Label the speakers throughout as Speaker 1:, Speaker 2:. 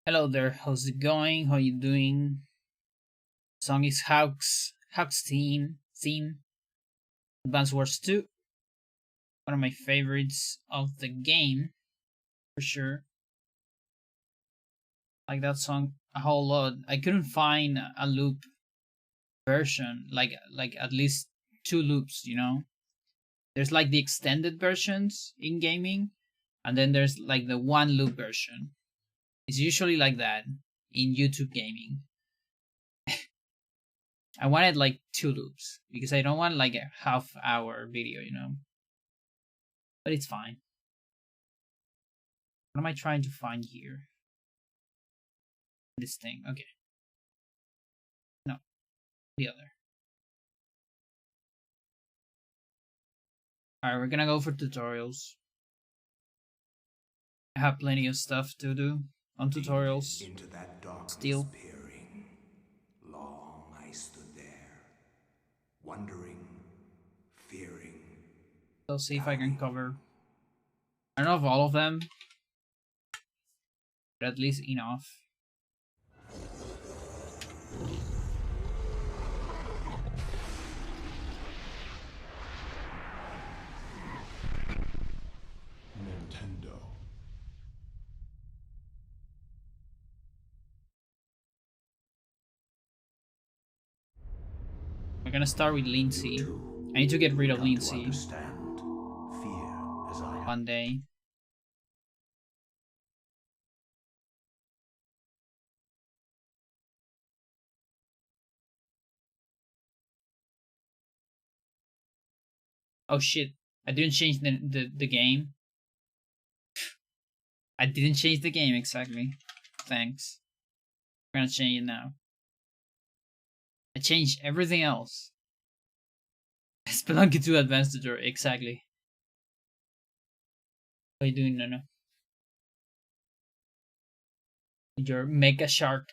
Speaker 1: Hello there, how's it going? How you doing? Song is Hawk's theme Advance Wars 2. One of my favorites of the game, for sure. Like that song a whole lot. I couldn't find a loop version, like at least two loops, There's like the extended versions in gaming, and then there's like the one loop version. It's usually like that in YouTube gaming. I wanted like two loops because I don't want like a half-hour video, But it's fine. What am I trying to find here? This thing. Okay. No, the other. Alright, we're gonna go for tutorials. I have plenty of stuff to do on tutorials.
Speaker 2: Into that darkness
Speaker 1: Still.
Speaker 2: peering. Long I stood there, wondering, fearing.
Speaker 1: So see if I can cover. I don't know if all of them, but at least enough.
Speaker 2: Nintendo.
Speaker 1: We're gonna start with Lindsay. I need to get rid of Lindsay
Speaker 2: Fear as I
Speaker 1: one day. Oh shit, I didn't change the game. I didn't change the game exactly. Thanks. We're gonna change it now. I changed everything else. Spelunky 2 Advanced Tutorial, exactly. What are you doing, Nana? Your Mega Shark.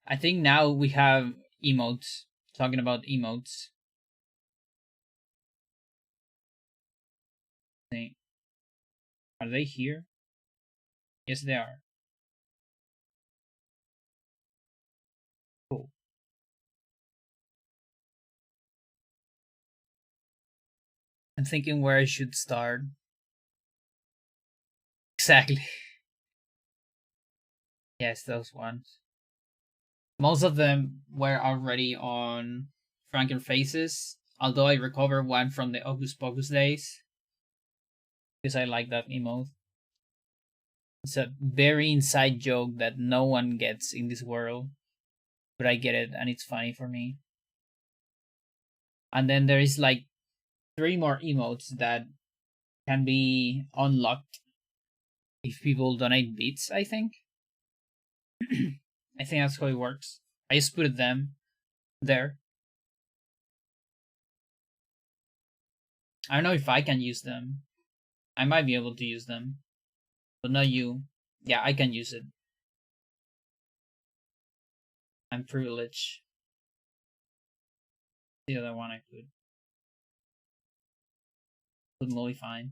Speaker 1: I think now we have emotes. Talking about emotes. Are they here? Yes, they are. Cool. I'm thinking where I should start. Exactly. Yes, those ones. Most of them were already on Franken Faces, although I recovered one from the Hocus Pocus days. Because I like that emote. It's a very inside joke that no one gets in this world. But I get it and it's funny for me. And then there is like 3 more emotes that can be unlocked if people donate bits, I think. I think that's how it works. I just put them there. I don't know if I can use them. I might be able to use them. But not you. Yeah, I can use it. I'm privileged. The other one I could. Totally fine.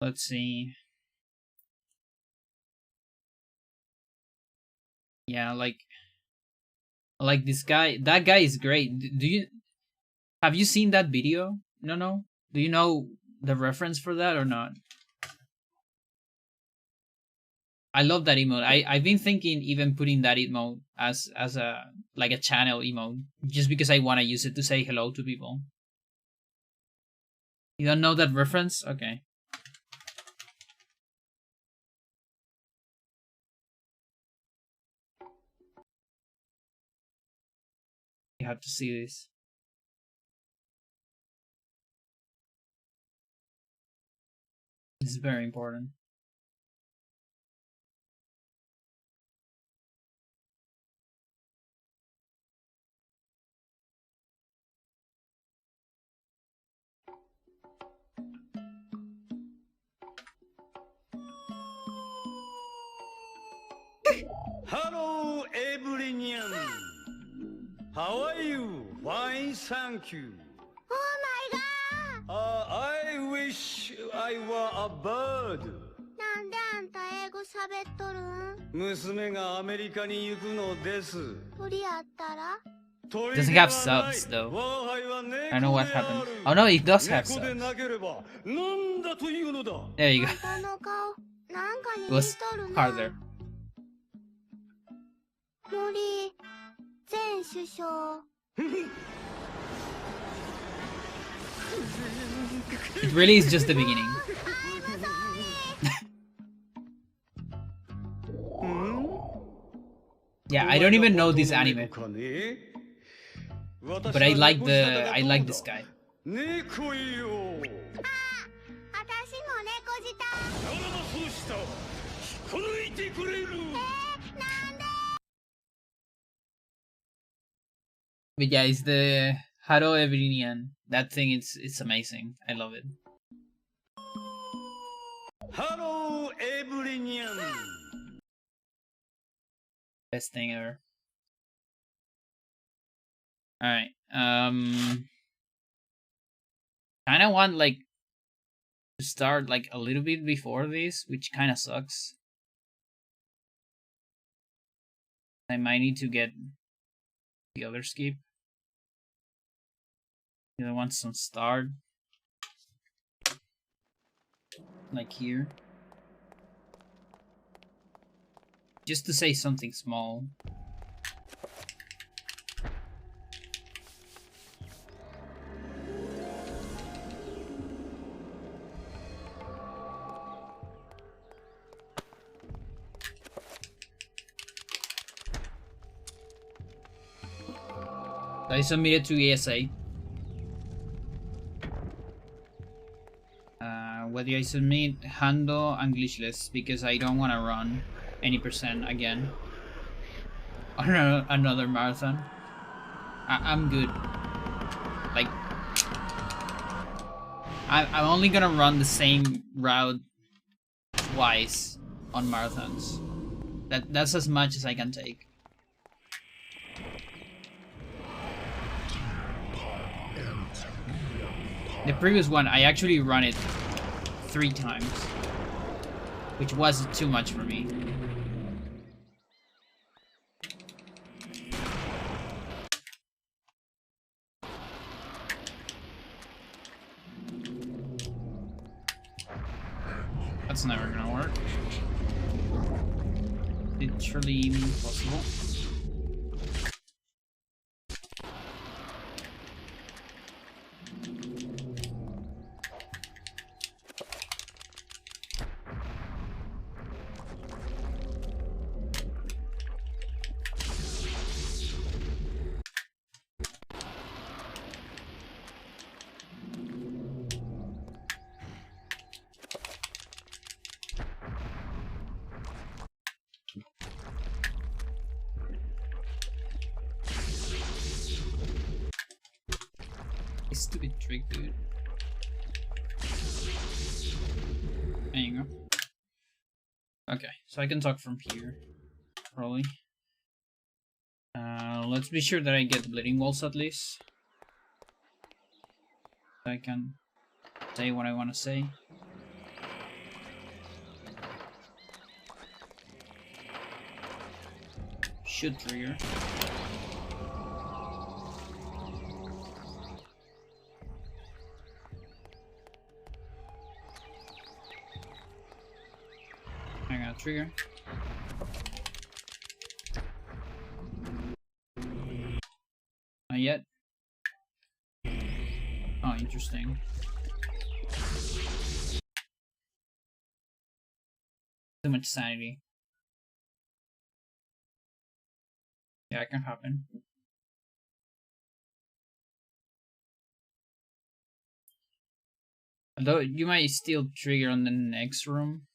Speaker 1: Let's see. Yeah, like this guy. That guy is great. Do you have you seen that video? No. Do you know the reference for that or not? I love that emote. I've been thinking even putting that emote as a like a channel emote just because I want to use it to say hello to people. You don't know that reference? Okay. You have to see this. This is very important.
Speaker 3: Hello, everyone. How are you? Fine, thank you.
Speaker 4: Oh my god!
Speaker 3: I wish I were a bird.
Speaker 4: なんであんた英語喋っとるん？
Speaker 3: 娘がアメリカに行くのです。
Speaker 4: 鳥やったら？
Speaker 1: Doesn't have subs though. I don't know what happened. Oh no, it does have subs. There you go.
Speaker 4: あんたの顔、なんかに
Speaker 1: It
Speaker 4: 似
Speaker 1: was
Speaker 4: とるな。
Speaker 1: harder.
Speaker 4: 森前首相。
Speaker 1: It really is just the beginning. Yeah, I don't even know this anime, but I like this guy.
Speaker 4: 私も猫舌。なんで？
Speaker 1: But yeah, it's the Haro Everinian. That thing, it's amazing. I love it.
Speaker 3: Hello, everyone.
Speaker 1: Best thing ever. Alright. Kinda want like to start like a little bit before this, which kinda sucks. I might need to get the other skip. The other one's some start. Like here. Just to say something small. I submitted to ESA. Whether I submit Hando and Glitchless because I don't want to run any percent again on another marathon. I'm good. Like, I'm only gonna run the same route twice on marathons. That's as much as I can take. The previous one, I actually ran it 3 times, which was too much for me. That's never gonna work. Literally impossible. Stupid trick, dude. There you go. Okay, so I can talk from here, probably. Let's be sure that I get the bleeding walls at least. So I can say what I want to say. Should trigger. I got a trigger. Not yet. Oh, interesting. Too much sanity. Yeah, it can happen. Although you might still trigger on the next room.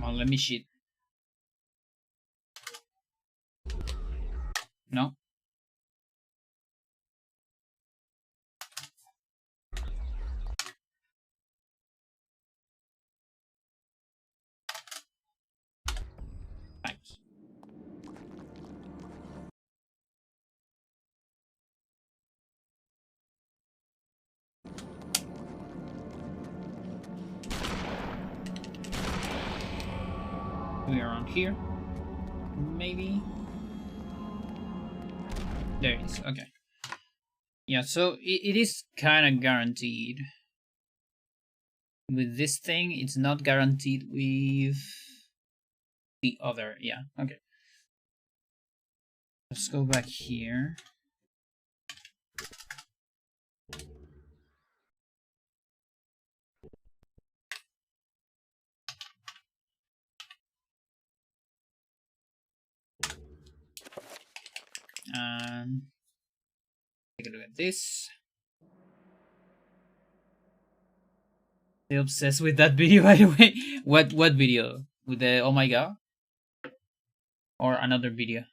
Speaker 1: on, let me cheat. No. Thanks. We are on here. Maybe. There it is. Okay. Yeah, so it is kind of guaranteed. With this thing, it's not guaranteed with the other. Yeah, okay. Let's go back here. And take a look at this. Still obsessed with that video, by the way. What video? With the oh my god? Or another video?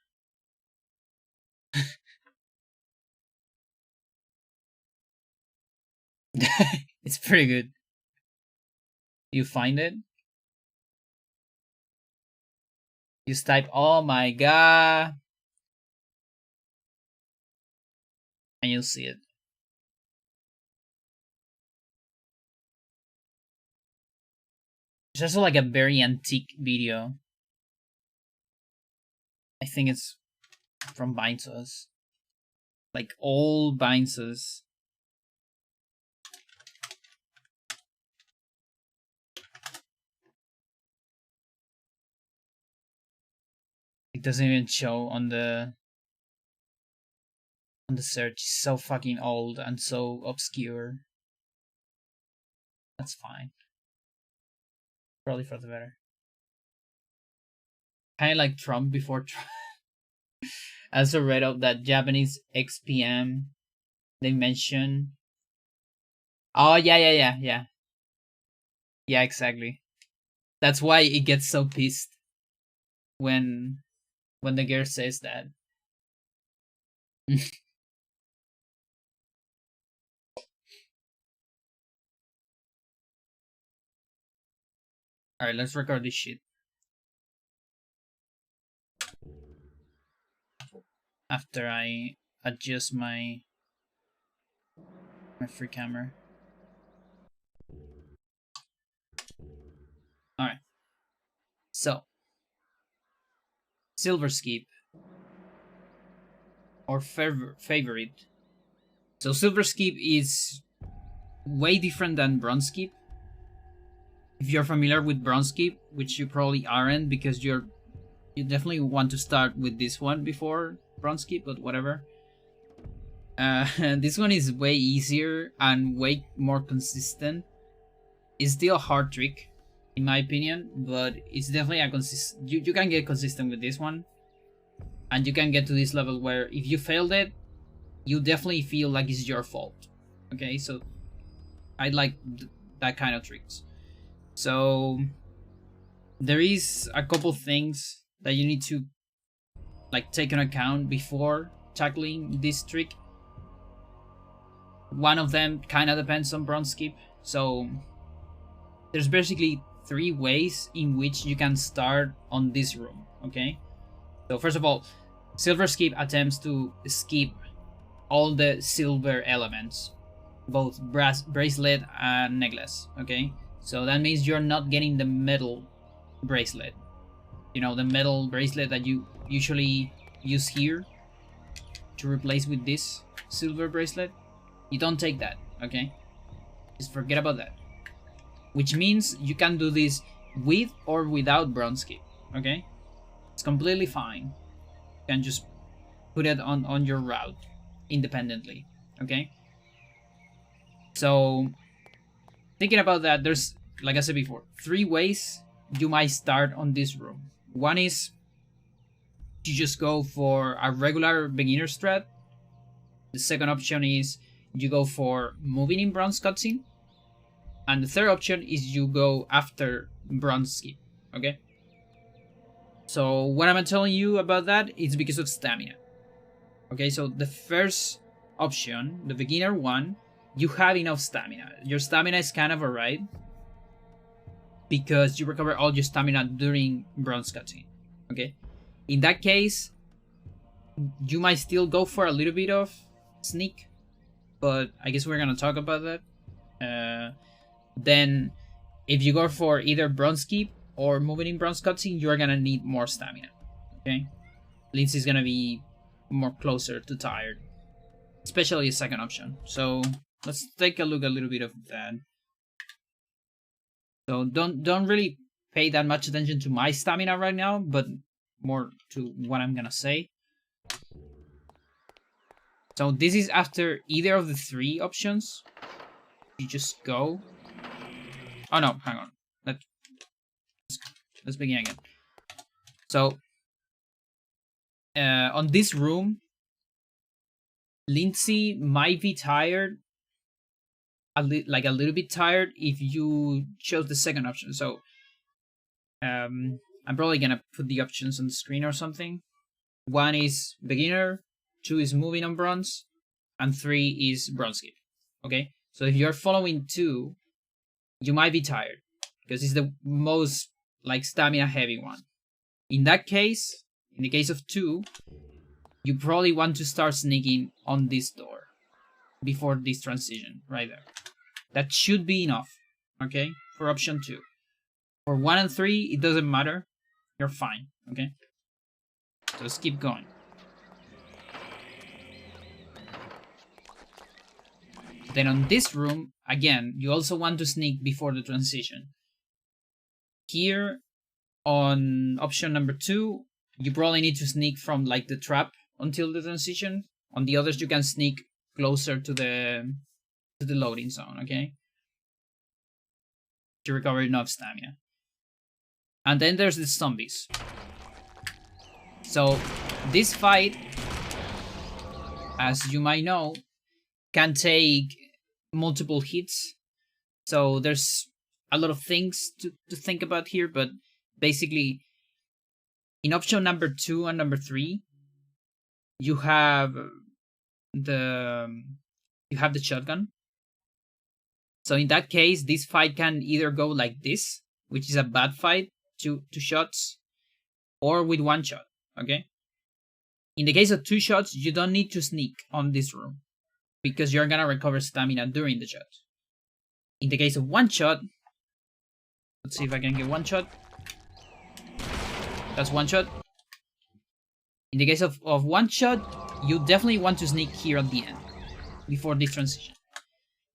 Speaker 1: It's pretty good. You find it? You just type oh my god, and you'll see it. It's also like a very antique video. I think it's from Binsus. Like old Binsus. It doesn't even show on the search. It's so fucking old and so obscure. That's fine. Probably for the better. Kind of like Trump before Trump. I also read up that Japanese XPM, they mention. Oh yeah. Yeah, exactly. That's why it gets so pissed when the girl says that. Alright, let's record this shit. After I adjust my free camera. Alright. So Silver Skip or favorite. So Silver Skip is way different than Bronze Skip. If you're familiar with Bronze Skip, which you probably aren't because you definitely want to start with this one before Bronze Skip, but whatever. This one is way easier and way more consistent. It's still a hard trick, in my opinion, but it's definitely a you can get consistent with this one, and you can get to this level where if you failed it, you definitely feel like it's your fault. Okay, so I like that kind of tricks. So there is a couple things that you need to like take into account before tackling this trick. One of them kind of depends on Bronze Skip. So there's basically 3 ways in which you can start on this room. Okay, so first of all, Silver Skip attempts to skip all the silver elements, both bracelet and necklace. Okay, so that means you're not getting the metal bracelet. You know, the metal bracelet that you usually use here to replace with this silver bracelet. You don't take that, okay? Just forget about that. Which means you can do this with or without Bronze Skip, okay? It's completely fine. You can just put it on your route independently, okay? So thinking about that, there's, like I said before, 3 ways you might start on this room. One is you just go for a regular beginner strat. The second option is you go for moving in Bronze cutscene. And the third option is you go after Bronze Skip. Okay. So what I'm telling you about that is because of stamina. Okay, so the first option, the beginner one, you have enough stamina. Your stamina is kind of alright because you recover all your stamina during bronze cutscene. Okay, in that case, you might still go for a little bit of sneak, but I guess we're gonna talk about that. Then, if you go for either bronze keep or moving in bronze cutscene, you're gonna need more stamina. Okay, Lindsay's gonna be more closer to tired, especially the second option. So let's take a look a little bit of that. So don't really pay that much attention to my stamina right now, but more to what I'm gonna say. So this is after either of the three options. You just go. Oh no, hang on. Let's begin again. So on this room, Lindsay might be tired, like a little bit tired if you chose the second option. So I'm probably gonna put the options on the screen or something. 1 is beginner, 2 is moving on bronze, and 3 is bronze skip. Okay, so if you're following 2, you might be tired because it's the most like stamina heavy one. In that case, in the case of 2, you probably want to start sneaking on this door before this transition right there. That should be enough, okay, for option 2. For 1 and 3, it doesn't matter. You're fine, okay? So let's keep going. Then on this room, again, you also want to sneak before the transition. Here, on option number 2, you probably need to sneak from like the trap until the transition. On the others, you can sneak closer to the loading zone, okay? To recover enough stamina. And then there's the zombies. So this fight, as you might know, can take multiple hits. So there's a lot of things to think about here, but basically in option number 2 and number 3, you have the shotgun. So in that case, this fight can either go like this, which is a bad fight, 2 shots, or with 1 shot, okay? In the case of 2 shots, you don't need to sneak on this room because you're gonna recover stamina during the shot. In the case of 1 shot, let's see if I can get 1 shot. That's 1 shot. In the case of 1 shot, you definitely want to sneak here at the end before this transition.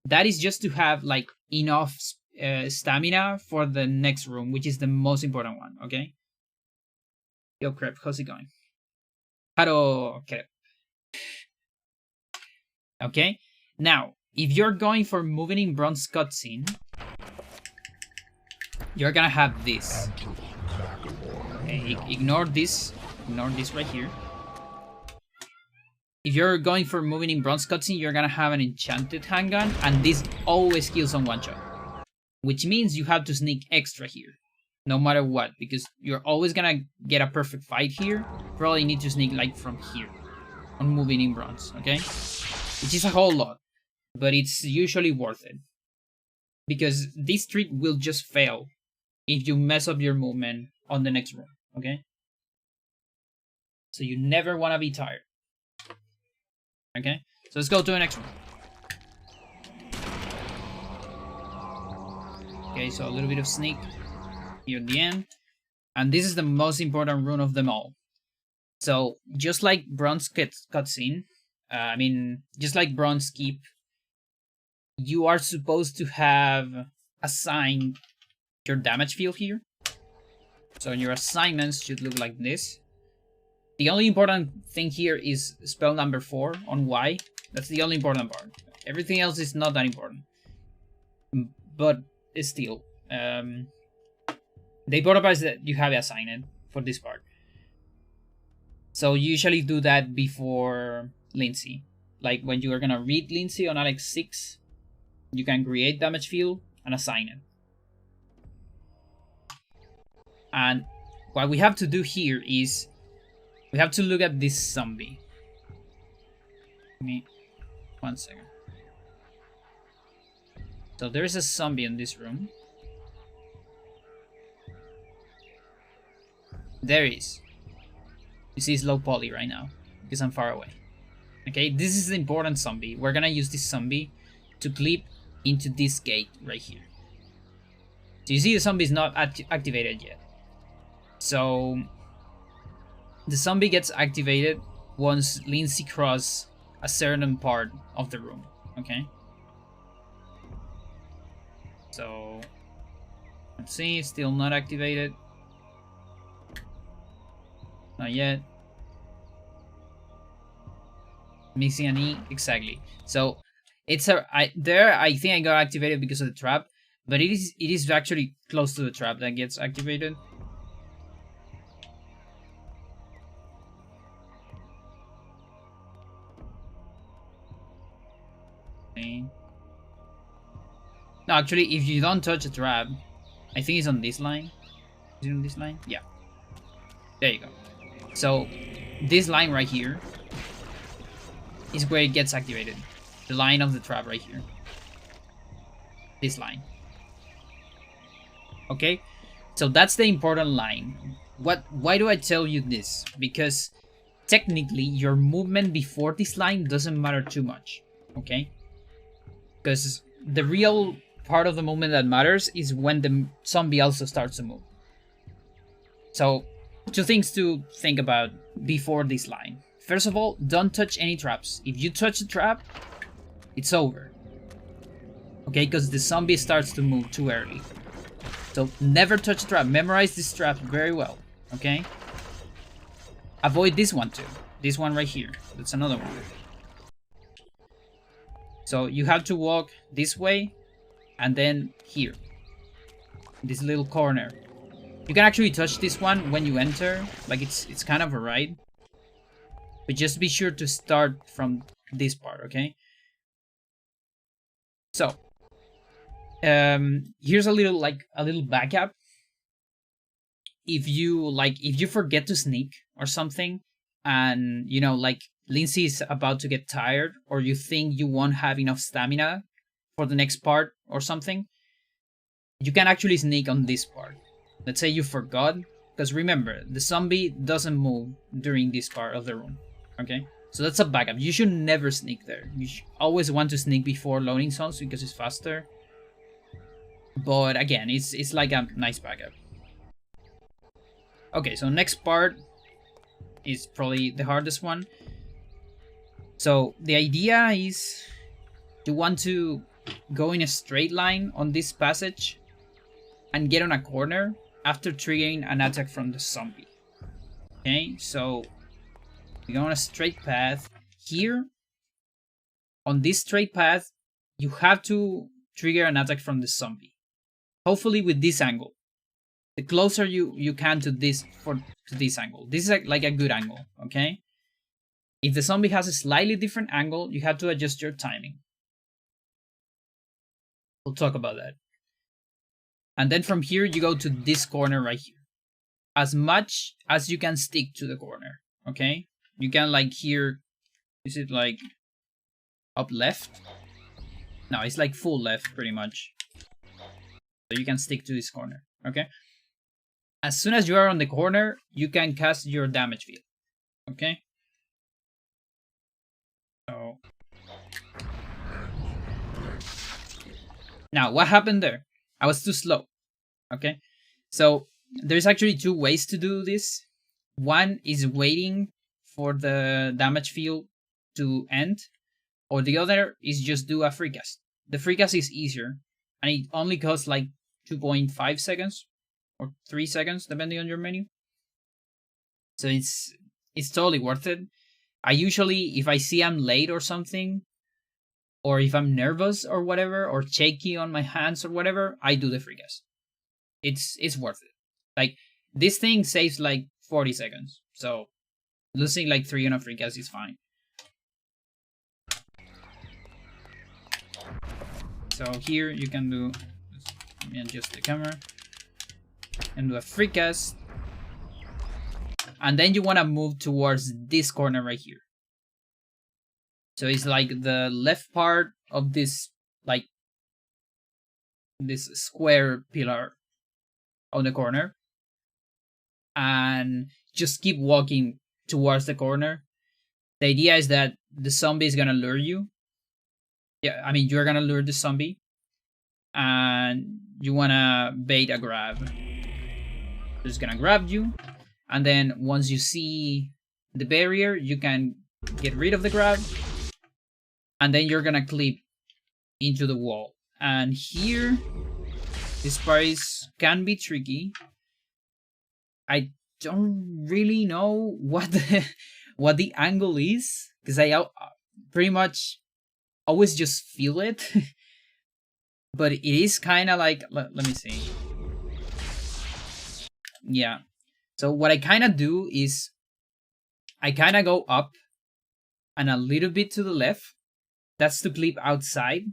Speaker 1: That is just to have like enough stamina for the next room, which is the most important one, okay? Yo, Crep, how's it going? Hello, Crep. Okay, now, if you're going for moving in bronze cutscene, you're gonna have this. Okay, ignore this right here. If you're going for moving in bronze cutscene, you're gonna have an enchanted handgun, and this always kills on 1 shot. Which means you have to sneak extra here, no matter what, because you're always gonna get a perfect fight here. Probably need to sneak like from here on moving in bronze, okay? Which is a whole lot, but it's usually worth it. Because this trick will just fail if you mess up your movement on the next room, okay? So you never wanna be tired. Okay, so let's go to the next one. Okay, so a little bit of sneak here at the end. And this is the most important rune of them all. So, just like bronze cutscene, just like bronze keep, you are supposed to have assigned your damage field here. So your assignments should look like this. The only important thing here is spell number 4 on Y. That's the only important part. Everything else is not that important. But still, the important part is that you have it assigned for this part. So you usually do that before Lindsay. Like when you are gonna read Lindsay on Alex 6, you can create damage field and assign it. And what we have to do here is we have to look at this zombie. Give me 1 second. So there is a zombie in this room. There is. You see it's low poly right now because I'm far away. Okay, this is the important zombie. We're gonna use this zombie to clip into this gate right here. So you see the zombie is not activated yet. So the zombie gets activated once Lindsay crosses a certain part of the room. Okay. So let's see, still not activated. Not yet. Missing an E, exactly. So it's I think I got activated because of the trap, but it is actually close to the trap that gets activated. Okay. No, actually, if you don't touch the trap, I think it's on this line. Is it on this line? Yeah. There you go. So this line right here is where it gets activated. The line of the trap right here. This line. Okay? So that's the important line. Why do I tell you this? Because technically your movement before this line doesn't matter too much. Okay? Because the real part of the movement that matters is when the zombie also starts to move. So, two things to think about before this line. First of all, don't touch any traps. If you touch the trap, it's over. Okay, because the zombie starts to move too early. So never touch the trap. Memorize this trap very well. Okay? Avoid this one too. This one right here. That's another one. So you have to walk this way and then here. This little corner. You can actually touch this one when you enter. Like it's kind of a ride. But just be sure to start from this part, okay? So here's a little backup. If you forget to sneak or something, and you know, like Lindsay is about to get tired, or you think you won't have enough stamina for the next part or something, you can actually sneak on this part. Let's say you forgot, because remember, the zombie doesn't move during this part of the room. Okay, so that's a backup. You should never sneak there. You should always want to sneak before loading zones because it's faster. But again, it's like a nice backup. Okay, so next part is probably the hardest one. So the idea is you want to go in a straight line on this passage and get on a corner after triggering an attack from the zombie. Okay, so you go on a straight path. Here, on this straight path, you have to trigger an attack from the zombie. Hopefully with this angle. The closer you can to this angle. This is like a good angle, okay? If the zombie has a slightly different angle, you have to adjust your timing. We'll talk about that. And then from here, you go to this corner right here. As much as you can stick to the corner, okay? You can like here, is it like up left? No, it's like full left pretty much. So you can stick to this corner, okay? As soon as you are on the corner, you can cast your damage field, okay? So now what happened there? I was too slow, okay? So there's actually two ways to do this. One is waiting for the damage field to end, or the other is just do a free cast. The free cast is easier, and it only costs like 2.5 seconds or 3 seconds depending on your menu. So it's totally worth it. I usually, if I see I'm late or something, or if I'm nervous or whatever, or shaky on my hands or whatever, I do the free cast. It's worth it. Like this thing saves like 40 seconds, so losing like 3 on a free cast is fine. So here you can do, let me adjust the camera. and do a free cast. And then you want to move towards this corner right here. So it's like the left part of this, like, this square pillar on the corner. And just keep walking towards the corner. The idea is that the zombie is gonna lure you. Yeah, I mean, you're gonna lure the zombie. And you wanna bait a grab. It's gonna grab you. And then once you see the barrier, you can get rid of the grab. And then you're gonna clip into the wall. And here, this part can be tricky. I don't really know what the angle is, because I pretty much always just feel it. But it is kind of like, let me see. Yeah. So what I kind of do is I kind of go up and a little bit to the left. That's to clip outside.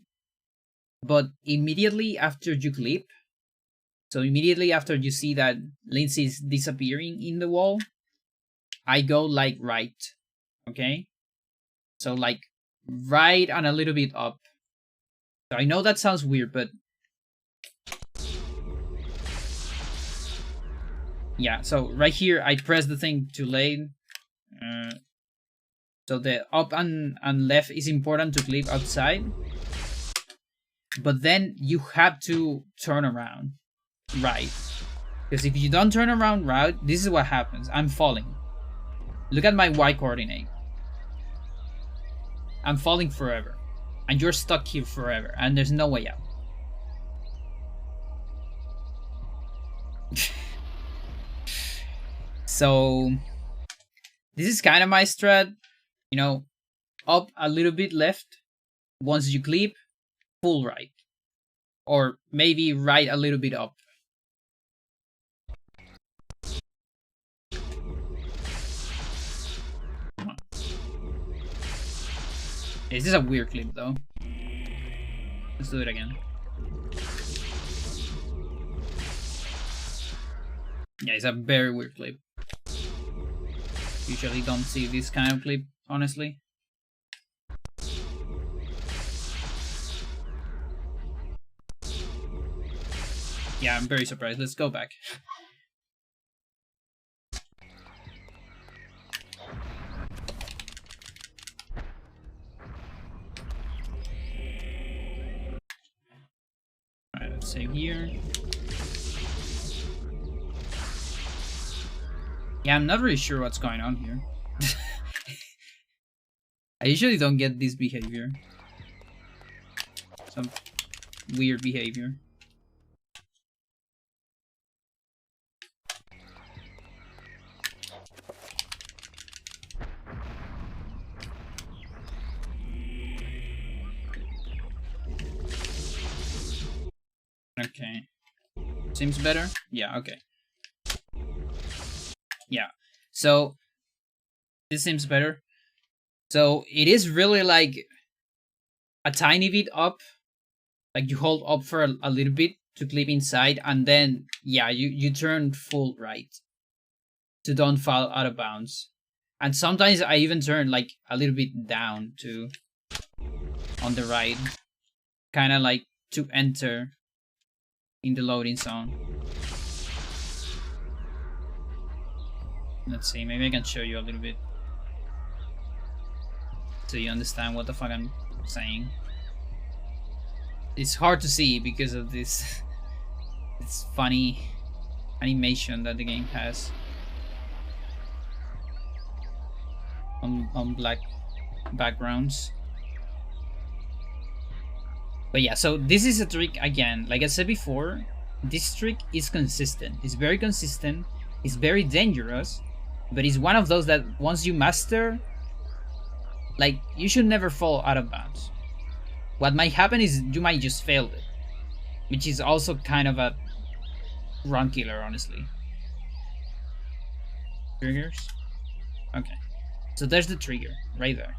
Speaker 1: But immediately after you clip, so immediately after you see that Lindsay is disappearing in the wall, I go like right. Okay? So like right and a little bit up. So I know that sounds weird, but yeah, so right here I press the thing too late. So the up and left is important to clip outside. But then you have to turn around right. Because if you don't turn around right, this is what happens. I'm falling. Look at my Y coordinate. I'm falling forever. And you're stuck here forever. And there's no way out. So this is kind of my strat. You know, up a little bit left. Once you clip, full right. Or maybe right a little bit up. This is a weird clip though. Let's do it again. Yeah, it's a very weird clip. Usually don't see this kind of clip, honestly. Yeah, I'm very surprised. Let's go back. Alright, let's save here. Yeah, I'm not really sure what's going on here. I usually don't get this behavior. Some weird behavior. Okay. Seems better? Yeah, okay. Yeah. So this seems better. So it is really like a tiny bit up. Like you hold up for a little bit to clip inside, and then yeah, you turn full right to don't fall out of bounds. And sometimes I even turn like a little bit down to on the right, kind of like to enter in the loading zone. Let's see, maybe I can show you a little bit so you understand what the fuck I'm saying. It's hard to see because of this funny animation that the game has on black backgrounds. But yeah, so this is a trick again. Like I said before, this trick is consistent. It's very consistent. It's very dangerous. But it's one of those that once you master, like, you should never fall out of bounds. What might happen is you might just fail it, which is also kind of a run killer, honestly. Triggers? Okay. So there's the trigger, right there.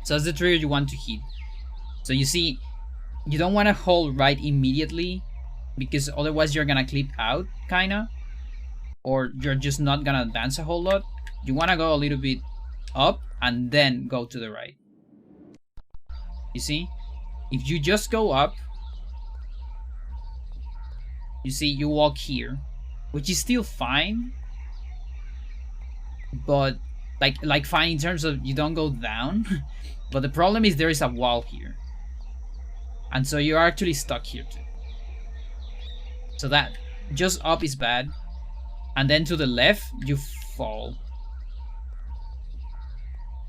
Speaker 1: So that's the trigger you want to hit. So you see, you don't want to hold right immediately because otherwise you're gonna clip out, kinda, or you're just not gonna advance a whole lot. You wanna go a little bit up and then go to the right. You see? If you just go up, you see, you walk here, which is still fine, but like fine in terms of you don't go down. But the problem is there is a wall here, and so you're actually stuck here too. So that just up is bad, and then to the left you fall.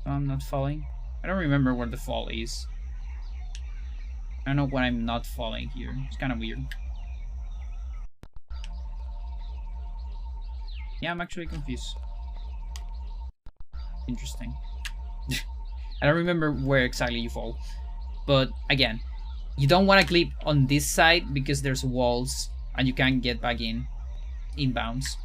Speaker 1: I'm not falling. I don't remember where the fall is. I don't know when I'm not falling here. It's kind of weird. Yeah, I'm actually confused. Interesting. I don't remember where exactly you fall. But again, you don't want to clip on this side because there's walls and you can't get back in bounds.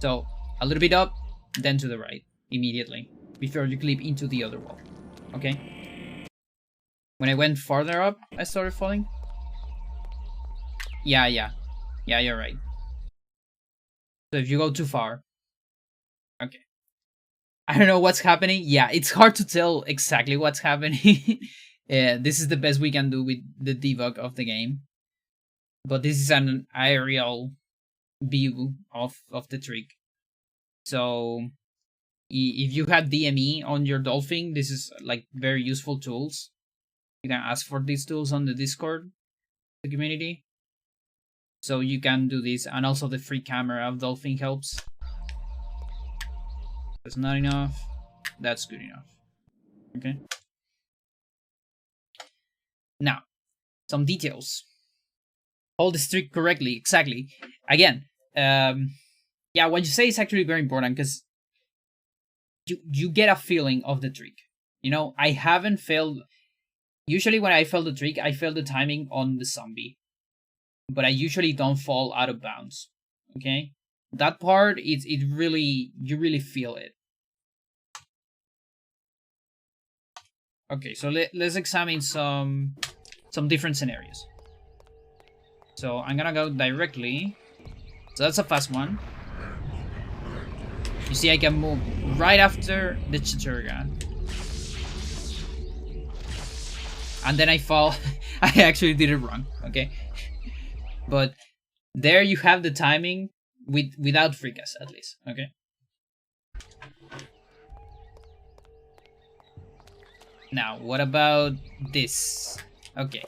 Speaker 1: So a little bit up, then to the right immediately before you clip into the other wall. Okay? When I went farther up, I started falling. Yeah, you're right. So if you go too far. Okay. I don't know what's happening. Yeah, it's hard to tell exactly what's happening. This is the best we can do with the debug of the game. But this is an aerial view of the trick. So if you had DME on your Dolphin, this is like very useful tools. You can ask for these tools on the Discord, the community. So you can do this, and also the free camera of Dolphin helps. That's not enough. That's good enough. Okay. Now, some details. Hold the trick correctly. Exactly. Again, yeah, what you say is actually very important because you get a feeling of the trick. You know, I haven't failed. Usually when I fail the trick, I fail the timing on the zombie. But I usually don't fall out of bounds. Okay? That part, it really, you really feel it. Okay, so let's examine some different scenarios. So I'm gonna go directly. So that's a fast one. You see I can move right after the Chiturga. And then I fall. I actually did it wrong, okay? But there you have the timing without fricas, at least, okay? Now, what about this? Okay.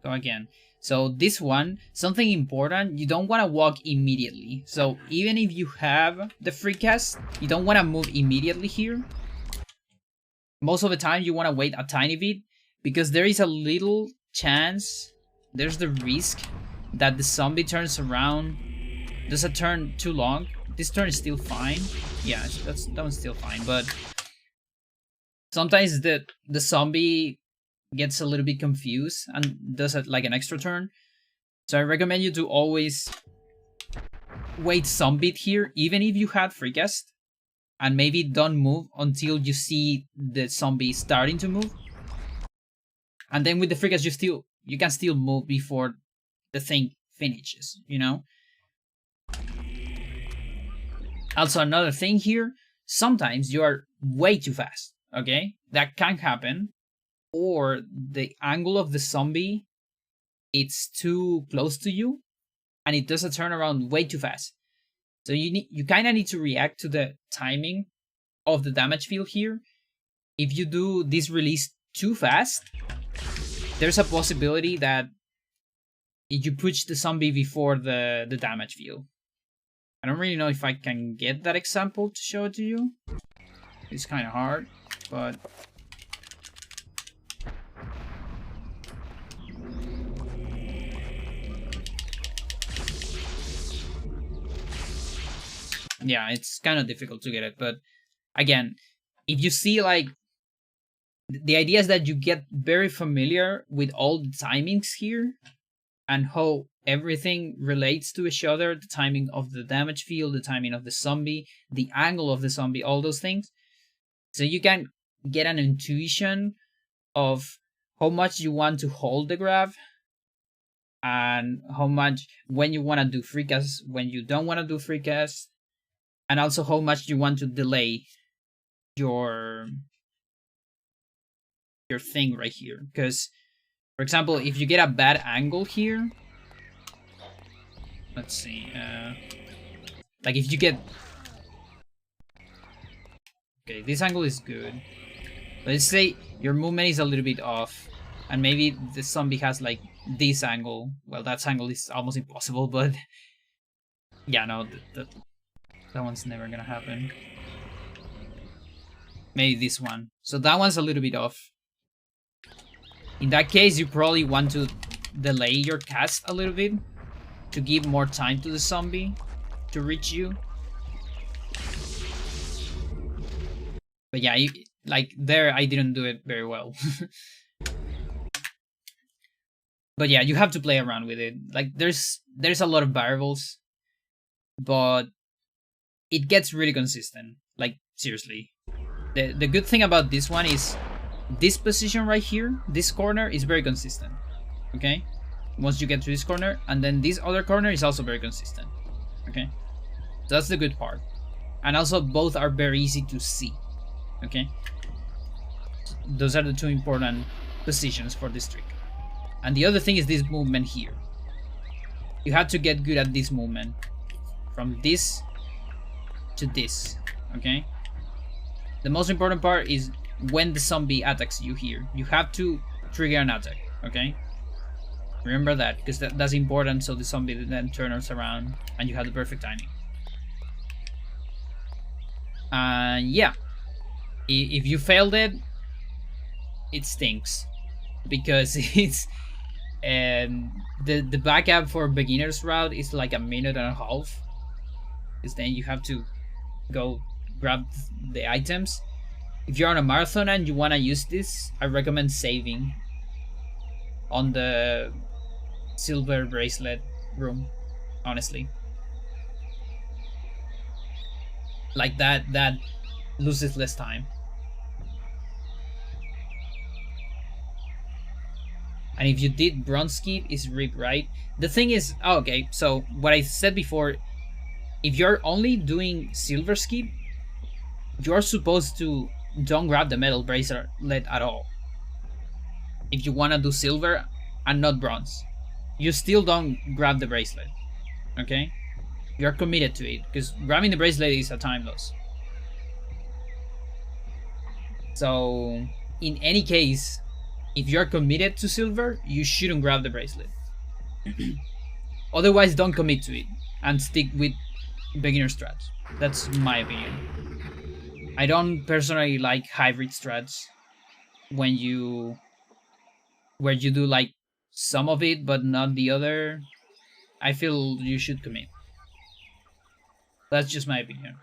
Speaker 1: Go again. So this one, something important, you don't want to walk immediately. So even if you have the fricas, you don't want to move immediately here. Most of the time you want to wait a tiny bit because there is a little chance, there's the risk that the zombie turns around. Does it turn too long? This turn is still fine. Yeah, that one's still fine, but sometimes the zombie gets a little bit confused and does it like an extra turn. So I recommend you to always wait some bit here, even if you had fricas, and maybe don't move until you see the zombie starting to move. And then with the fricas, you can still move before the thing finishes, you know? Also, another thing here, sometimes you are way too fast, okay? That can happen. Or the angle of the zombie, it's too close to you, and it does a turnaround way too fast. So you kind of need to react to the timing of the damage field here. If you do this release too fast, there's a possibility that you push the zombie before the damage field. I don't really know if I can get that example to show it to you. It's kind of hard, but yeah, it's kind of difficult to get it. But again, if you see, like, the idea is that you get very familiar with all the timings here and how everything relates to each other, the timing of the damage field, the timing of the zombie, the angle of the zombie, all those things. So you can get an intuition of how much you want to hold the grab, and how much when you want to do free cast, when you don't want to do free cast, and also how much you want to delay your thing right here. Because, for example, if you get a bad angle here, let's see, like if you get, okay, this angle is good. Let's say your movement is a little bit off, and maybe the zombie has like this angle. Well, that angle is almost impossible, but yeah, no, that one's never gonna happen. Maybe this one. So that one's a little bit off. In that case, you probably want to delay your cast a little bit to give more time to the zombie to reach you. But yeah, like there, I didn't do it very well. But yeah, you have to play around with it. Like there's a lot of variables, but it gets really consistent. Like seriously, the good thing about this one is this position right here, this corner is very consistent. Okay, once you get to this corner, and then this other corner is also very consistent. Okay, so that's the good part, and also both are very easy to see. Okay, those are the two important positions for this trick. And the other thing is this movement here. You have to get good at this movement from this to this. Okay, the most important part is when the zombie attacks you here, you have to trigger an attack. Okay, remember that, because that's important, so the zombie then turns around and you have the perfect timing. And yeah, if you failed it, it stinks, because it's the backup for beginner's route is like 1.5 minutes, because then you have to go grab the items. If you're on a marathon and you want to use this, I recommend saving on the silver bracelet room, honestly. Like that loses less time. And if you did bronze skip, is rigged, right? The thing is, oh, okay, so what I said before, if you're only doing silver skip, you're supposed to don't grab the metal bracelet at all. If you want to do silver and not bronze, you still don't grab the bracelet. Okay, you're committed to it, because grabbing the bracelet is a time loss. So in any case, if you're committed to silver, you shouldn't grab the bracelet. Otherwise, don't commit to it and stick with beginner strats. That's my opinion. I don't personally like hybrid strats where you do like some of it but not the other. I feel you should commit. That's just my opinion.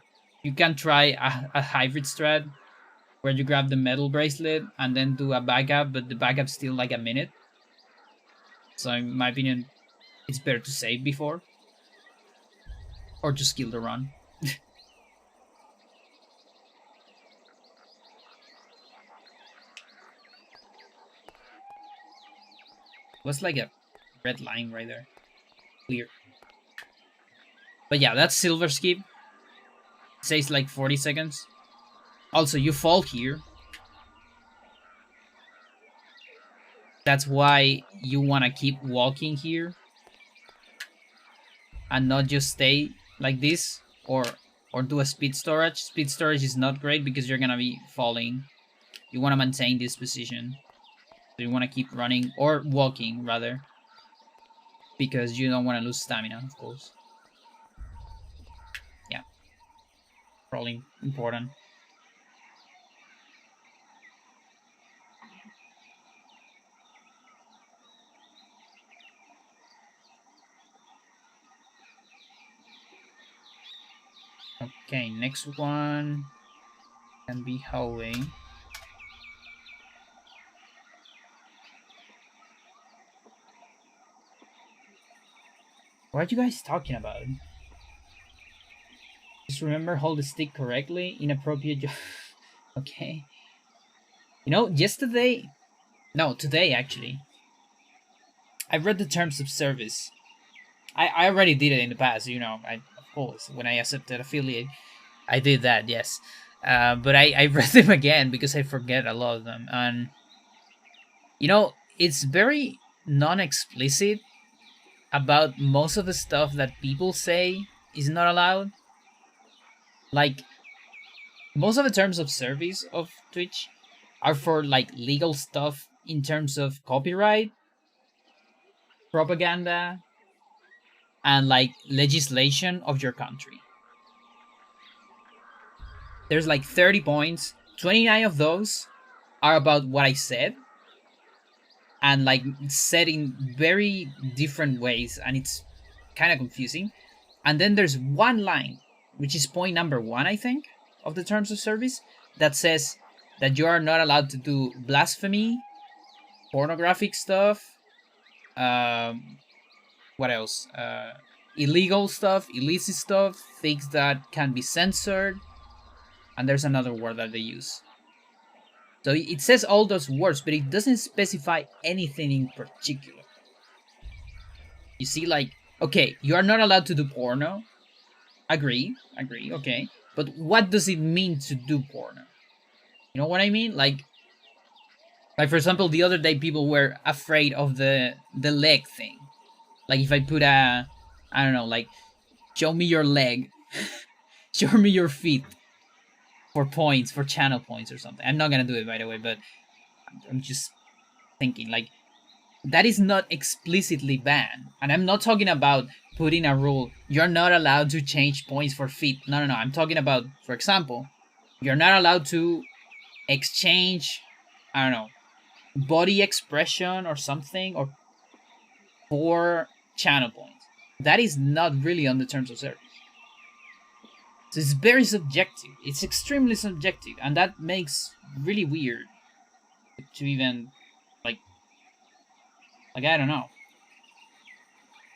Speaker 1: You can try a hybrid strat where you grab the metal bracelet and then do a backup, but the backup's still like 1 minute. So in my opinion, it's better to save before, or just kill the run. What's like a red line right there? Weird. But yeah, that's silver skip. It says like 40 seconds. Also, you fall here. That's why you want to keep walking here and not just stay like this, or do a speed storage. Speed storage is not great because you're gonna be falling. You want to maintain this position. So you want to keep running, or walking rather, because you don't want to lose stamina, of course. Yeah, probably important. Okay, next one can be hallway. What are you guys talking about? Just remember, hold the stick correctly. Inappropriate. Okay. You know, yesterday No, today actually. I read the terms of service. I already did it in the past, you know. Of course, when I accepted affiliate, I did that, yes. But I read them again because I forget a lot of them. And, you know, it's very non explicit about most of the stuff that people say is not allowed. Like, most of the terms of service of Twitch are for like legal stuff in terms of copyright, propaganda, and like legislation of your country. There's like 30 points. 29 of those are about what I said, and like said in very different ways, and it's kind of confusing. And then there's one line, which is point number 1, I think, of the terms of service, that says that you are not allowed to do blasphemy, pornographic stuff, what else? Illegal stuff, illicit stuff, things that can be censored, and there's another word that they use. So it says all those words, but it doesn't specify anything in particular. You see, like, okay, you are not allowed to do porno. Agree, okay. But what does it mean to do porno? You know what I mean? Like for example, the other day people were afraid of the leg thing. Like if I put I don't know, like, show me your leg, show me your feet for points, for channel points or something. I'm not gonna do it, by the way, but I'm just thinking, like, that is not explicitly banned. And I'm not talking about putting a rule, you're not allowed to change points for feet. No. I'm talking about, for example, you're not allowed to exchange, I don't know, body expression or something, or for channel points. That is not really on the terms of service. So it's very subjective. It's extremely subjective, and that makes really weird to even like I don't know.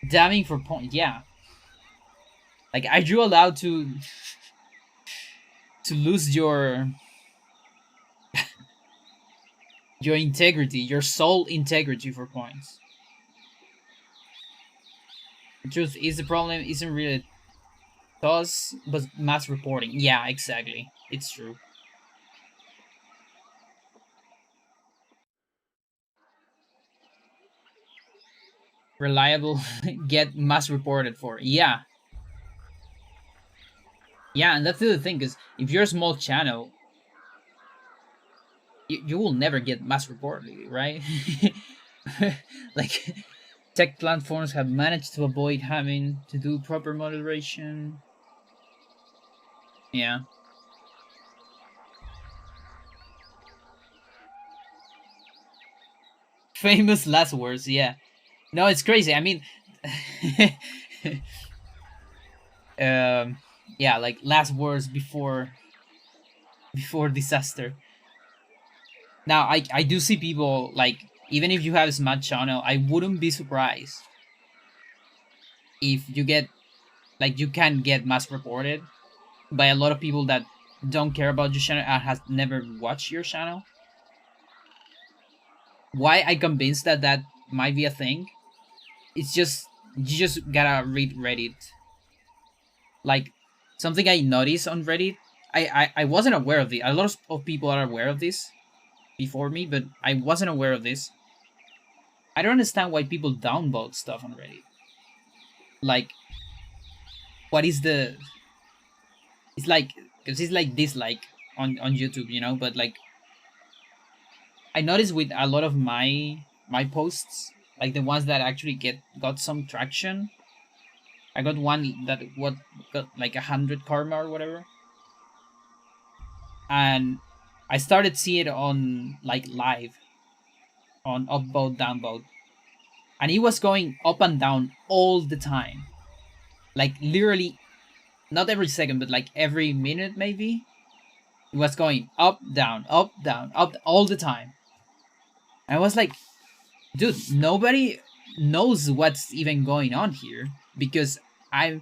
Speaker 1: Damning for point, yeah. Like, are you allowed to lose your your integrity, your soul integrity for points? The truth is, the problem isn't really thus, but mass reporting. Yeah, exactly. It's true. Reliable get mass reported for. Yeah. Yeah, and that's the other thing, because if you're a small channel, you will never get mass reported, right? Like, tech platforms have managed to avoid having to do proper moderation. Yeah. Famous last words, yeah. No, it's crazy. I mean, yeah, like last words before disaster. Now, I do see people, like, even if you have a smart channel, I wouldn't be surprised if you get, like, you can get mass reported by a lot of people that don't care about your channel and has never watched your channel. Why I convinced that that might be a thing? It's just, you just gotta read Reddit. Like, something I noticed on Reddit, I wasn't aware of it. A lot of people are aware of this before me, but I wasn't aware of this. I don't understand why people downvote stuff on Reddit. Like, what is the? It's like, because it's like dislike on YouTube, you know. But like, I noticed with a lot of my posts, like the ones that actually got some traction. I got one that got like 100 karma or whatever, and I started seeing it on like live, on upvote, downvote, and it was going up and down all the time, like literally, not every second, but like every minute maybe. It was going up, down, up, down, up all the time. I was like, dude, nobody knows what's even going on here, because I'm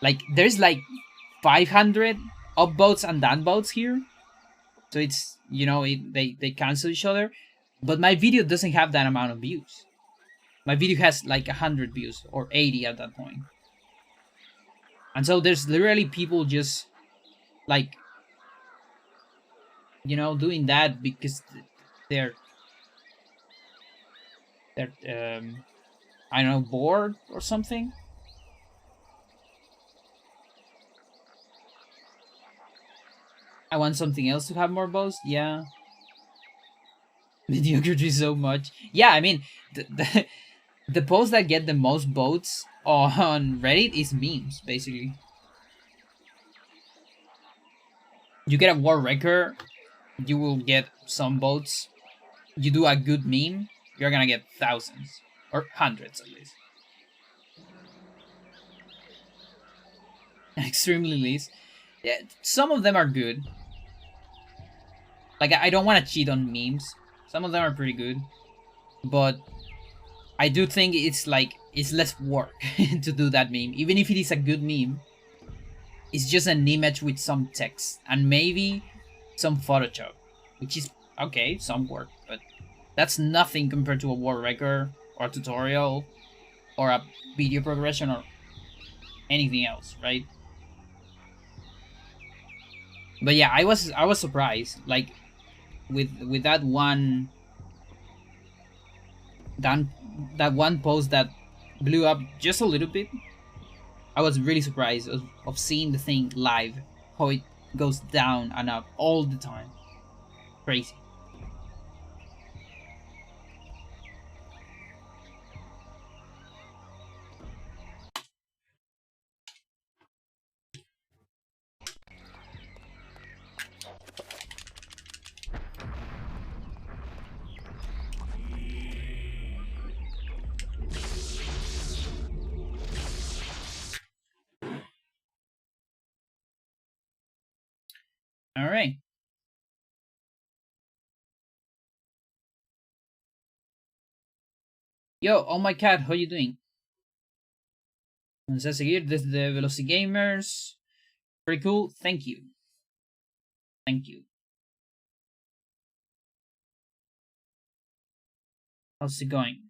Speaker 1: like, there's like 500 upvotes and downvotes here, so it's, you know, they cancel each other. But my video doesn't have that amount of views. My video has like 100 views or 80 at that point. And so there's literally people just like, you know, doing that because they're I don't know, bored or something. I want something else to have more votes. Yeah. Mediocrity so much. Yeah, I mean, the posts that get the most votes on Reddit is memes, basically. You get a world record, you will get some votes. You do a good meme, you're gonna get thousands. Or hundreds, at least. Extremely least. Yeah, some of them are good. Like, I don't want to cheat on memes. Some of them are pretty good. But I do think it's like, it's less work to do that meme. Even if it is a good meme, it's just an image with some text and maybe some Photoshop, which is okay, some work, but that's nothing compared to a world record or a tutorial or a video progression or anything else, right? But yeah, I was surprised, like with that one that one post that blew up just a little bit. I was really surprised of seeing the thing live, how it goes down and up all the time. Crazy. All right. Yo, oh my cat, how you doing? Vamos a seguir desde Veloci Gamers. Pretty cool. Thank you. Thank you. How's it going?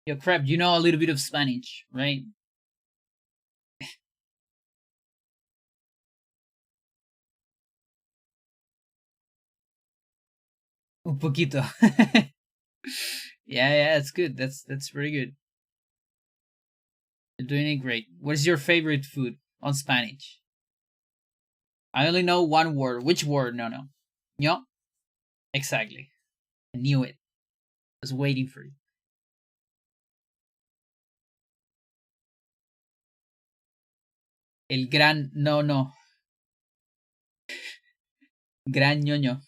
Speaker 1: Yo, crap, you know a little bit of Spanish, right? Un poquito. Yeah, that's good. That's pretty good. You're doing it great. What is your favorite food on Spanish? I only know one word. Which word? No. No? Exactly. I knew it. I was waiting for you. El gran no. Gran ñoño.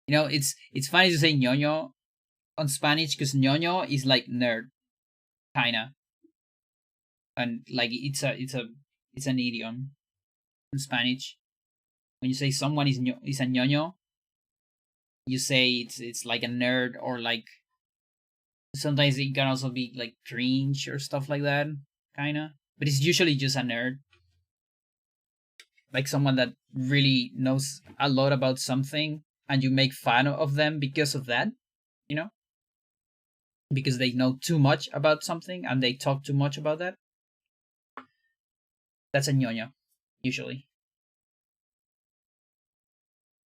Speaker 1: You know, it's funny to say ñoño on Spanish because ñoño is like nerd, kinda, and like it's an idiom in Spanish. When you say someone is a ñoño, you say it's like a nerd or like sometimes it can also be like cringe or stuff like that, kinda. But it's usually just a nerd, like someone that really knows a lot about something, and you make fun of them because of that, you know, because they know too much about something and they talk too much about that. That's a ñoño, usually.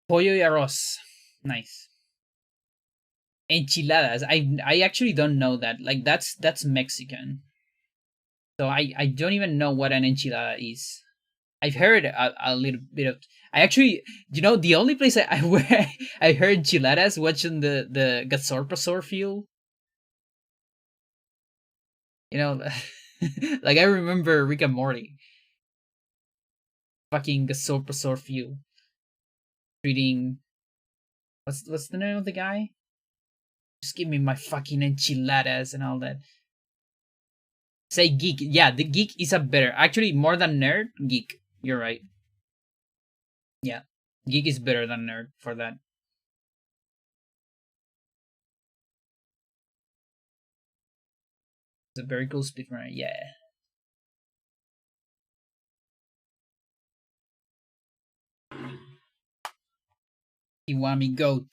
Speaker 1: Pollo y arroz. Nice. Enchiladas. I actually don't know that. Like that's Mexican. So I don't even know what an enchilada is. I've heard a little bit of. I actually, you know, the only place where I heard enchiladas watching the Gazorpasor field. You know, like I remember Rick and Morty. Fucking Gazorpasor field. Treating. What's the name of the guy? Just give me my fucking enchiladas and all that. Say geek. Yeah, the geek is a better. Actually, more than nerd, geek. You're right. Yeah. Geek is better than nerd for that. It's a very cool speedrunner. Yeah. Iwami goat.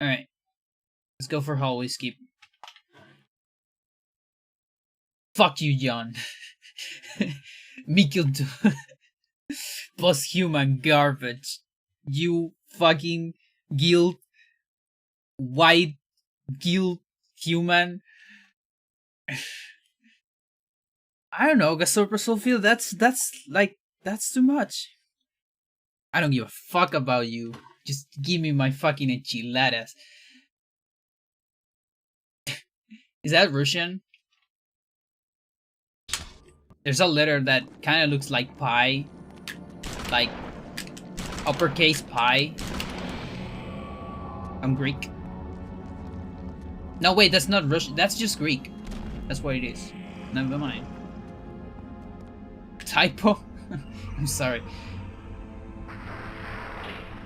Speaker 1: Alright. Let's go for hallway skip. Fuck you, John. Mikkel post-human garbage. You fucking guilt white guilt human. I don't know, Gasol Sulfil, that's too much. I don't give a fuck about you. Just give me my fucking enchiladas. Is that Russian? There's a letter that kind of looks like pi. Like uppercase pi. I'm Greek. No, wait, that's not Russian. That's just Greek. That's what it is. Never mind. Typo? I'm sorry.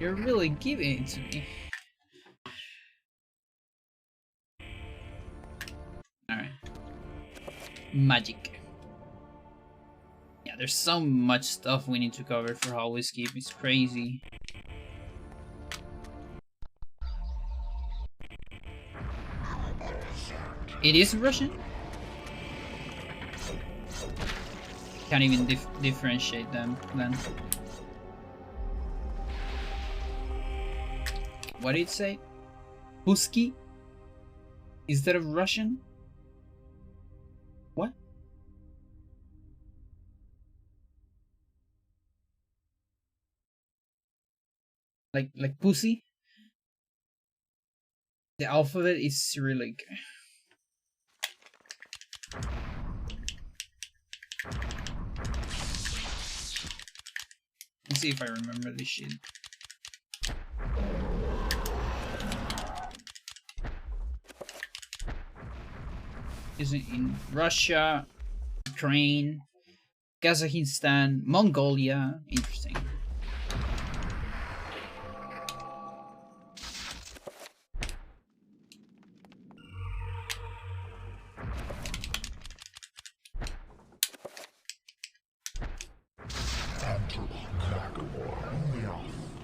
Speaker 1: You're really giving it to me. Alright. Magic. Yeah, there's so much stuff we need to cover for hallway skip. It's crazy. It is Russian? Can't even differentiate them then. What did it say? Husky? Is that a Russian? What? Like pussy? The alphabet is Cyrillic. Let's see if I remember this shit. Is it in Russia, Ukraine, Kazakhstan, Mongolia? Interesting.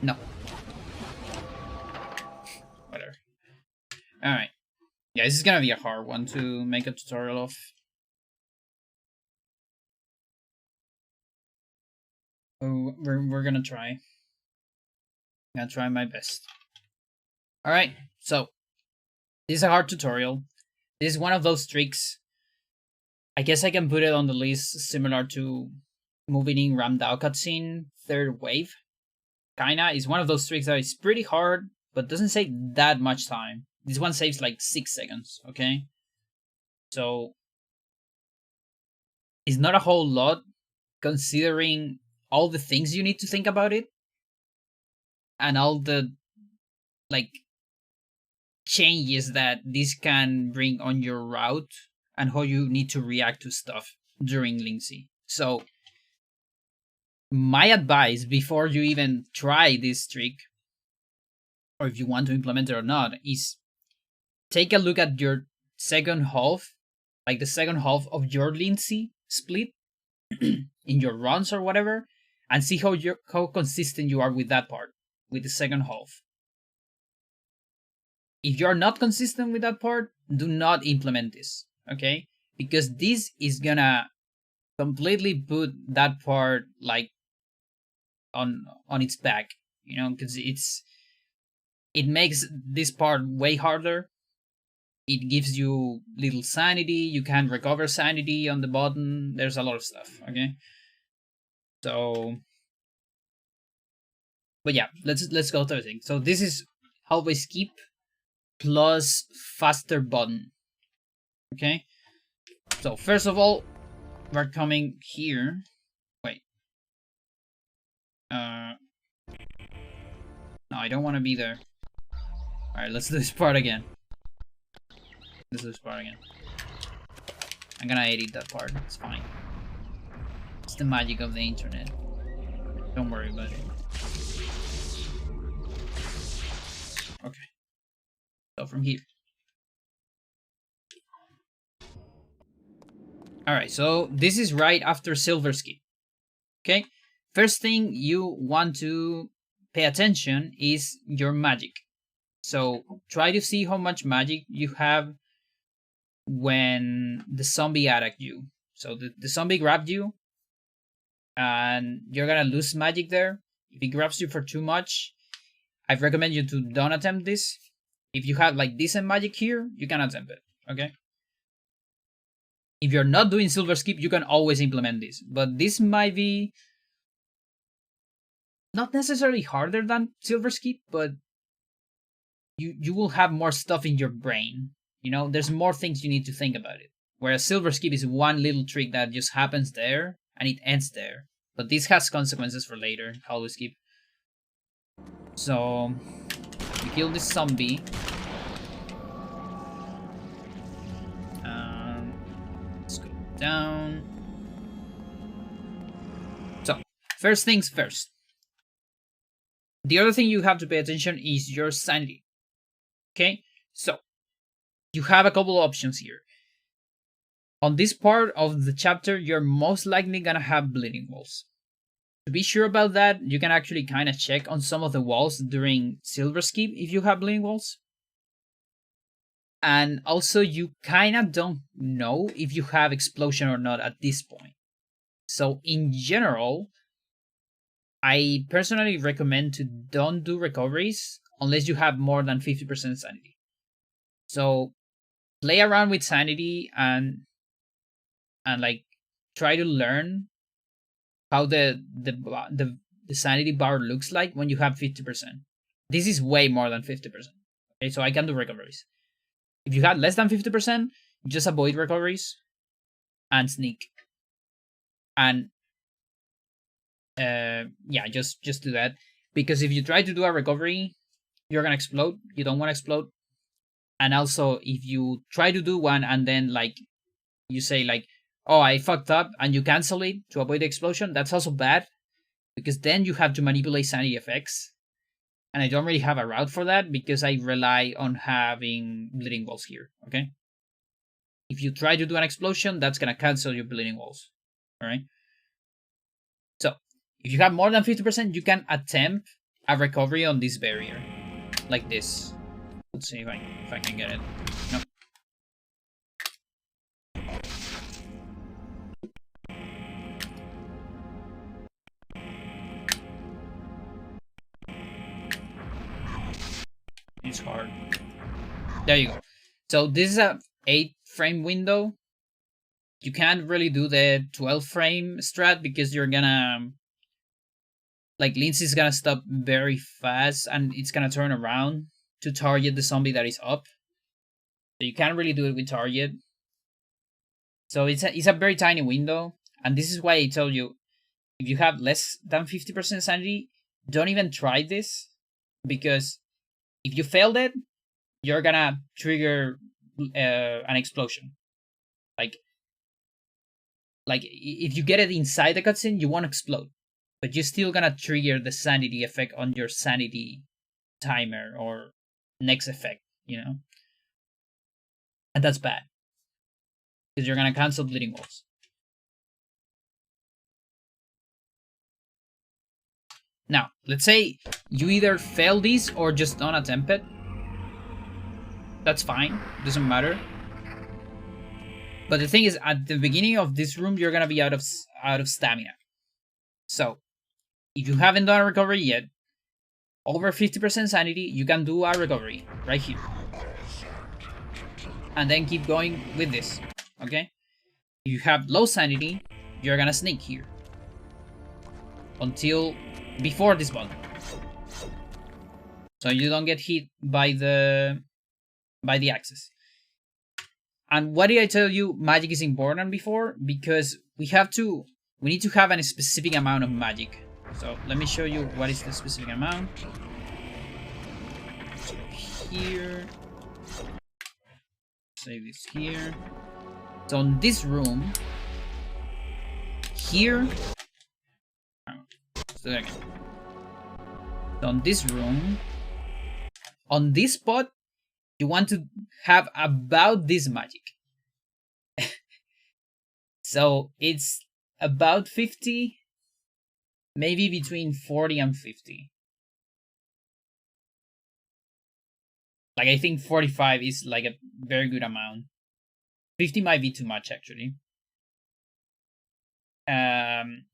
Speaker 1: No. Whatever. Alright. Yeah, this is gonna be a hard one to make a tutorial of. Oh, we're gonna try. I'm gonna try my best. Alright, so this is a hard tutorial. This is one of those tricks. I guess I can put it on the list similar to moving in Ramdao cutscene, third wave. Kinda is one of those tricks that is pretty hard, but doesn't take that much time. This one saves like 6 seconds, okay? So it's not a whole lot considering all the things you need to think about it and all the like changes that this can bring on your route and how you need to react to stuff during Linksy. So my advice before you even try this trick, or if you want to implement it or not, is take a look at your second half, like the second half of your Lindsay split in your runs or whatever, and see how consistent you are with that part, with the second half. If you're not consistent with that part, do not implement this, okay? Because this is gonna completely put that part like on its back, you know, because it makes this part way harder. It gives you little sanity. You can recover sanity on the button. There's a lot of stuff, okay? So, but yeah, let's go through everything. So this is hallway skip plus faster button, okay? So first of all, we're coming here. Wait. No, I don't want to be there. Alright, let's do this part again. Let's do this part again. I'm gonna edit that part. It's fine. It's the magic of the internet. Don't worry about it. Okay. So from here. Alright, so this is right after Silver Skip. Okay? First thing you want to pay attention is your magic. So try to see how much magic you have when the zombie attacked you. So the zombie grabbed you, and you're gonna lose magic there. If it grabs you for too much, I recommend you to don't attempt this. If you have like decent magic here, you can attempt it, okay? If you're not doing silver skip, you can always implement this. But this might be not necessarily harder than silver skip, but you will have more stuff in your brain. You know, there's more things you need to think about it. Whereas silver skip is one little trick that just happens there and it ends there. But this has consequences for later, how we skip. So we kill this zombie. Let's go down. So first things first. The other thing you have to pay attention is your sanity. Okay, so you have a couple of options here. On this part of the chapter, you're most likely gonna have bleeding walls. To be sure about that, you can actually kind of check on some of the walls during silver skip if you have bleeding walls. And also, you kind of don't know if you have explosion or not at this point. So in general, I personally recommend to don't do recoveries unless you have more than 50% sanity. So play around with sanity and like try to learn how the sanity bar looks like when you have 50%. This is way more than 50%. Okay, so I can do recoveries. If you had less than 50%, just avoid recoveries and sneak. And yeah, just do that. Because if you try to do a recovery, you're gonna explode. You don't want to explode. And also, if you try to do one and then like you say like, oh, I fucked up, and you cancel it to avoid the explosion, that's also bad. Because then you have to manipulate sanity effects. And I don't really have a route for that because I rely on having bleeding walls here, okay? If you try to do an explosion, that's gonna cancel your bleeding walls, alright? So, if you have more than 50%, you can attempt a recovery on this barrier. Like this. Let's see if I can get it. No. It's hard. There you go. So this is a 8-frame window. You can't really do the 12-frame strat because you're gonna... Like, Lindsay's gonna stop very fast and it's gonna turn around to target the zombie that is up. So you can't really do it with target. So it's a very tiny window. And this is why I tell you, if you have less than 50% sanity, don't even try this. Because if you failed it, you're gonna trigger an explosion. Like if you get it inside the cutscene, you won't explode. But you're still gonna trigger the sanity effect on your sanity timer or next effect, you know? And that's bad. Because you're gonna cancel bleeding walls. Now, let's say you either fail this or just don't attempt it. That's fine, doesn't matter. But the thing is, at the beginning of this room, you're gonna be out of stamina. So, if you haven't done a recovery yet, over 50% sanity, you can do a recovery right here. And then keep going with this, okay? If you have low sanity, you're gonna sneak here. Until before this button. So you don't get hit by the axis. And what did I tell you magic is important before? Because we need to have a specific amount of magic. So let me show you what is the specific amount. So here, save this here. So in this room, here, let's do that again. So in this room, on this spot, you want to have about this magic. So it's about 50, maybe between 40 and 50. Like, I think 45 is like a very good amount. 50 might be too much, actually. And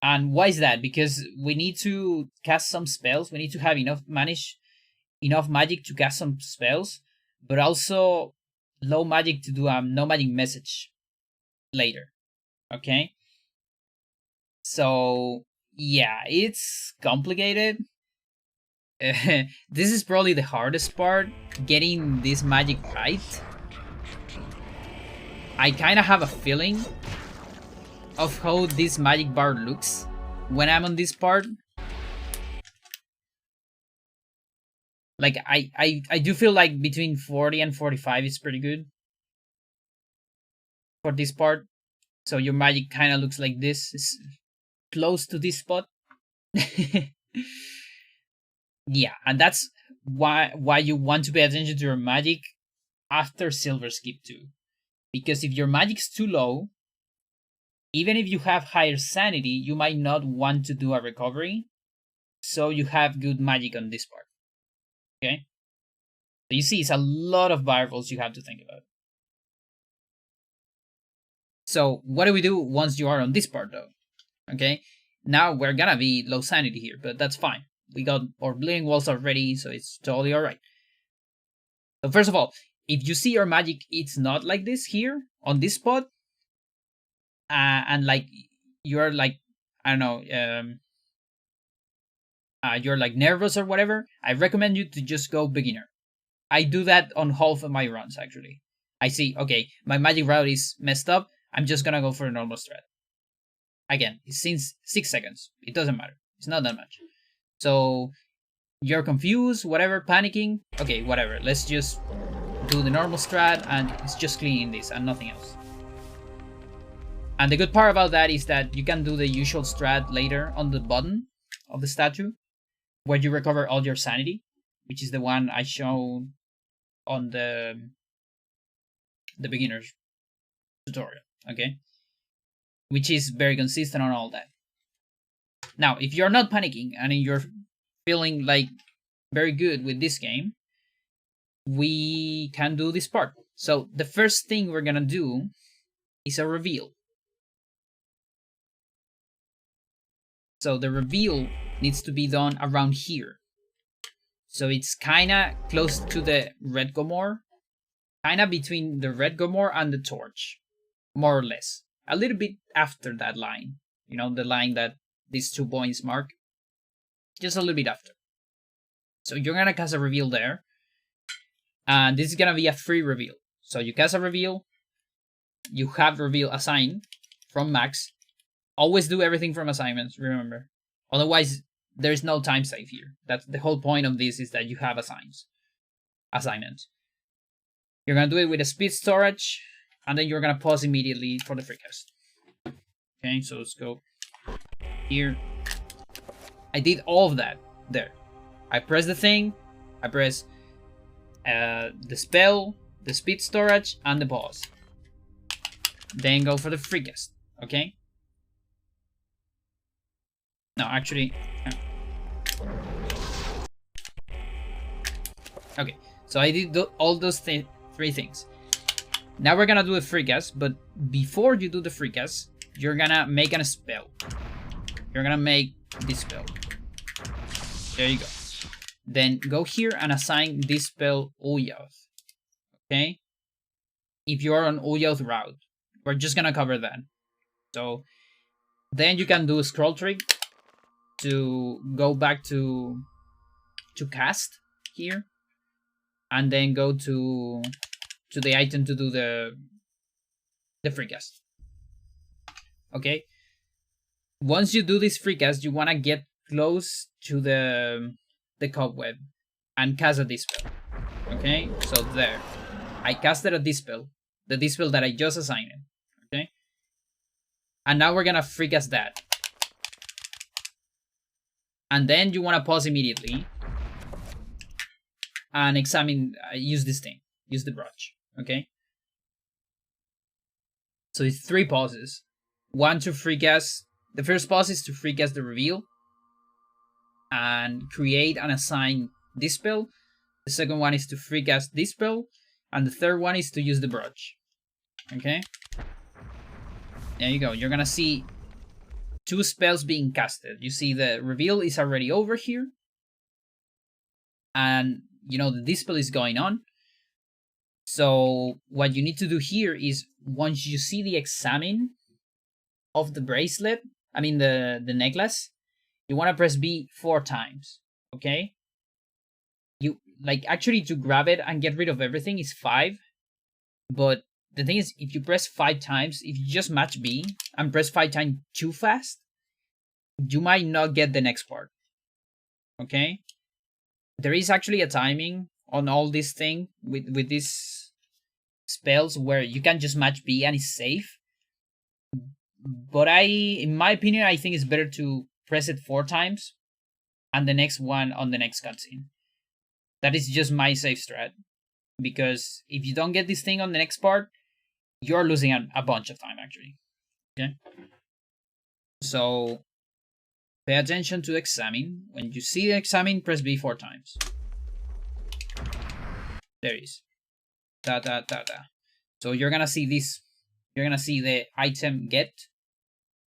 Speaker 1: why is that? Because we need to cast some spells. We need to have enough magic to cast some spells, but also low magic to do no magic message later. Okay? So, yeah, it's complicated. This is probably the hardest part, getting this magic right. I kind of have a feeling of how this magic bar looks when I'm on this part. Like, I do feel like between 40 and 45 is pretty good for this part. So your magic kind of looks like this. It's close to this spot. Yeah, and that's why you want to pay attention to your magic after Silver Skip 2. Because if your magic's too low, even if you have higher sanity, you might not want to do a recovery, so you have good magic on this part. Okay? So you see, it's a lot of variables you have to think about. So what do we do once you are on this part, though? Okay? Now we're gonna be low sanity here, but that's fine. We got our bleeding walls already, so it's totally alright. So first of all, if you see your magic, it's not like this here, on this spot, and like, you're like, I don't know, you're like nervous or whatever, I recommend you to just go beginner. I do that on half of my runs, actually. I see, okay, my magic route is messed up, I'm just gonna go for a normal strat. Again, it's since 6 seconds, it doesn't matter, it's not that much. So, you're confused, whatever, panicking, okay, whatever, let's just do the normal strat, and it's just cleaning this and nothing else. And the good part about that is that you can do the usual strat later on the bottom of the statue, where you recover all your sanity, which is the one I showed on the beginner's tutorial, okay? Which is very consistent on all that. Now, if you're not panicking and you're feeling like very good with this game, we can do this part. So the first thing we're gonna do is a reveal. So the reveal needs to be done around here. So it's kinda close to the red Gomor, kinda between the red Gomor and the torch, more or less. A little bit after that line, you know, the line that these 2 points mark, just a little bit after. So you're gonna cast a reveal there, and this is gonna be a free reveal. So you cast a reveal, you have reveal assigned from max. Always do everything from assignments, remember. Otherwise, there's no time save here. That's the whole point of this, is that you have assignments. You're gonna do it with a speed storage, and then you're gonna pause immediately for the free cast. Okay, so let's go here. I did all of that there. I press the thing, I press the spell, the speed storage, and the pause. Then go for the free cast, okay? No, actually... Okay, so I did all those 3 things. Now we're gonna do a free cast, but before you do the free cast, you're gonna make a spell. You're gonna make this spell. There you go. Then go here and assign this spell Uyoth. Okay? If you are on Uyoth route, we're just gonna cover that. So then you can do a scroll trick to go back to cast here, and then go to the item to do the free cast. Okay? Once you do this free cast, you want to get close to the cobweb and cast a dispel. Okay? So there. I casted a dispel. The dispel that I just assigned. Okay? And now we're gonna free cast that. And then you want to pause immediately and examine, use this thing. Use the brush. Okay? So it's 3 pauses. 1 to free cast. The first pause is to free cast the reveal and create and assign dispel. The second one is to free cast this spell. And the third one is to use the brooch. Okay? There you go. You're gonna see 2 spells being casted. You see the reveal is already over here. And you know the dispel is going on. So what you need to do here is once you see the examine of the bracelet, I mean the necklace, you want to press B 4 times. Okay? You like actually to grab it and get rid of everything is 5. But the thing is, if you press 5 times, if you just match B and press 5 times too fast, you might not get the next part. Okay? There is actually a timing on all this thing with these spells where you can just match B and it's safe. But in my opinion, I think it's better to press it 4 times and the next one on the next cutscene. That is just my safe strat. Because if you don't get this thing on the next part, you're losing a bunch of time, actually. Okay? So, pay attention to examine. When you see the examine, press B 4 times. There it is. Da. So you're gonna see this. You're gonna see the item get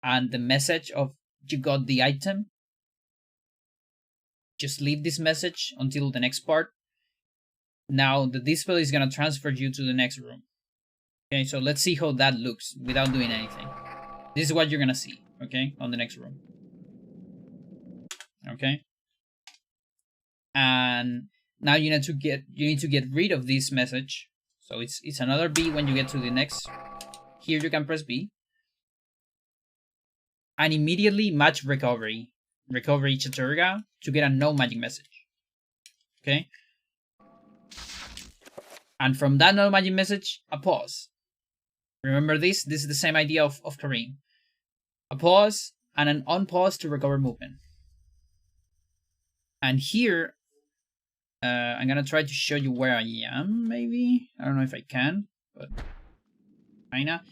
Speaker 1: and the message of you got the item. Just leave this message until the next part. Now the dispel is gonna transfer you to the next room. Okay, so let's see how that looks without doing anything. This is what you're gonna see, okay, on the next room. Okay. And now you need to get rid of this message. So it's another B when you get to the next. Here you can press B. And immediately match recovery. Recovery Chaturga to get a no magic message. Okay? And from that no magic message, a pause. Remember this? This is the same idea of Kareem. A pause and an unpause to recover movement. And here, I'm gonna try to show you where I am, maybe? I don't know if I can, but kinda.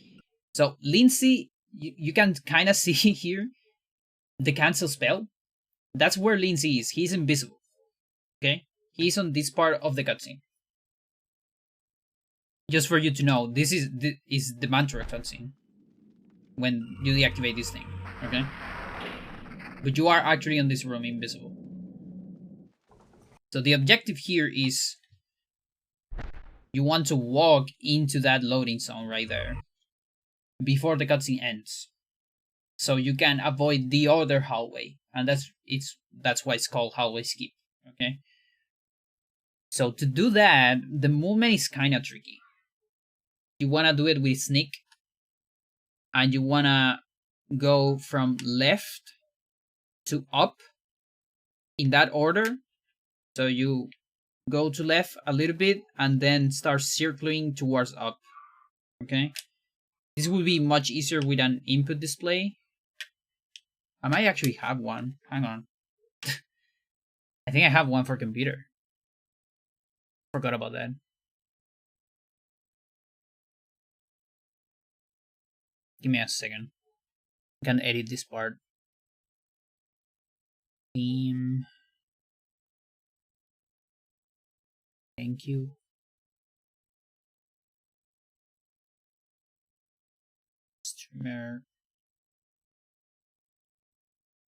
Speaker 1: So, Lindsay, you can kinda see here the cancel spell. That's where Lindsay is. He's invisible. Okay? He's on this part of the cutscene. Just for you to know, this is the mantra cutscene. When you deactivate this thing. Okay? But you are actually in this room invisible. So the objective here is you want to walk into that loading zone right there before the cutscene ends, so you can avoid the other hallway, and that's why it's called hallway skip. Okay. So to do that, the movement is kind of tricky. You wanna do it with sneak, and you wanna go from left to up in that order. So you go to left a little bit and then start circling towards up. Okay? This will be much easier with an input display. I might actually have one. Hang on. I think I have one for computer. Forgot about that. Give me a second. I can edit this part. Theme. Thank you. Streamer.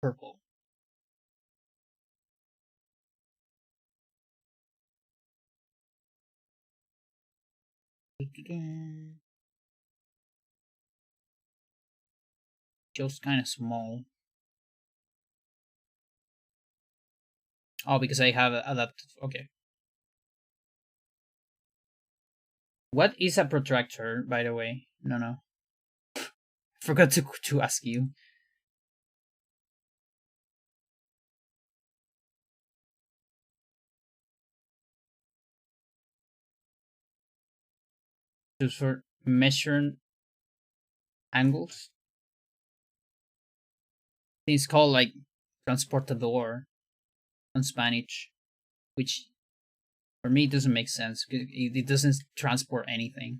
Speaker 1: Purple. Just kind of small. Oh, because I have adapted. Okay. What is a protractor, by the way? No. Forgot to ask you. Just for measuring angles. It's called like transportador on Spanish, which for me it doesn't make sense. It doesn't transport anything.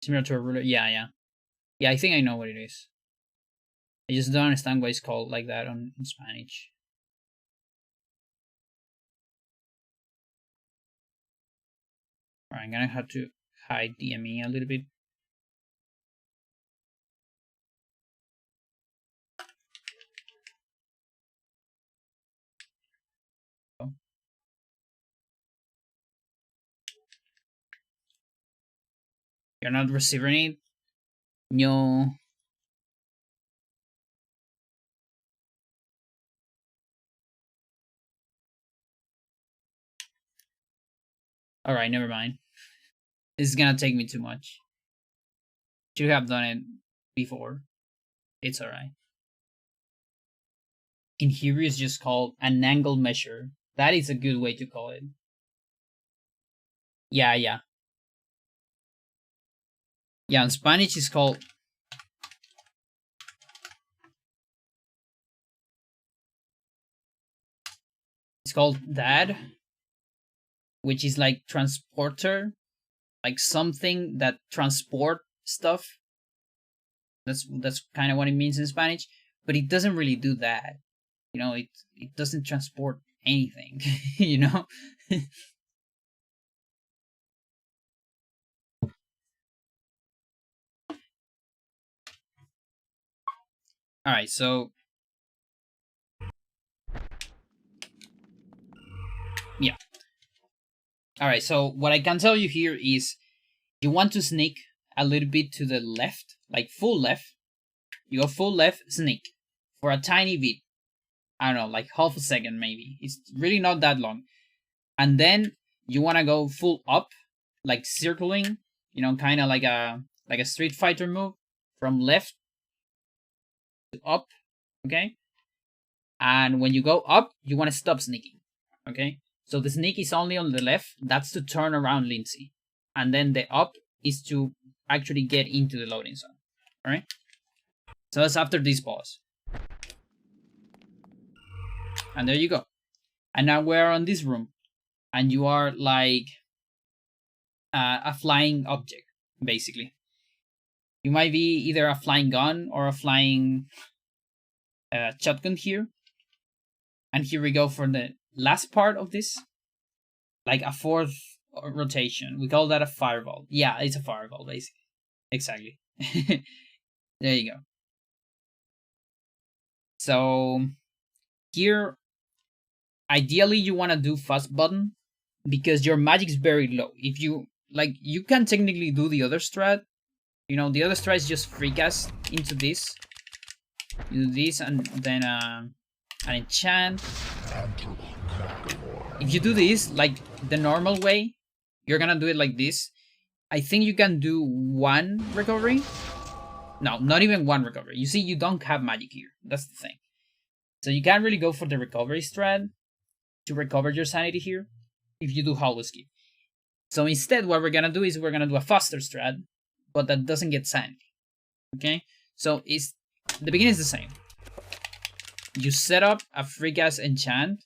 Speaker 1: Similar to a ruler. Yeah. I think I know what it is. I just don't understand why it's called like that in Spanish. Alright, I'm gonna have to hide the ME a little bit. You're not receiving it? No. Alright, never mind. This is gonna take me too much. Should have done it before. It's alright. In Hebrew, it's just called an angle measure. That is a good way to call it. Yeah. Yeah, in Spanish, it's called... It's called dad, which is like transporter, like something that transport stuff. That's kind of what it means in Spanish, but it doesn't really do that. You know, it doesn't transport anything. You know. All right, so yeah. All right, so what I can tell you here is you want to sneak a little bit to the left, like full left. You go full left, sneak for a tiny bit. I don't know, like half a second maybe. It's really not that long. And then you want to go full up, like circling, you know, kind of like a Street Fighter move from left to up, okay? And when you go up, you want to stop sneaking, okay? So the sneak is only on the left. That's to turn around Lindsay. And then the up is to actually get into the loading zone, all right? So that's after this pause. And there you go. And now we're on this room. And you are like a flying object, basically. You might be either a flying gun or a flying shotgun here. And here we go for the last part of this. Like a fourth rotation. We call that a fireball. Yeah, it's a fireball, basically. Exactly. There you go. So here, ideally you want to do fast button because your magic's very low. If you like, you can technically do the other strat. You know, the other strat is just free cast into this. You do this and then an enchant. If you do this like the normal way, you're gonna do it like this. I think you can do one recovery. No, not even one recovery. You see, you don't have magic here. That's the thing. So you can't really go for the recovery strat to recover your sanity here if you do hollow skip. So instead, what we're gonna do is we're gonna do a faster strat, but that doesn't get sanity. Okay? So the beginning is the same. You set up a free cast enchant,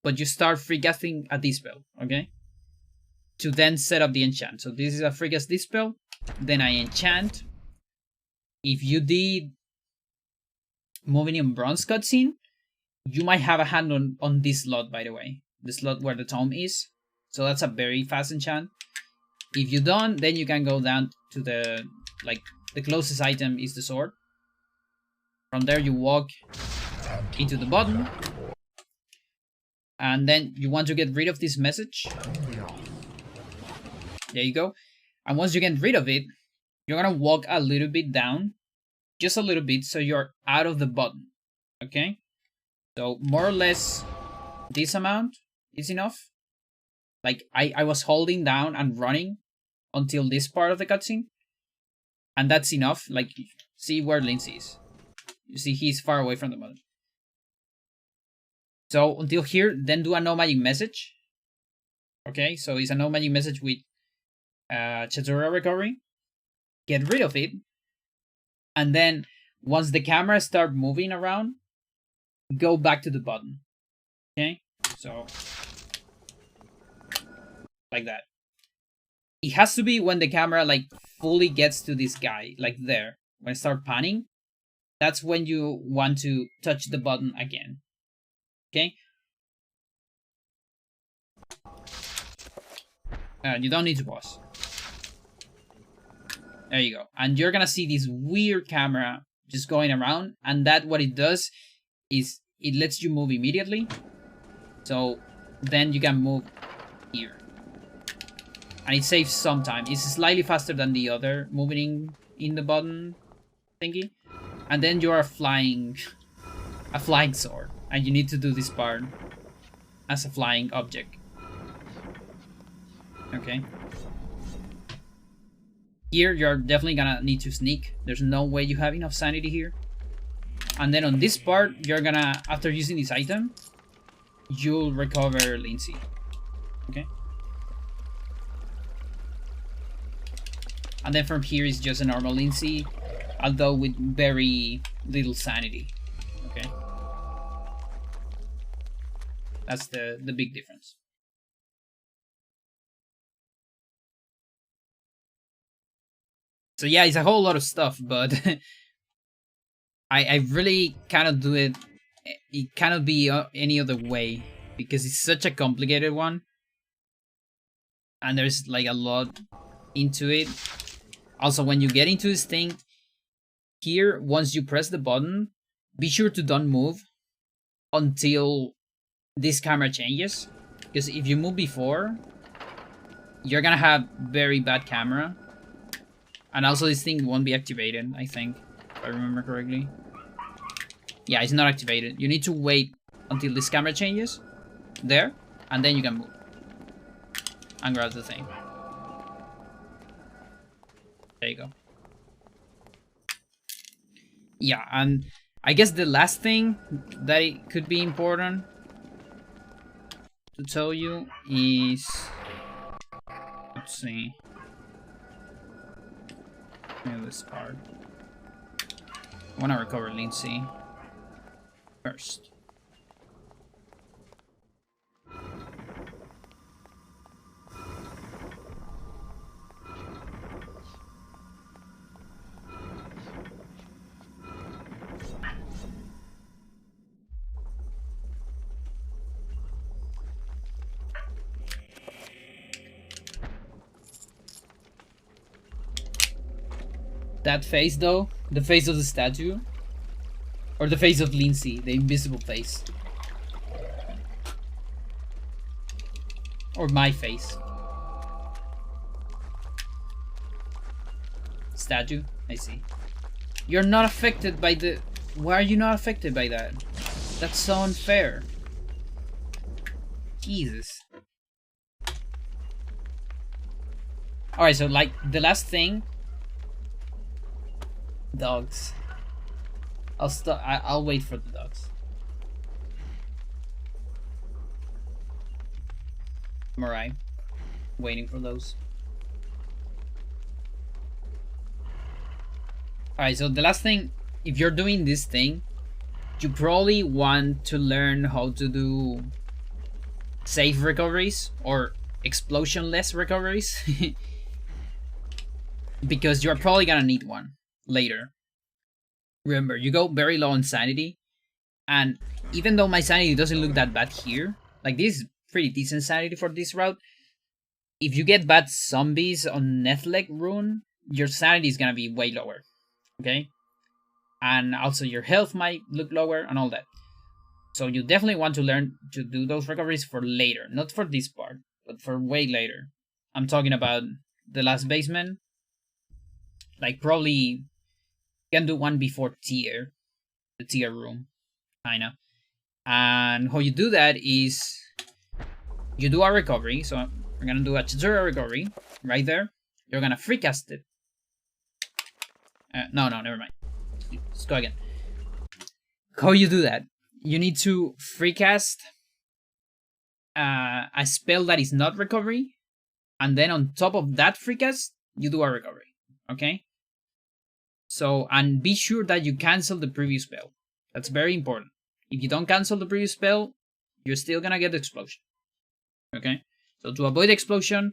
Speaker 1: but you start free casting a dispel, okay? To then set up the enchant. So this is a free cast dispel, then I enchant. If you did moving in bronze cutscene, you might have a hand on this slot, by the way. The slot where the tome is. So that's a very fast enchant. If you don't, then you can go down to the closest item is the sword. From there you walk into the button. And then you want to get rid of this message. There you go. And once you get rid of it, you're gonna walk a little bit down. Just a little bit, so you're out of the button. Okay? So more or less this amount is enough. Like I was holding down and running until this part of the cutscene. And that's enough. Like, see where Lindsay is. You see he's far away from the button. So until here, then do a no magic message. Okay, so it's a no magic message with Chatura recovery. Get rid of it. And then once the camera starts moving around, go back to the button. Okay, so like that. It has to be when the camera like fully gets to this guy, like there. When I start panning, that's when you want to touch the button again. Okay. You don't need to pause. There you go. And you're gonna see this weird camera just going around, and that what it does is it lets you move immediately. So then you can move here. And it saves some time. It's slightly faster than the other moving in the button thingy. And then you're flying a flying sword. And you need to do this part as a flying object. Okay. Here, you're definitely gonna need to sneak. There's no way you have enough sanity here. And then on this part, you're gonna, after using this item, you'll recover Lindsay. Okay? And then from here is just a normal Lindsay, although with very little sanity. Okay? That's the big difference. So yeah, it's a whole lot of stuff, but I really cannot do it. It cannot be any other way because it's such a complicated one, and there's like a lot into it. Also, when you get into this thing here, once you press the button, be sure to don't move until this camera changes, because if you move before, you're gonna have very bad camera. And also this thing won't be activated, I think, if I remember correctly. Yeah, it's not activated. You need to wait until this camera changes. There. And then you can move. And grab the thing. There you go. Yeah, and I guess the last thing that it could be important to tell you is... Let's see. This card. I want to recover Lindsay first. That face though, the face of the statue, or the face of Lindsay, the invisible face, or my face. Statue, I see. You're not affected by the... Why are you not affected by that? That's so unfair. Jesus. Alright, so like the last thing... Dogs. I'll wait for the dogs. I'm alright. Waiting for those. Alright, so the last thing, if you're doing this thing, you probably want to learn how to do safe recoveries or explosion-less recoveries. Because you're probably gonna need one later. Remember, you go very low on sanity, and even though my sanity doesn't look that bad here, like this is pretty decent sanity for this route, if you get bad zombies on Nethlek rune, your sanity is gonna be way lower, okay? And also your health might look lower and all that. So you definitely want to learn to do those recoveries for later, not for this part, but for way later. I'm talking about the last basement, like probably can do one before tier, the tier room, kinda. And how you do that is you do a recovery. So we're gonna do a tutorial recovery right there. You're gonna free cast it. No, never mind. Let's go again. How you do that? You need to free cast a spell that is not recovery, and then on top of that free cast, you do a recovery. Okay? So, and be sure that you cancel the previous spell. That's very important. If you don't cancel the previous spell, you're still gonna get the explosion. Okay? So to avoid explosion,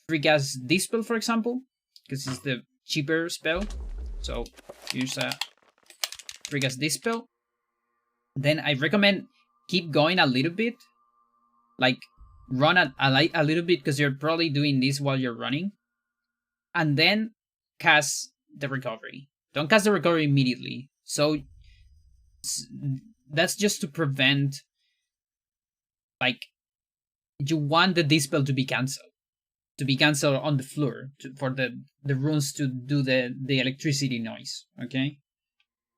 Speaker 1: free cast this spell, for example, because it's the cheaper spell. So use a free cast this spell. Then I recommend keep going a little bit. Like, run a little bit because you're probably doing this while you're running, and then cast the recovery. Don't cast the recovery immediately. So that's just to prevent, like, you want the dispel to be cancelled on the floor for the runes to do the electricity noise. Okay,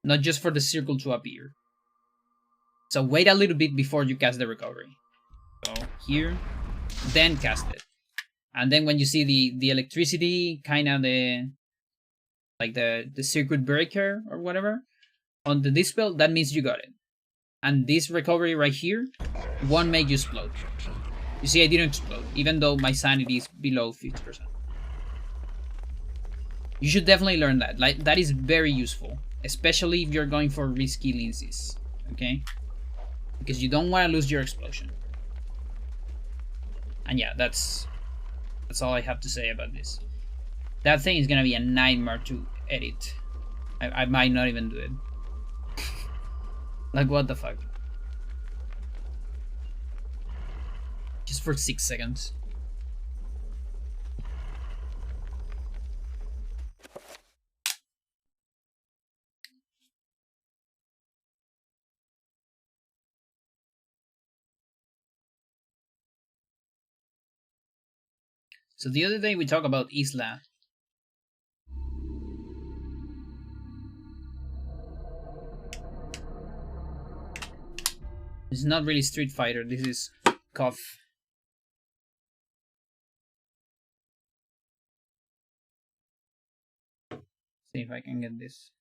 Speaker 1: not just for the circle to appear. So wait a little bit before you cast the recovery. So here, then cast it, and then when you see the electricity, kind of the circuit breaker or whatever on the dispel, that means you got it. And this recovery right here won't make you explode. You see, I didn't explode, even though my sanity is below 50%. You should definitely learn that. Like, that is very useful, especially if you're going for risky lenses, okay? Because you don't want to lose your explosion. And yeah, that's all I have to say about this. That thing is gonna be a nightmare to edit. I might not even do it. Like, what the fuck? Just for 6 seconds. So the other day we talked about Isla. It's not really Street Fighter, this is KOF. See if I can get this.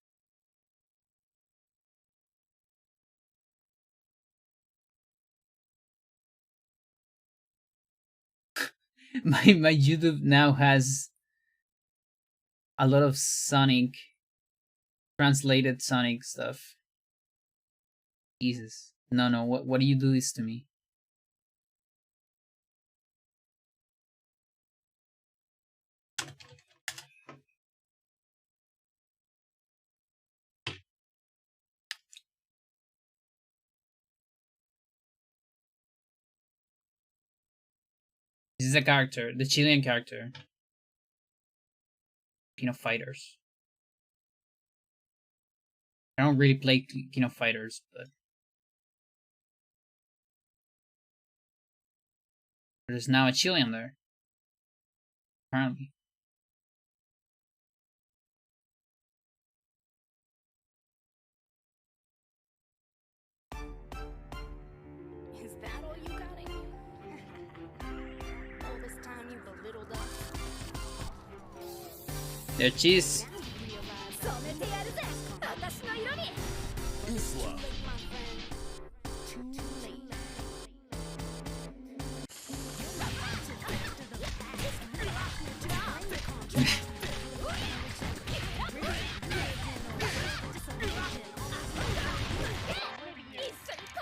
Speaker 1: my YouTube now has a lot of Sonic, translated Sonic stuff. Jesus. No, what do you do this to me? This is a character, the Chilean character. King of Fighters. I don't really play King of Fighters, but there's now a Chilean there. Apparently.
Speaker 5: Is that all you got in you? All this time you belittled us.
Speaker 1: There cheese.
Speaker 3: Isla.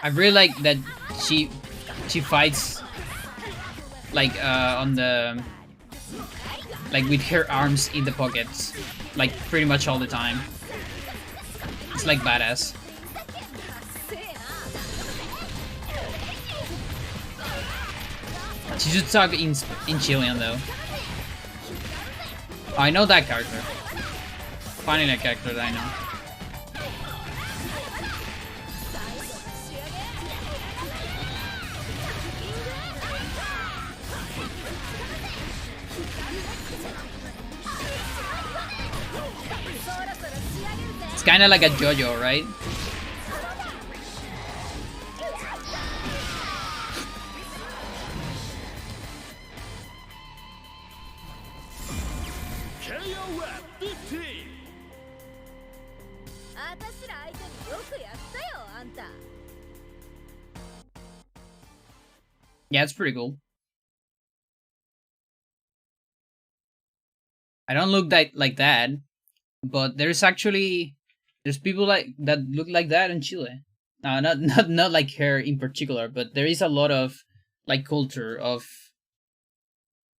Speaker 1: I really like that she fights like on the, like, with her arms in the pockets, like pretty much all the time. It's like badass. She should talk in Chilean though. Oh, I know that character. Finally, a character that I know. It's kind of like a JoJo, right?
Speaker 3: KO at 15.
Speaker 1: Yeah, it's pretty cool. I don't look like that, but there's people like that look like that in Chile. Not like her in particular, but there is a lot of like culture of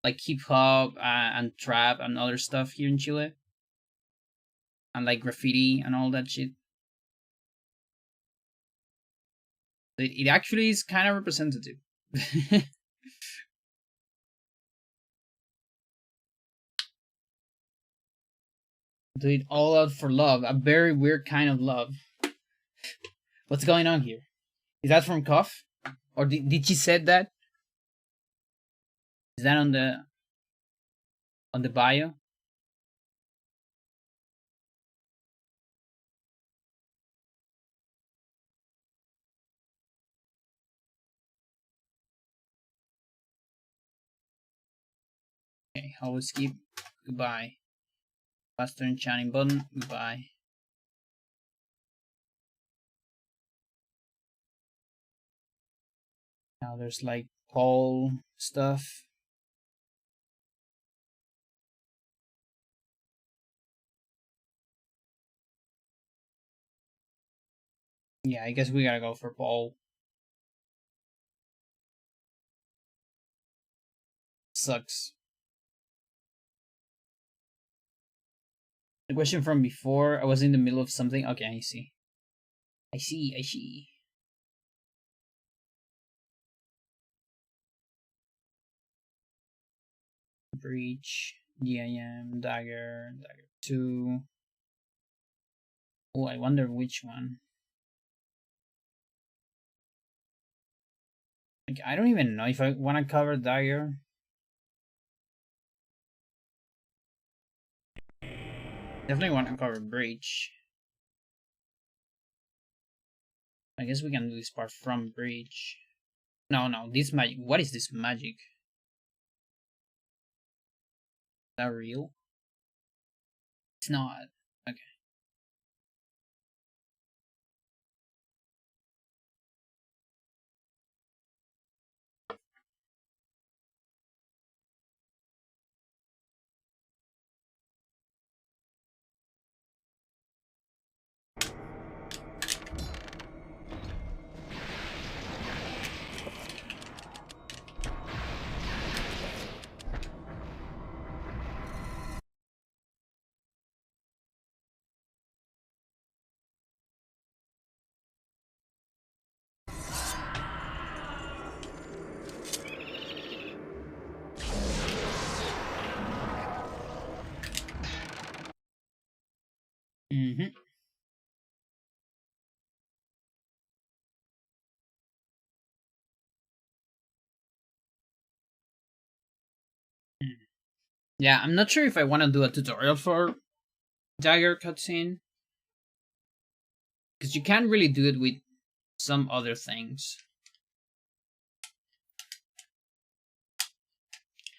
Speaker 1: like hip hop and trap and other stuff here in Chile, and like graffiti and all that shit. It actually is kind of representative. Do it all out for love. A very weird kind of love. What's going on here? Is that from Cuff? Or did she said that? Is that on the bio? Okay, always skip. Goodbye. Faster enchanting button. Goodbye. Now there's like pole stuff. Yeah, I guess we gotta go for pole. Sucks. The question from before, I was in the middle of something. Okay, I see. I see. Breach, DIM, dagger 2. Oh, I wonder which one. Like, I don't even know if I want to cover dagger. Definitely want to cover breach. I guess we can do this part from breach. No, this magic. What is this magic? Is that real? It's not. Okay. Mm-hmm. Yeah, I'm not sure if I want to do a tutorial for dagger cutscene. Because you can't really do it with some other things.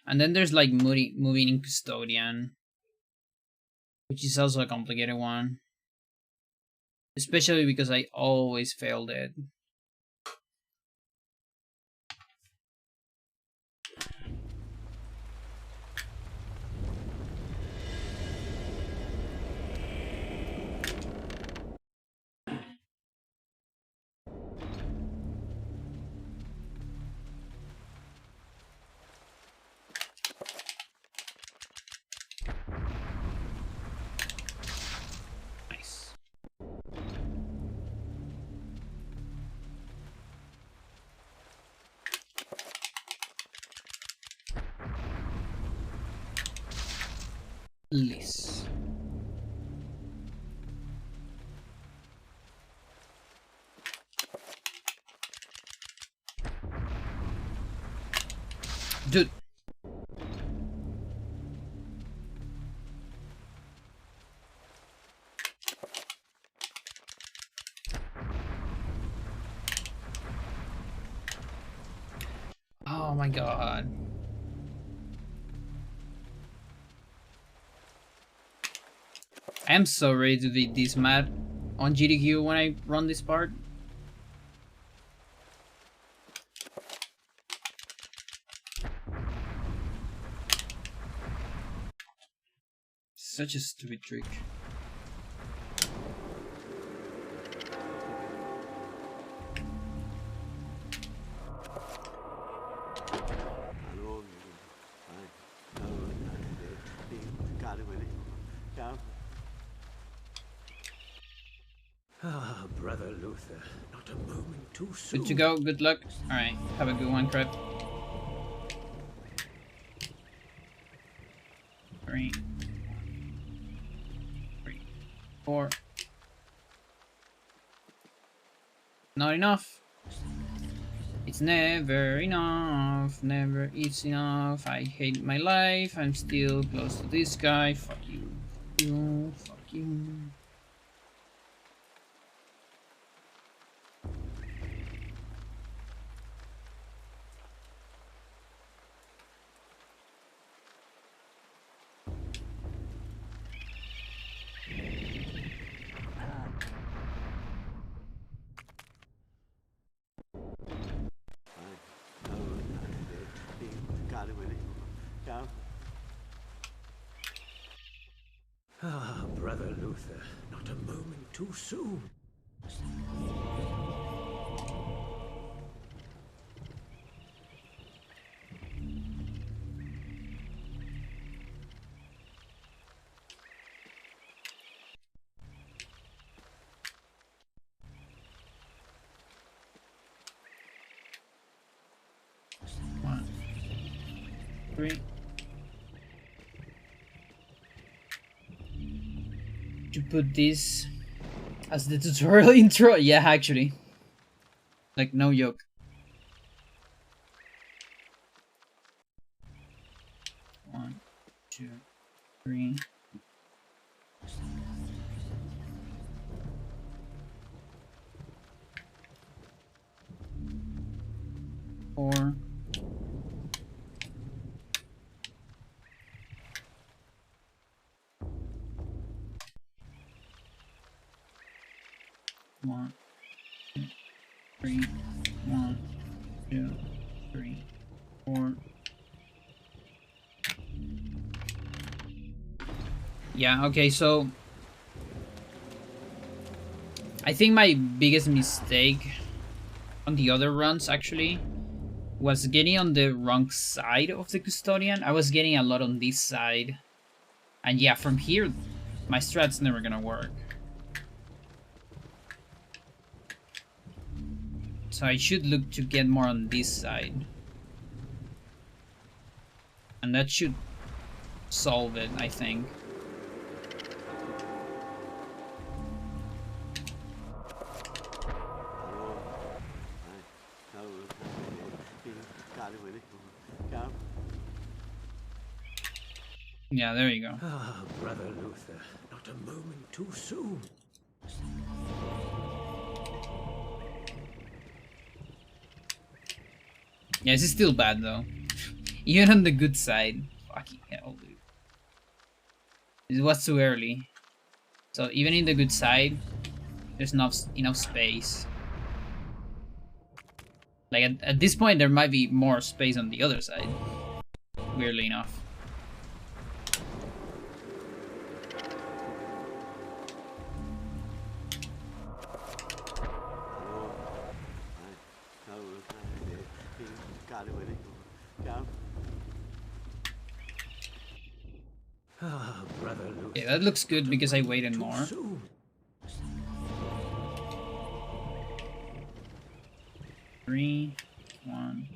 Speaker 1: And then there's like moving in custodian, which is also a complicated one. Especially because I always failed it. Nice. Liss. Dude. Oh my god. I am so ready to beat this map on GDQ when I run this part. Such a stupid trick.
Speaker 2: Ah, Brother Luther, not a moment too soon.
Speaker 1: Good to go, good luck. Alright, have a good one, Crep. Great. 4. Not enough. It's never enough. Never it's enough. I hate my life. I'm still close to this guy. Fuck you. Fuck you. Fuck you.
Speaker 2: Ah, Brother Luther, not a moment too soon.
Speaker 1: One, 3. To put this as the tutorial intro? Yeah, actually. Like, no joke. One, 2, 3. 4. 1, 2, 3. 1, 2, 3, 4. Yeah, okay, so I think my biggest mistake on the other runs actually was getting on the wrong side of the custodian. I was getting a lot on this side. And yeah, from here, my strat's never gonna work. So I should look to get more on this side. And that should solve it, I think. Yeah, there you go.
Speaker 2: Ah, Brother Luther, not a moment too soon.
Speaker 1: Yeah, this is still bad though. Even on the good side. Fucking hell, dude. It was too early. So even in the good side, there's not enough space. Like at this point, there might be more space on the other side. Weirdly enough.
Speaker 2: Ah, Brother Luther.
Speaker 1: Yeah, that looks good because I waited more.
Speaker 2: Soon.
Speaker 1: 3, 1,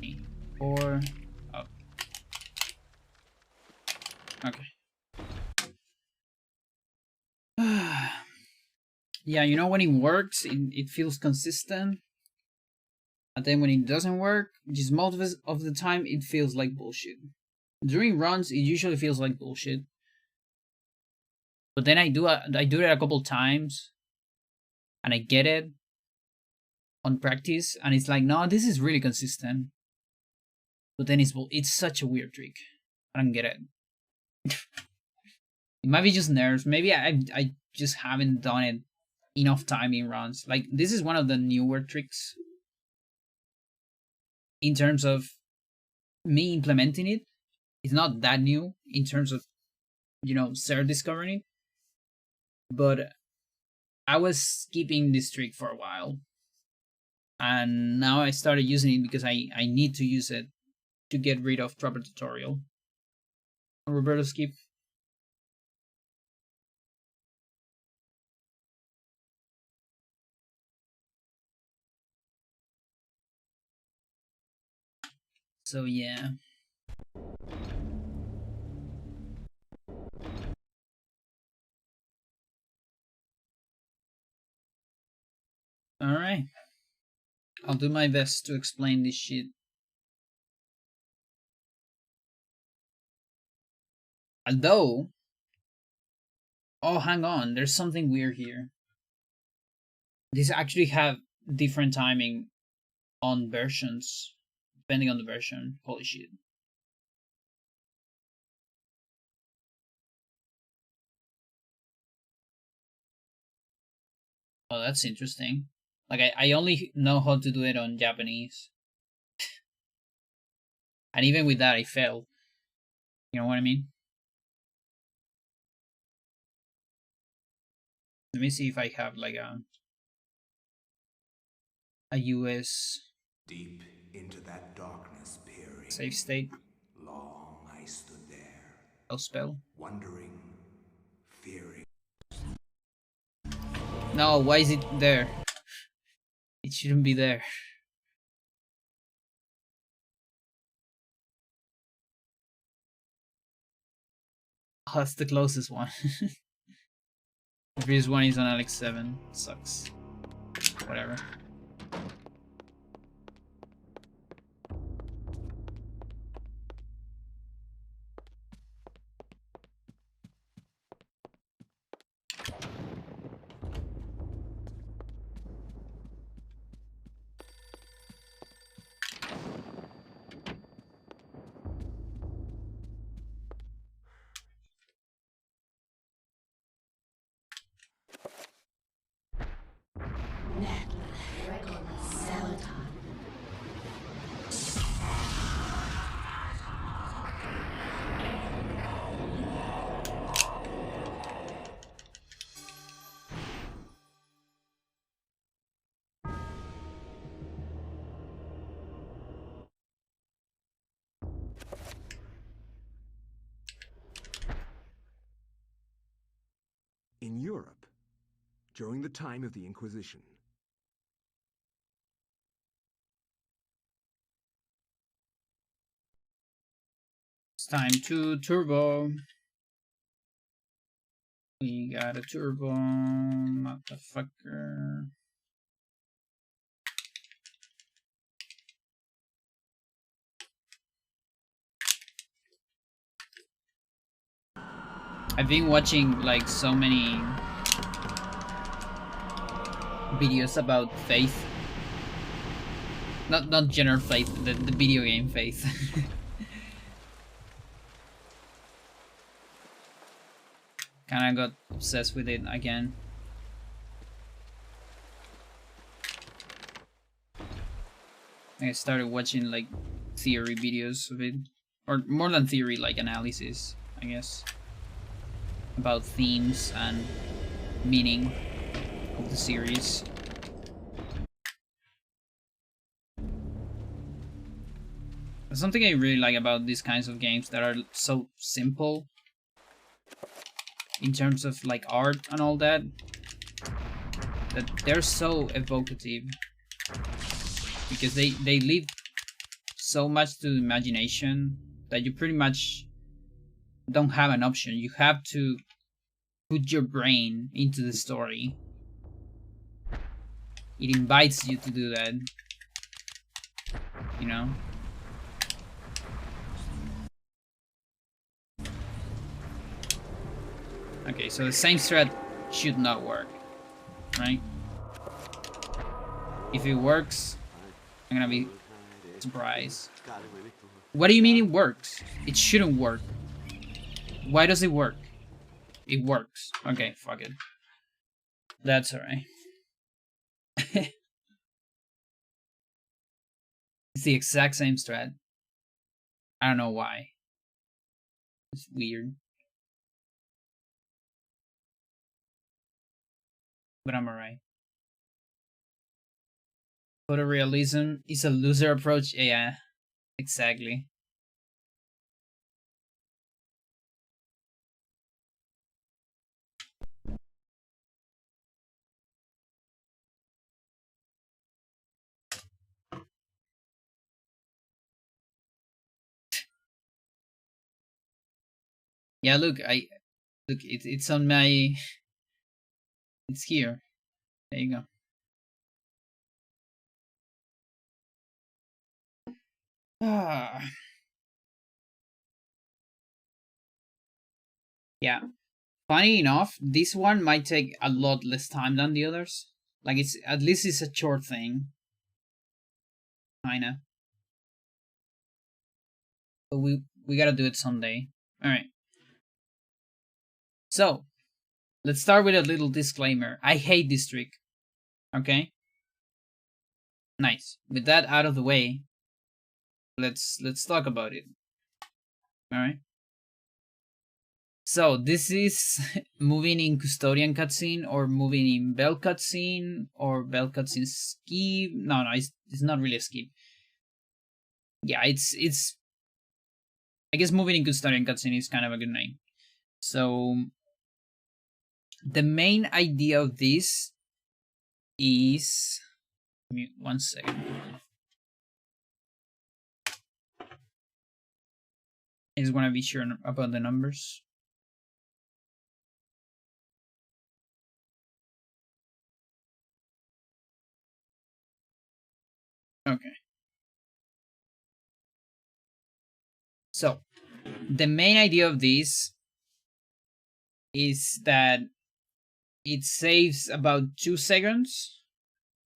Speaker 1: 8, 4. Oh. Okay. Yeah, you know, when it works, it feels consistent. And then when it doesn't work, which is most of the time, it feels like bullshit. During runs, it usually feels like bullshit. But then I do it a couple times, and I get it on practice, and it's like, no, this is really consistent. But then it's such a weird trick. I don't get it. It might be just nerves. Maybe I just haven't done it enough time in runs. Like, this is one of the newer tricks in terms of me implementing it. It's not that new in terms of, you know, Sarah discovering it. But I was skipping this trick for a while. And now I started using it because I need to use it to get rid of proper tutorial. Roberto, skip. So yeah. Alright. I'll do my best to explain this shit. Although... Oh, hang on. There's something weird here. These actually have different timing on versions, depending on the version. Holy shit. Oh, that's interesting. Like, I only know how to do it on Japanese. And even with that, I failed. You know what I mean? Let me see if I have like a US
Speaker 2: Deep into that darkness peering.
Speaker 1: save state.
Speaker 2: Long I stood there,
Speaker 1: I'll spell.
Speaker 2: wondering, fearing.
Speaker 1: No, why is it there? It shouldn't be there. Oh, that's the closest one. The previous one is on Alex 7. Sucks. Whatever.
Speaker 6: In Europe, during the time of the Inquisition,
Speaker 1: It's time to turbo. We got a turbo, motherfucker. I've been watching like so many videos about faith. Not general faith, the video game faith. Kinda got obsessed with it again. I started watching like theory videos of it. Or more than theory, like analysis, I guess. About themes and meaning of the series. There's something I really like about these kinds of games that are so simple in terms of like art and all that, that they're so evocative because they leave so much to imagination that you pretty much don't have an option. You have to put your brain into the story. It invites you to do that, you know? Okay, so the same strat should not work, right? If it works, I'm gonna be surprised. What do you mean it works? It shouldn't work. Why does it work? It works. Okay, fuck it. That's alright. It's the exact same strat. I don't know why. It's weird. But I'm alright. Photorealism is a loser approach. Yeah, exactly. Yeah, look, it's on my, it's here. There you go. Yeah. Funny enough, this one might take a lot less time than the others. Like, it's at least it's a short thing. Kinda. But we gotta do it someday. Alright. So, let's start with a little disclaimer. I hate this trick. Okay? Nice. With that out of the way, let's talk about it. Alright? So, this is moving in custodian cutscene, or moving in bell cutscene, or bell cutscene skip. No, it's not really a skip. Yeah, it's I guess moving in custodian cutscene is kind of a good name. So, the main idea of this is... Give me 1 second. I just want to be sure about the numbers. Okay. So, the main idea of this is that it saves about 2 seconds,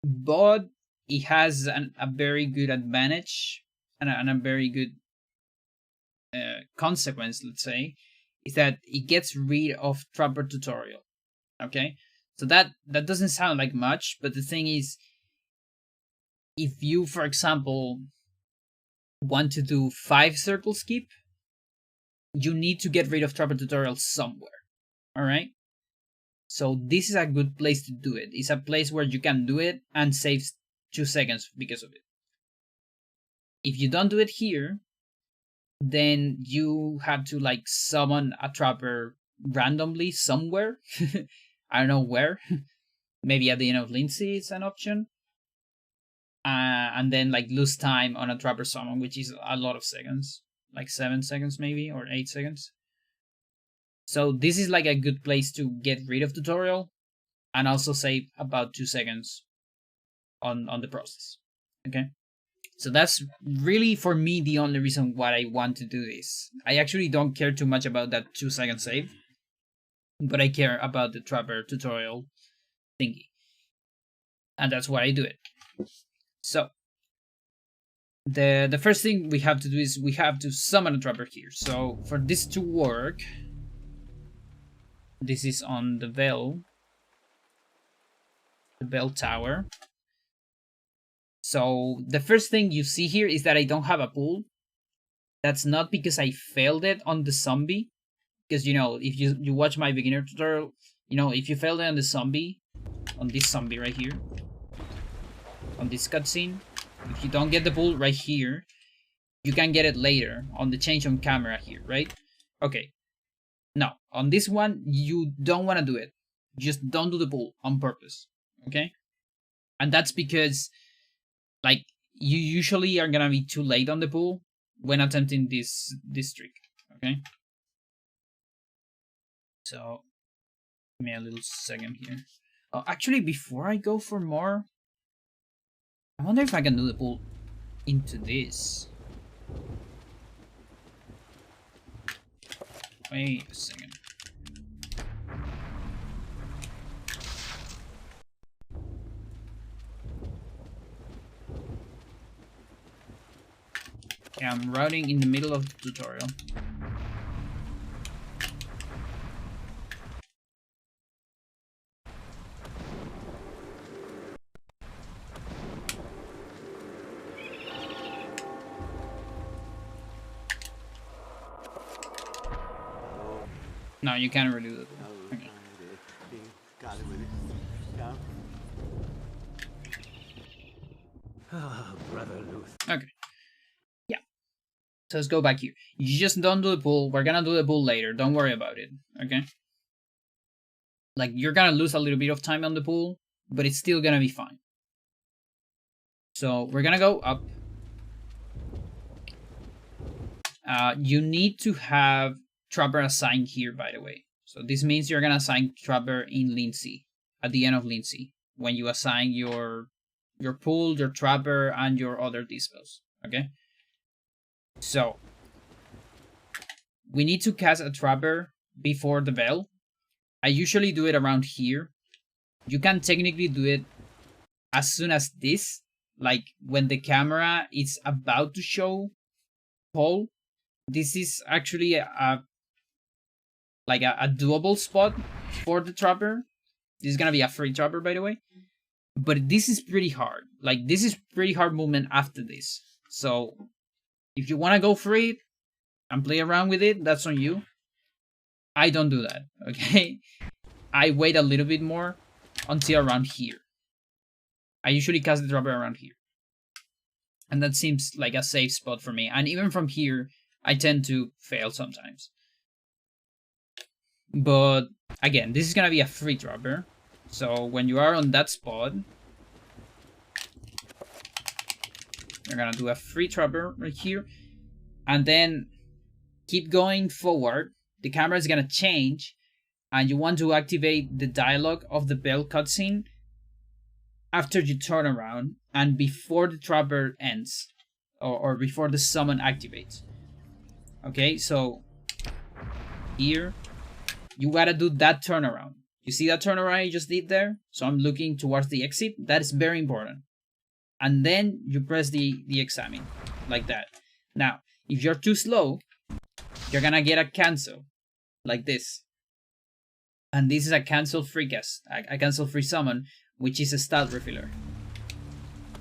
Speaker 1: but it has a very good advantage and a very good consequence, let's say, is that it gets rid of Trapper tutorial. Okay? So that doesn't sound like much, but the thing is, if you, for example, want to do 5 circle skip, you need to get rid of Trapper tutorial somewhere. Alright? So this is a good place to do it. It's a place where you can do it and saves 2 seconds because of it. If you don't do it here, then you have to like summon a Trapper randomly somewhere. I don't know where. Maybe at the end of Lindsay is an option. And then like lose time on a Trapper summon, which is a lot of seconds. Like 7 seconds maybe, or 8 seconds. So this is like a good place to get rid of tutorial and also save about 2 seconds on the process. Okay? So that's really, for me, the only reason why I want to do this. I actually don't care too much about that 2 second save, but I care about the Trapper tutorial thingy. And that's why I do it. So, the first thing we have to do is we have to summon a Trapper here. So, for this to work, this is on the bell tower. So, the first thing you see here is that I don't have a pool. That's not because I failed it on the zombie. Because, you know, if you watch my beginner tutorial, you know, if you failed it on the zombie, on this zombie right here, on this cutscene, if you don't get the pool right here, you can get it later on the change on camera here, right? Okay. Now, on this one, you don't want to do it. Just don't do the pool on purpose, okay? And that's because, like, you usually are gonna be too late on the pool when attempting this trick, okay? So, give me a little second here. Oh, actually, before I go for more, I wonder if I can do the pool into this. Wait a second. Okay, I'm routing in the middle of the tutorial. No, you can't really do that. Okay.
Speaker 2: Ah, Brother Luther.
Speaker 1: Okay. Yeah. So let's go back here. You just don't do the pool. We're gonna do the pool later. Don't worry about it. Okay? Like, you're gonna lose a little bit of time on the pool, but it's still gonna be fine. So we're gonna go up. You need to have Trapper assigned here, by the way. So this means you're gonna assign Trapper in Lindsay, at the end of Lindsay, when you assign your pool, your Trapper, and your other dispels. Okay? So we need to cast a trapper before the bell. I usually do it around here. You can technically do it as soon as this, like when the camera is about to show Paul. This is actually a doable spot for the trapper. This is gonna be a free trapper, by the way. But this is pretty hard. Like, this is pretty hard movement after this. So if you want to go for it and play around with it, that's on you. I don't do that, okay? I wait a little bit more until around here. I usually cast the trapper around here. And that seems like a safe spot for me. And even from here, I tend to fail sometimes. But again, this is gonna be a free trapper. So when you are on that spot, you're gonna do a free trapper right here. And then keep going forward. The camera is gonna change. And you want to activate the dialogue of the bell cutscene after you turn around and before the trapper ends. Or before the summon activates. Okay, so here you gotta do that turnaround. You see that turnaround I just did there? So I'm looking towards the exit. That is very important. And then you press the examine, like that. Now, if you're too slow, you're gonna get a cancel, like this. And this is a cancel free cast, a cancel free summon, which is a stat refiller.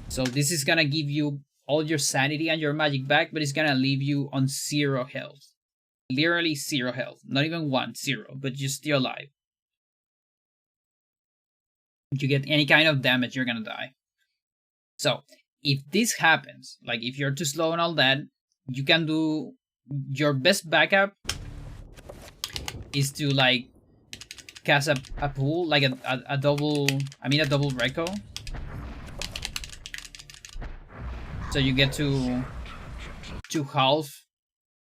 Speaker 1: So this is gonna give you all your sanity and your magic back, but it's gonna leave you on 0 health. Literally 0 health. Not even 1, 0, but you're still alive. If you get any kind of damage, you're gonna die. So, if this happens, like if you're too slow and all that, you can do your best backup is to like cast a pool, like a double, a double reco. So you get to half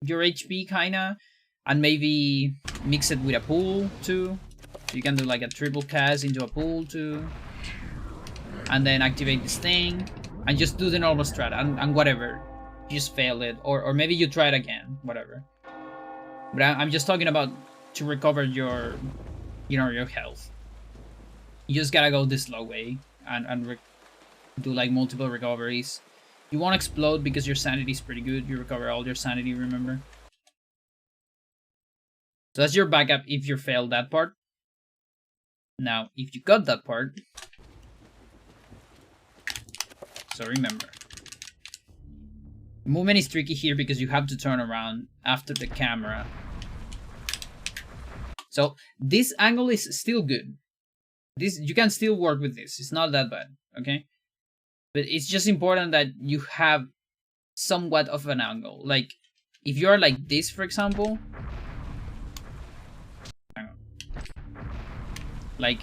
Speaker 1: your HP kinda, and maybe mix it with a pool too. So you can do like a triple cast into a pool too. And then activate this thing. And just do the normal strat and whatever. You just fail it. Or maybe you try it again. Whatever. But I'm just talking about to recover your your health. You just gotta go this slow way. And do like multiple recoveries. You won't explode because your sanity is pretty good. You recover all your sanity, remember? So that's your backup if you failed that part. Now, if you got that part, so remember, movement is tricky here because you have to turn around after the camera. So this angle is still good. This you can still work with this. It's not that bad, okay? But it's just important that you have somewhat of an angle. Like, if you're like this, for example, like,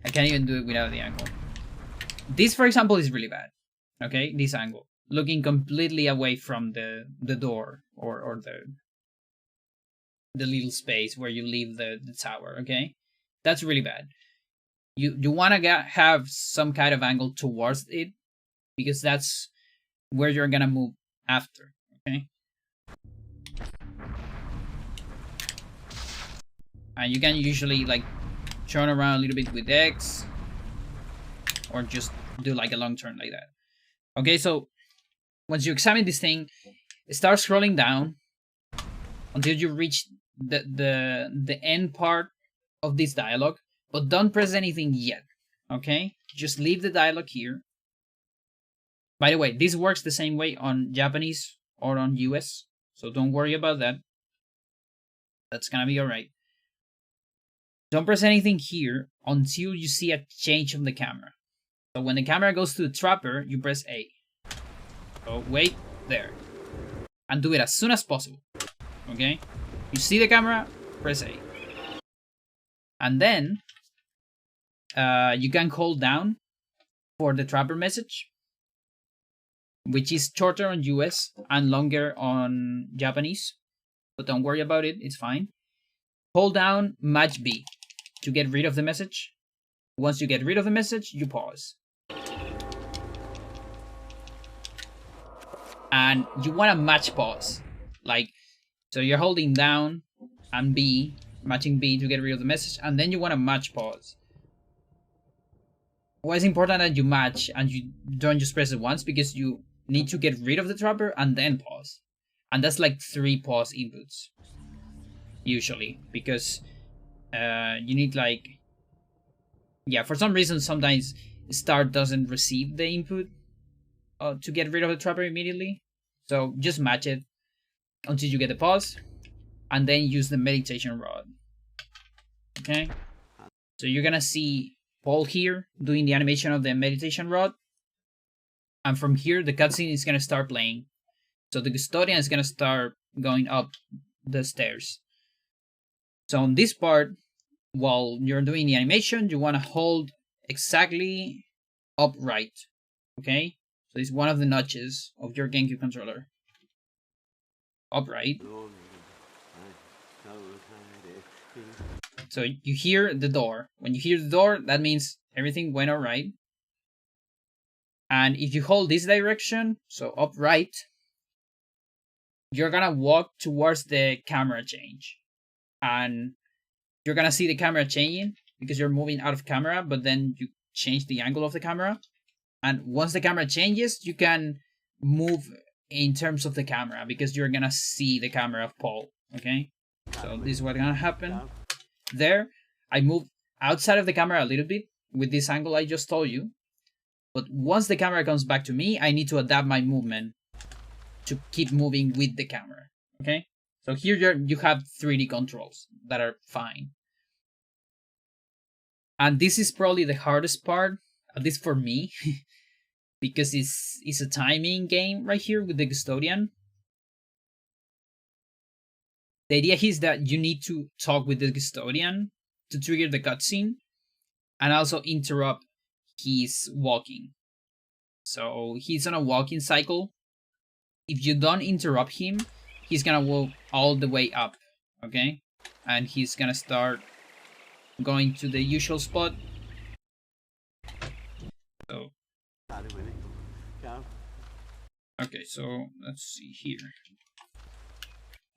Speaker 1: I can't even do it without the angle. This, for example, is really bad. Okay, this angle, looking completely away from the door or the little space where you leave the tower. Okay, that's really bad. You want to have some kind of angle towards it because that's where you're gonna move after. Okay. And you can usually like turn around a little bit with X or just do like a long turn like that. Okay, so once you examine this thing, start scrolling down until you reach the end part of this dialogue, but don't press anything yet. Okay, just leave the dialogue here. By the way, this works the same way on Japanese or on US, so don't worry about that. That's gonna be alright. Don't press anything here until you see a change of the camera. So when the camera goes to the trapper, you press A. So wait there. And do it as soon as possible. Okay? You see the camera, press A. And then you can hold down for the trapper message, which is shorter on US and longer on Japanese. But don't worry about it, it's fine. Hold down match B to get rid of the message. Once you get rid of the message, you pause. and you want to match pause. Like, so you're holding down and B, matching B to get rid of the message, and then you want to match pause. Why is important that you match and you don't just press it once? Because you need to get rid of the trapper and then pause. And that's like 3 pause inputs. Usually. Because you need like... Yeah, for some reason sometimes start doesn't receive the input to get rid of the trapper immediately. So just match it until you get the pause. And then use the meditation rod. Okay? So you're gonna see Paul here doing the animation of the meditation rod. And from here, the cutscene is gonna start playing. So the custodian is gonna start going up the stairs. So on this part, while you're doing the animation, you wanna hold exactly upright. Okay? So it's one of the notches of your GameCube controller. Upright. So you hear the door. When you hear the door, that means everything went alright. And if you hold this direction, so upright, you're gonna walk towards the camera change. And you're gonna see the camera changing because you're moving out of camera, but then you change the angle of the camera. And once the camera changes, you can move in terms of the camera because you're gonna see the camera of Paul. Okay? So this is what's gonna happen. There, I move outside of the camera a little bit with this angle I just told you. But once the camera comes back to me, I need to adapt my movement to keep moving with the camera. Okay? So here you have 3D controls that are fine. And this is probably the hardest part, at least for me, because it's a timing game right here with the custodian. The idea is that you need to talk with the custodian to trigger the cutscene and also interrupt his walking. So he's on a walking cycle. If you don't interrupt him, he's gonna walk all the way up, okay? And he's gonna start going to the usual spot. So, okay, so let's see here.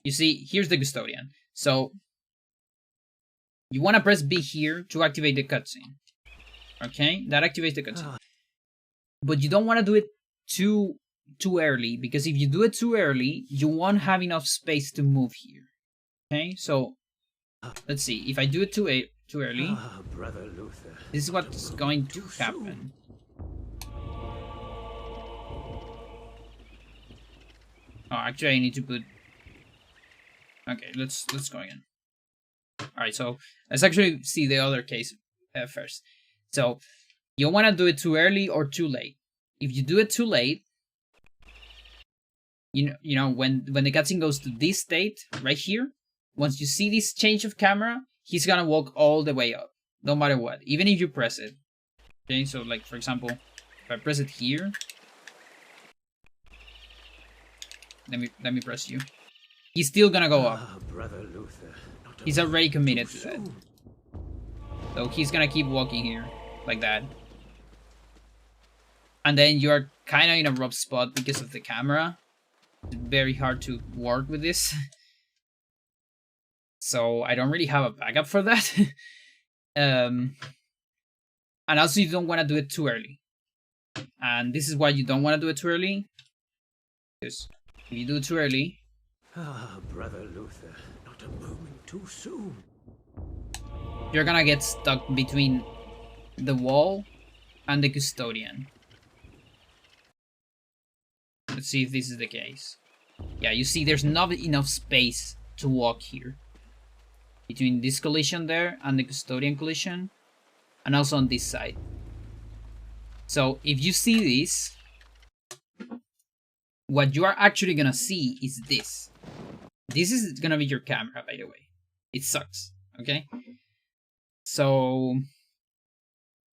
Speaker 1: You see, here's the custodian. So, you want to press B here to activate the cutscene. Okay, that activates the cutscene. But you don't want to do it too early, because if you do it too early, you won't have enough space to move here. Okay, so let's see. If I do it too early,
Speaker 2: Brother Luther,
Speaker 1: this is what's going to happen. Oh, actually, I need to put. Okay, let's go again. All right, so let's actually see the other case first. So you want to do it too early or too late. If you do it too late, you know when the cutscene goes to this state right here, once you see this change of camera, he's gonna walk all the way up, no matter what, even if you press it. Okay, so like for example, if I press it here, let me press you. He's still gonna go up.
Speaker 2: Brother Luther,
Speaker 1: He's already committed to that. So he's gonna keep walking here, like that. And then you're kind of in a rough spot because of the camera. It's very hard to work with this. So I don't really have a backup for that. And also you don't want to do it too early. And this is why you don't want to do it too early. Because if you do it too early...
Speaker 2: Brother Luther, not a moment too soon.
Speaker 1: You're gonna get stuck between the wall and the custodian. Let's see if this is the case. Yeah, you see there's not enough space to walk here. Between this collision there and the custodian collision. And also on this side. So if you see this, what you are actually gonna see is this. This is gonna be your camera, by the way. It sucks, okay? So,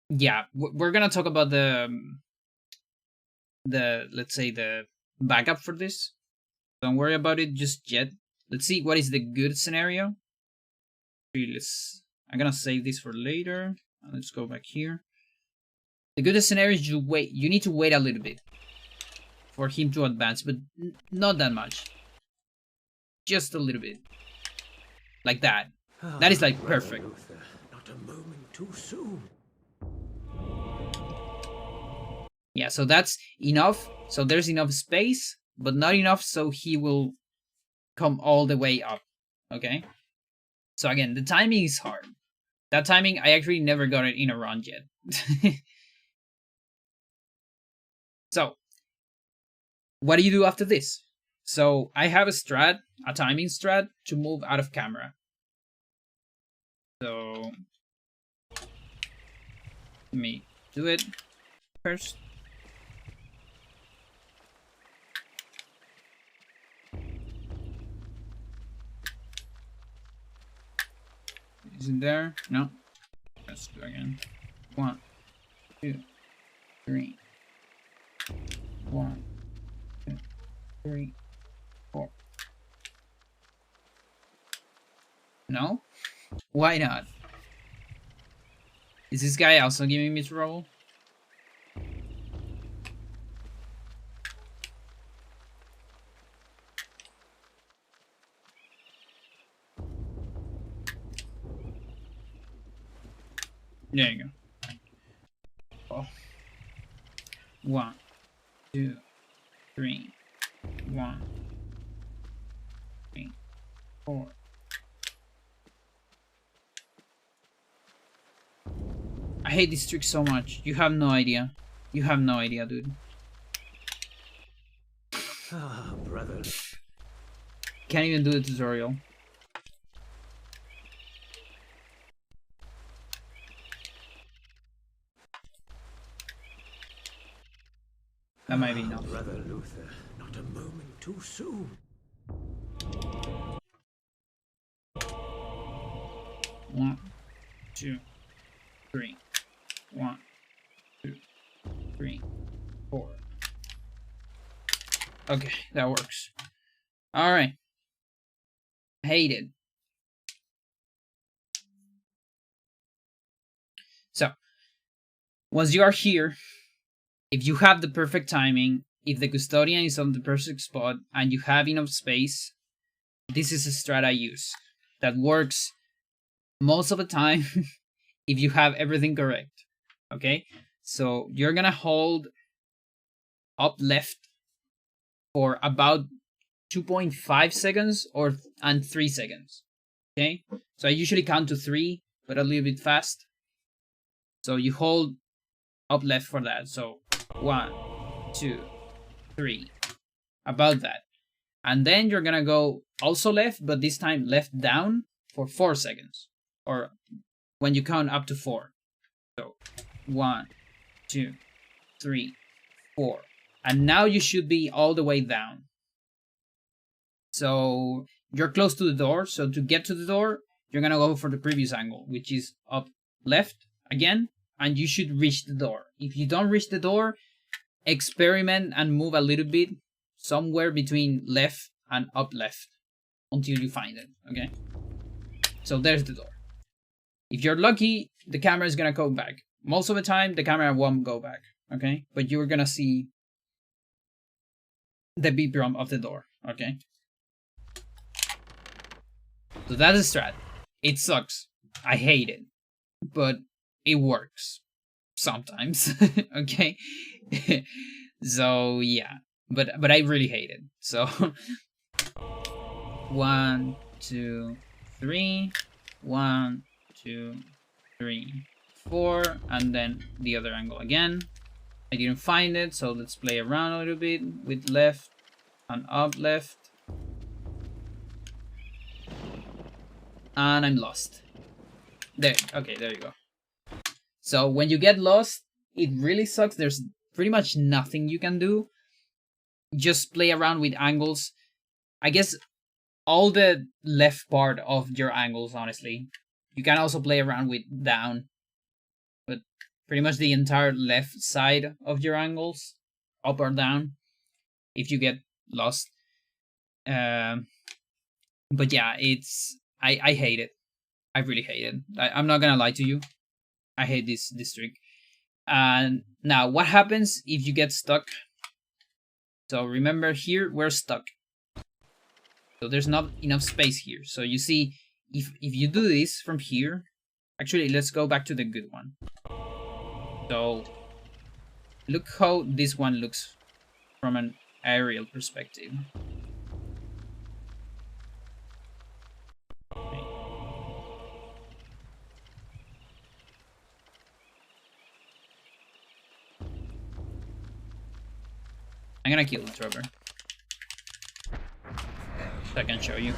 Speaker 1: yeah, we're gonna talk about the let's say the backup for this. Don't worry about it just yet. Let's see what is the good scenario. I'm gonna save this for later. Let's go back here. The good scenario is you need to wait a little bit for him to advance, but not that much. Just a little bit. Like that. That is like
Speaker 2: Brother
Speaker 1: perfect.
Speaker 2: Luther, not a moment too soon.
Speaker 1: Yeah, so that's enough. So there's enough space, but not enough so he will come all the way up. Okay? So again, the timing is hard. That timing, I actually never got it in a run yet. So, what do you do after this? So, I have a timing strat, to move out of camera. So, let me do it first. Is it there? No. Let's do it again. 1, 2, 3. 1, 2, 3, 4. No? Why not? Is this guy also giving me trouble? There you go. Oh. 1, 2, 3. 1, 3, 4. I hate this trick so much. You have no idea. You have no idea, dude.
Speaker 2: Ah, brother.
Speaker 1: Can't even do the tutorial. That might be enough.
Speaker 2: Brother Luther, not a moment too soon.
Speaker 1: 1, 2, 3. 1, 2, 3, 4. Okay, that works. Alright. Hate it. So, once you are here, if you have the perfect timing, if the custodian is on the perfect spot, and you have enough space, this is a strat I use that works most of the time if you have everything correct. Okay? So you're gonna hold up left for about 2.5 seconds and 3 seconds. Okay? So I usually count to 3, but a little bit fast. So you hold up left for that. So 1, 2, 3. About that. And then you're gonna go also left, but this time left down for 4 seconds. Or when you count up to 4. So 1, 2, 3, 4. And now you should be all the way down. So you're close to the door. So to get to the door, you're gonna go for the previous angle, which is up left again. And you should reach the door. If you don't reach the door, experiment and move a little bit somewhere between left and up left until you find it. Okay? So there's the door. If you're lucky, the camera is gonna go back. Most of the time, the camera won't go back. Okay? But you're gonna see the beep drum of the door. Okay? So that's a strat. It sucks. I hate it. But it works. Sometimes. Okay? So yeah. But I really hate it. So 1, 2, 3. 1, 2, 3, 4. And then the other angle again. I didn't find it, so let's play around a little bit with left and up left. And I'm lost. There, okay, there you go. So when you get lost, it really sucks. There's pretty much nothing you can do. Just play around with angles. I guess all the left part of your angles, honestly. You can also play around with down. But pretty much the entire left side of your angles, up or down, if you get lost. But yeah, it's... I hate it. I really hate it. I'm not gonna lie to you. I hate this trick. And now, what happens if you get stuck So remember here, we're stuck. So there's not enough space here. So you see, if you do this from here, actually, let's go back to the good one. So look how this one looks from an aerial perspective. Okay. I'm gonna kill the Trevor, so I can show you.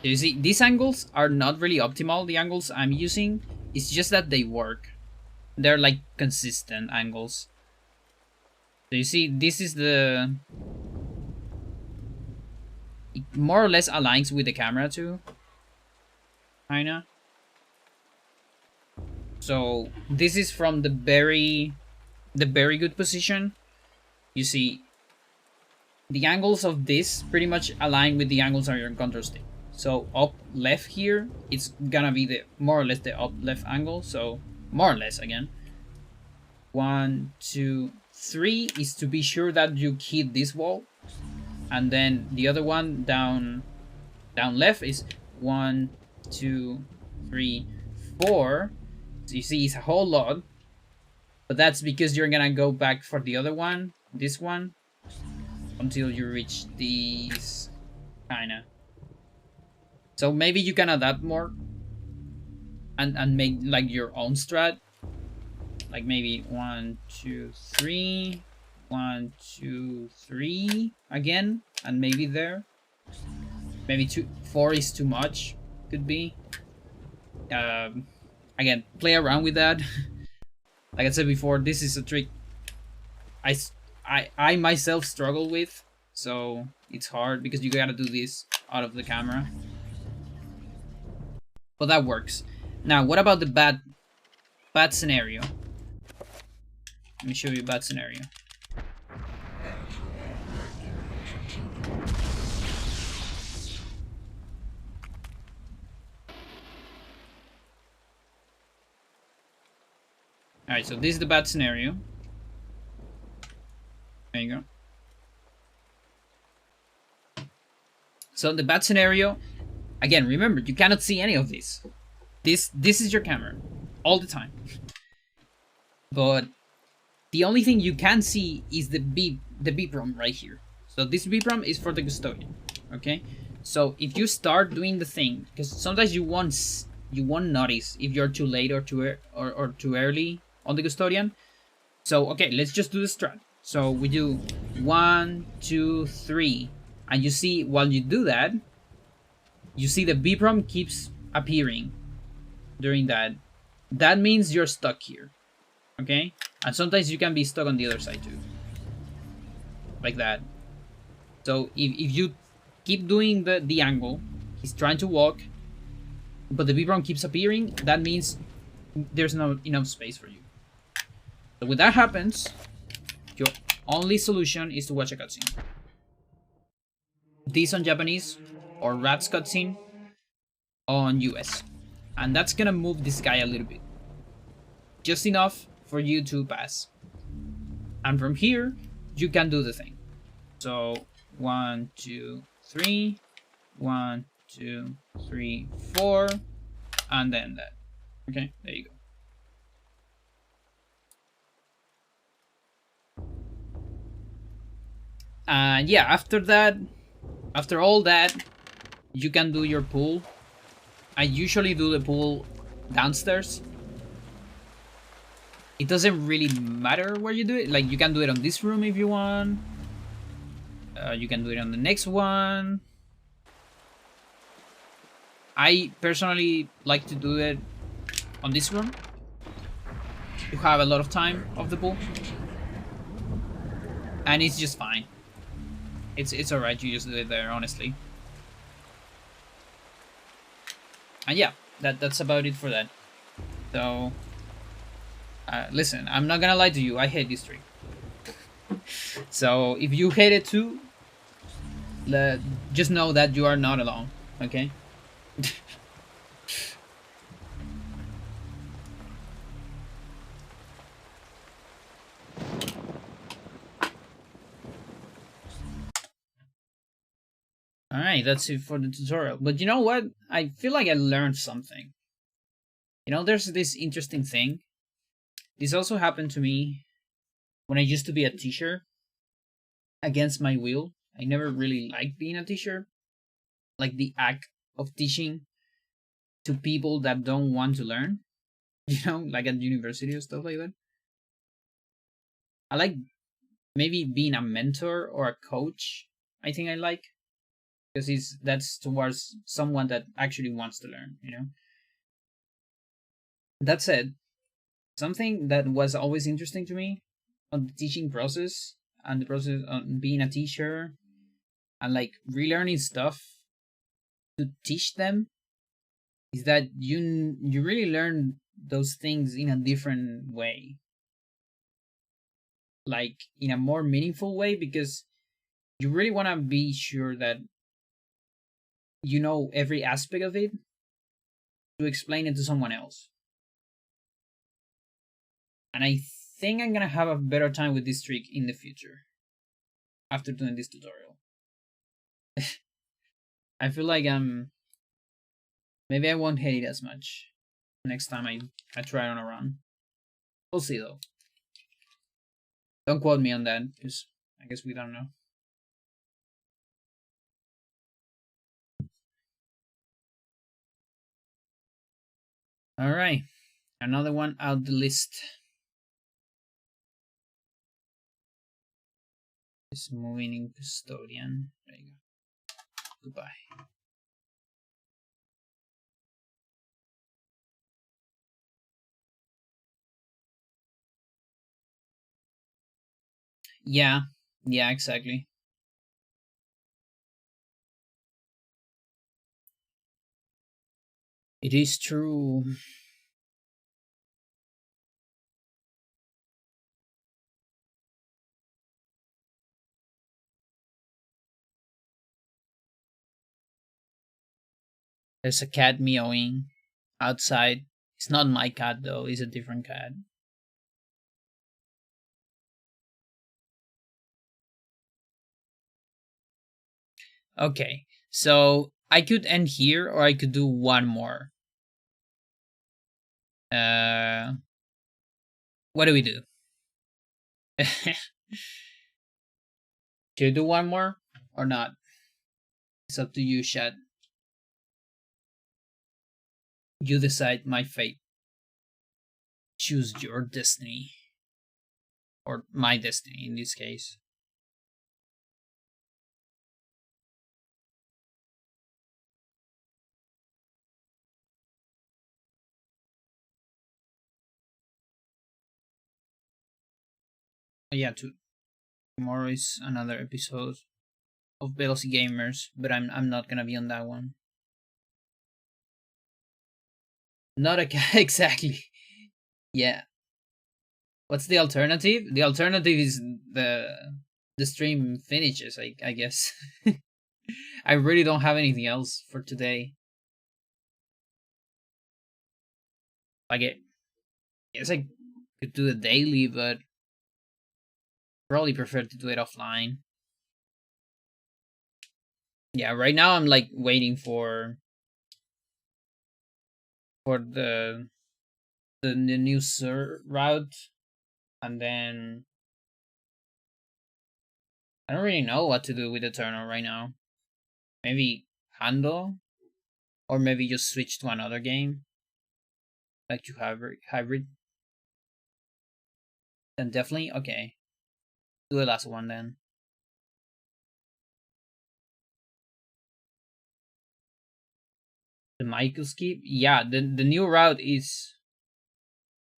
Speaker 1: You see, these angles are not really optimal, the angles I'm using. It's just that they work. They're like consistent angles. So you see, this is the... It more or less aligns with the camera too. Kinda. So this is from the very good position. You see, the angles of this pretty much align with the angles on your control stick. So up left here, it's gonna be the more or less the up left angle. So more or less again. 1, 2, 3 is to be sure that you hit this wall, and then the other one down left is 1, 2, 3, 4. So you see, it's a whole lot, but that's because you're gonna go back for the other one, this one, until you reach these kinda. So maybe you can adapt more and make like your own strat. Like maybe 1, 2, 3, 1, 2, 3 again, and maybe there. Maybe 4 is too much. Could be. Again, play around with that. Like I said before, this is a trick I myself struggle with, so it's hard because you gotta do this out of the camera. But that works. Now, what about the bad scenario? Let me show you a bad scenario. Alright, so this is the bad scenario. There you go. So the bad scenario, again, remember, you cannot see any of this. This is your camera all the time. But the only thing you can see is the BPROM right here. So this BPROM is for the custodian. Okay? So if you start doing the thing, because sometimes you won't notice if you're too late or too early on the custodian. So okay, let's just do the strat. So we do 1, 2, 3, and you see while you do that, you see the BPROM keeps appearing during that. That means you're stuck here. Okay? And sometimes you can be stuck on the other side too. Like that. So if you keep doing the angle, he's trying to walk, but the BPROM keeps appearing, that means there's not enough space for you. So when that happens, your only solution is to watch a cutscene. This on Japanese, or Rat's cutscene on US. And that's gonna move this guy a little bit. Just enough for you to pass. And from here, you can do the thing. So 1, 2, 3, 1, 2, 3, 4, and then that. Okay, there you go. And yeah, after all that, you can do your pull. I usually do the pull downstairs. It doesn't really matter where you do it. Like, you can do it on this room if you want. You can do it on the next one. I personally like to do it on this room. You have a lot of time of the pull. And it's just fine. It's alright, you just do it there, honestly. And yeah, that's about it for that. So, listen, I'm not gonna lie to you, I hate this trick. So, if you hate it too, just know that you are not alone, okay? Alright, that's it for the tutorial. But you know what? I feel like I learned something. You know, there's this interesting thing. This also happened to me when I used to be a teacher against my will. I never really liked being a teacher. Like the act of teaching to people that don't want to learn. You know, like at university or stuff like that. I like maybe being a mentor or a coach. I think I like because that's towards someone that actually wants to learn, you know. That said, something that was always interesting to me on the teaching process and the process of being a teacher and like relearning stuff to teach them is that you really learn those things in a different way, like in a more meaningful way, because you really want to be sure that you know every aspect of it to explain it to someone else. And I think I'm gonna have a better time with this trick in the future after doing this tutorial. I feel like maybe I won't hate it as much next time I try it on a run. We'll see though. Don't quote me on that, because I guess we don't know. Alright, another one out the list. Is moving in custodian. There you go. Goodbye. Yeah, exactly. It is true. There's a cat meowing outside. It's not my cat though, it's a different cat. Okay, so I could end here or I could do one more. What do we do? Should I do one more or not? It's up to you, Shad. You decide my fate. Choose your destiny. Or my destiny in this case. Yeah, tomorrow is another episode of Velocity Gamers, but I'm not gonna be on that one. Not a cat exactly. Yeah. What's the alternative? The alternative is the stream finishes, I guess. I really don't have anything else for today. Like it, guess I could do the daily, but probably prefer to do it offline. Yeah, right now I'm like waiting for the new route, and then I don't really know what to do with Eternal right now. Maybe handle, or maybe just switch to another game, like to hybrid. Then definitely okay. Do the last one then. The Michael skip, yeah. The new route is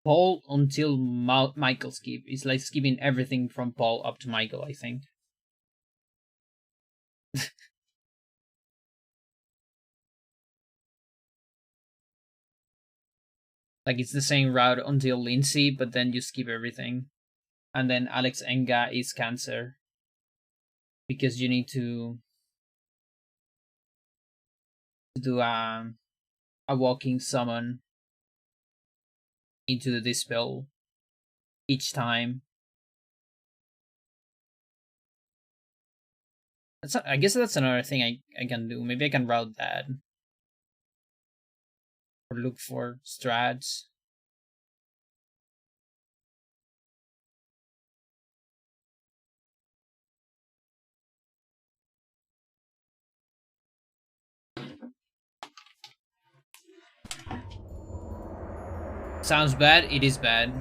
Speaker 1: Paul until Michael skip. It's like skipping everything from Paul up to Michael, I think. Like it's the same route until Lindsay, but then you skip everything. And then Alex Ehn'gha is Cancer. Because you need to do a walking summon into the dispel each time. I guess that's another thing I can do. Maybe I can route that. Or look for strats. Sounds bad. It is bad.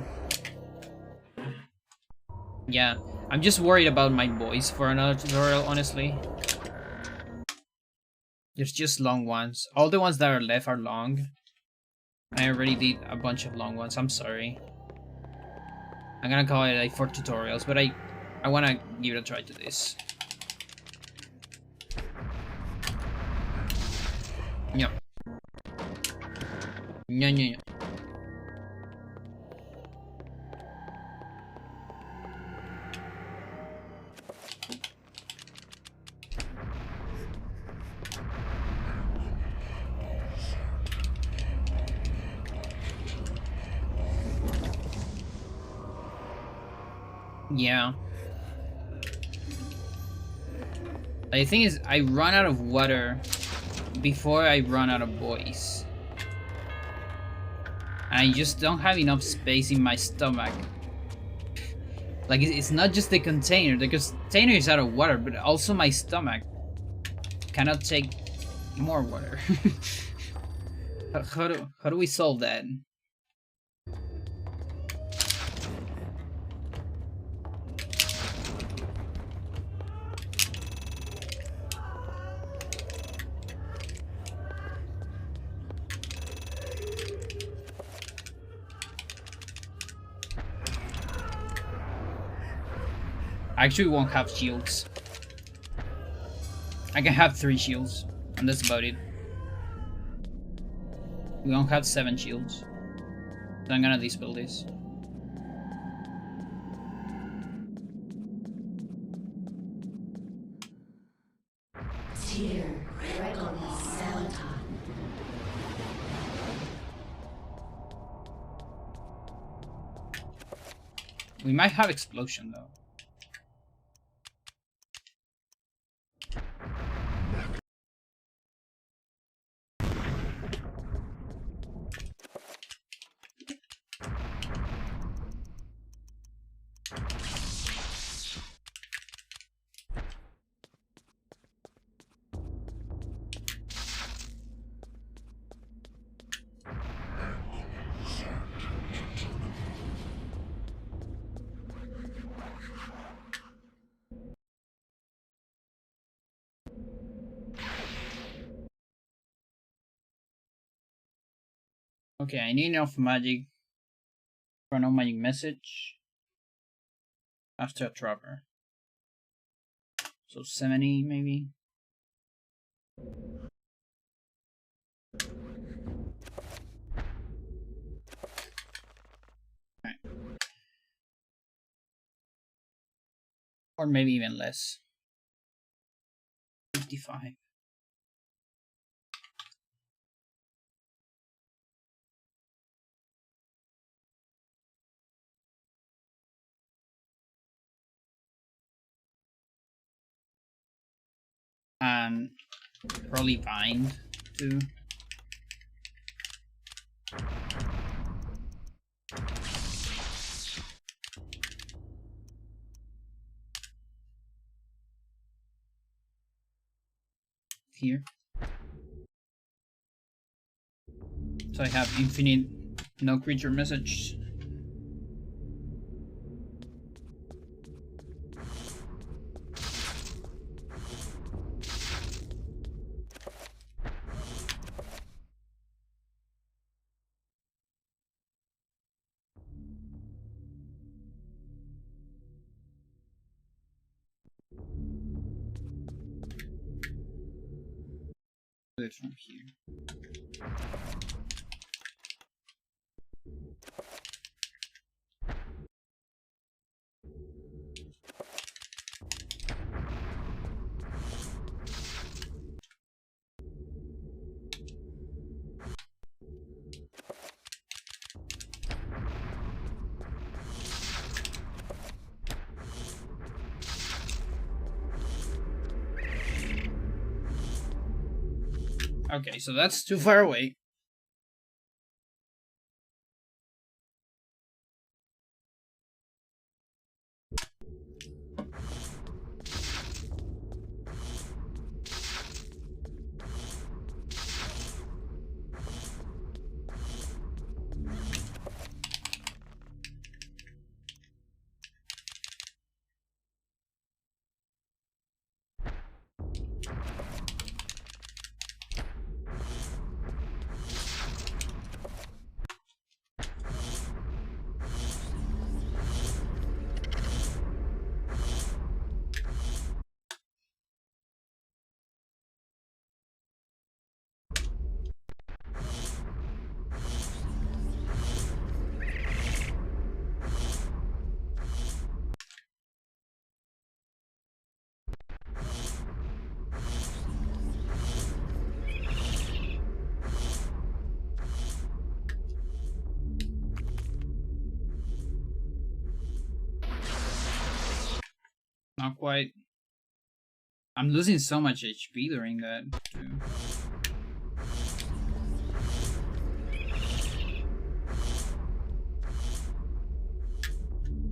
Speaker 1: Yeah, I'm just worried about my voice for another tutorial, honestly. There's just long ones. All the ones that are left are long. I already did a bunch of long ones. I'm sorry. I'm gonna call it like 4 tutorials, but I wanna give it a try to this. Yeah. Yeah. Yeah. The thing is, I run out of water before I run out of voice. And I just don't have enough space in my stomach. Like, it's not just the container. The container is out of water, but also my stomach cannot take more water. How do we solve that? I actually won't have shields. I can have 3 shields, and that's about it. We don't have 7 shields. So I'm gonna dispel this. We might have explosion though. Okay, I need enough magic for no magic message after a trapper. So 70 maybe. Right. Or maybe even less. 55. And probably bind too. Here. So I have infinite no creature message. Do it from here. Okay, so that's too far away. Not quite. I'm losing so much HP during that, too.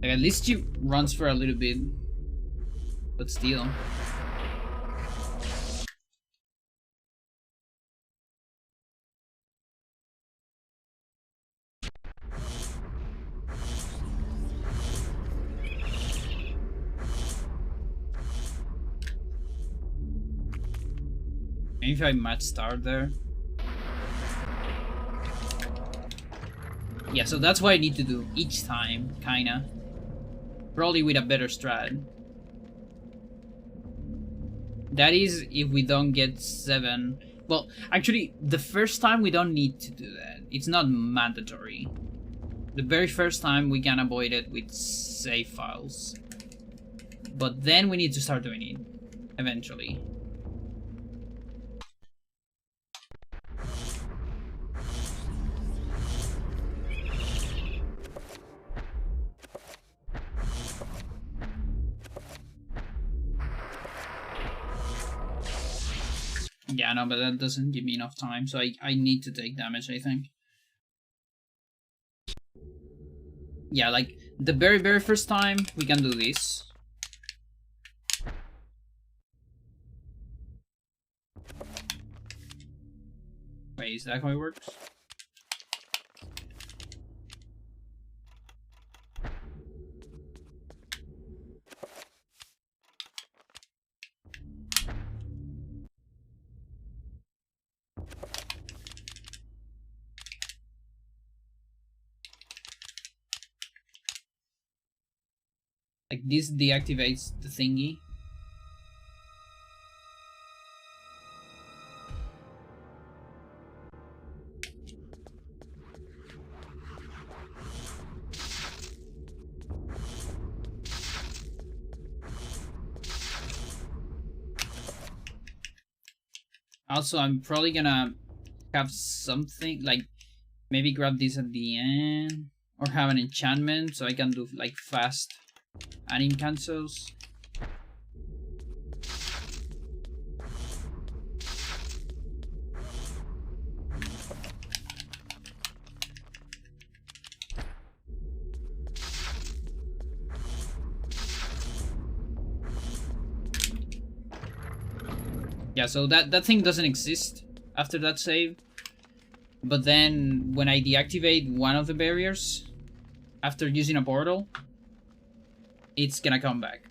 Speaker 1: Like, at least she runs for a little bit. But still. Maybe if I match start there. Yeah, so that's what I need to do each time, kinda. Probably with a better strat. That is if we don't get 7. Well, actually, the first time we don't need to do that. It's not mandatory. The very first time we can avoid it with save files. But then we need to start doing it, eventually. Yeah, no, but that doesn't give me enough time, so I need to take damage, I think. Yeah, like, the very first time, we can do this. Wait, is that how it works? Like, this deactivates the thingy. Also, I'm probably gonna have something, like, maybe grab this at the end, or have an enchantment, so I can do, like, fast anim cancels. Yeah, so that thing doesn't exist after that save. But then when I deactivate one of the barriers after using a portal, it's gonna come back.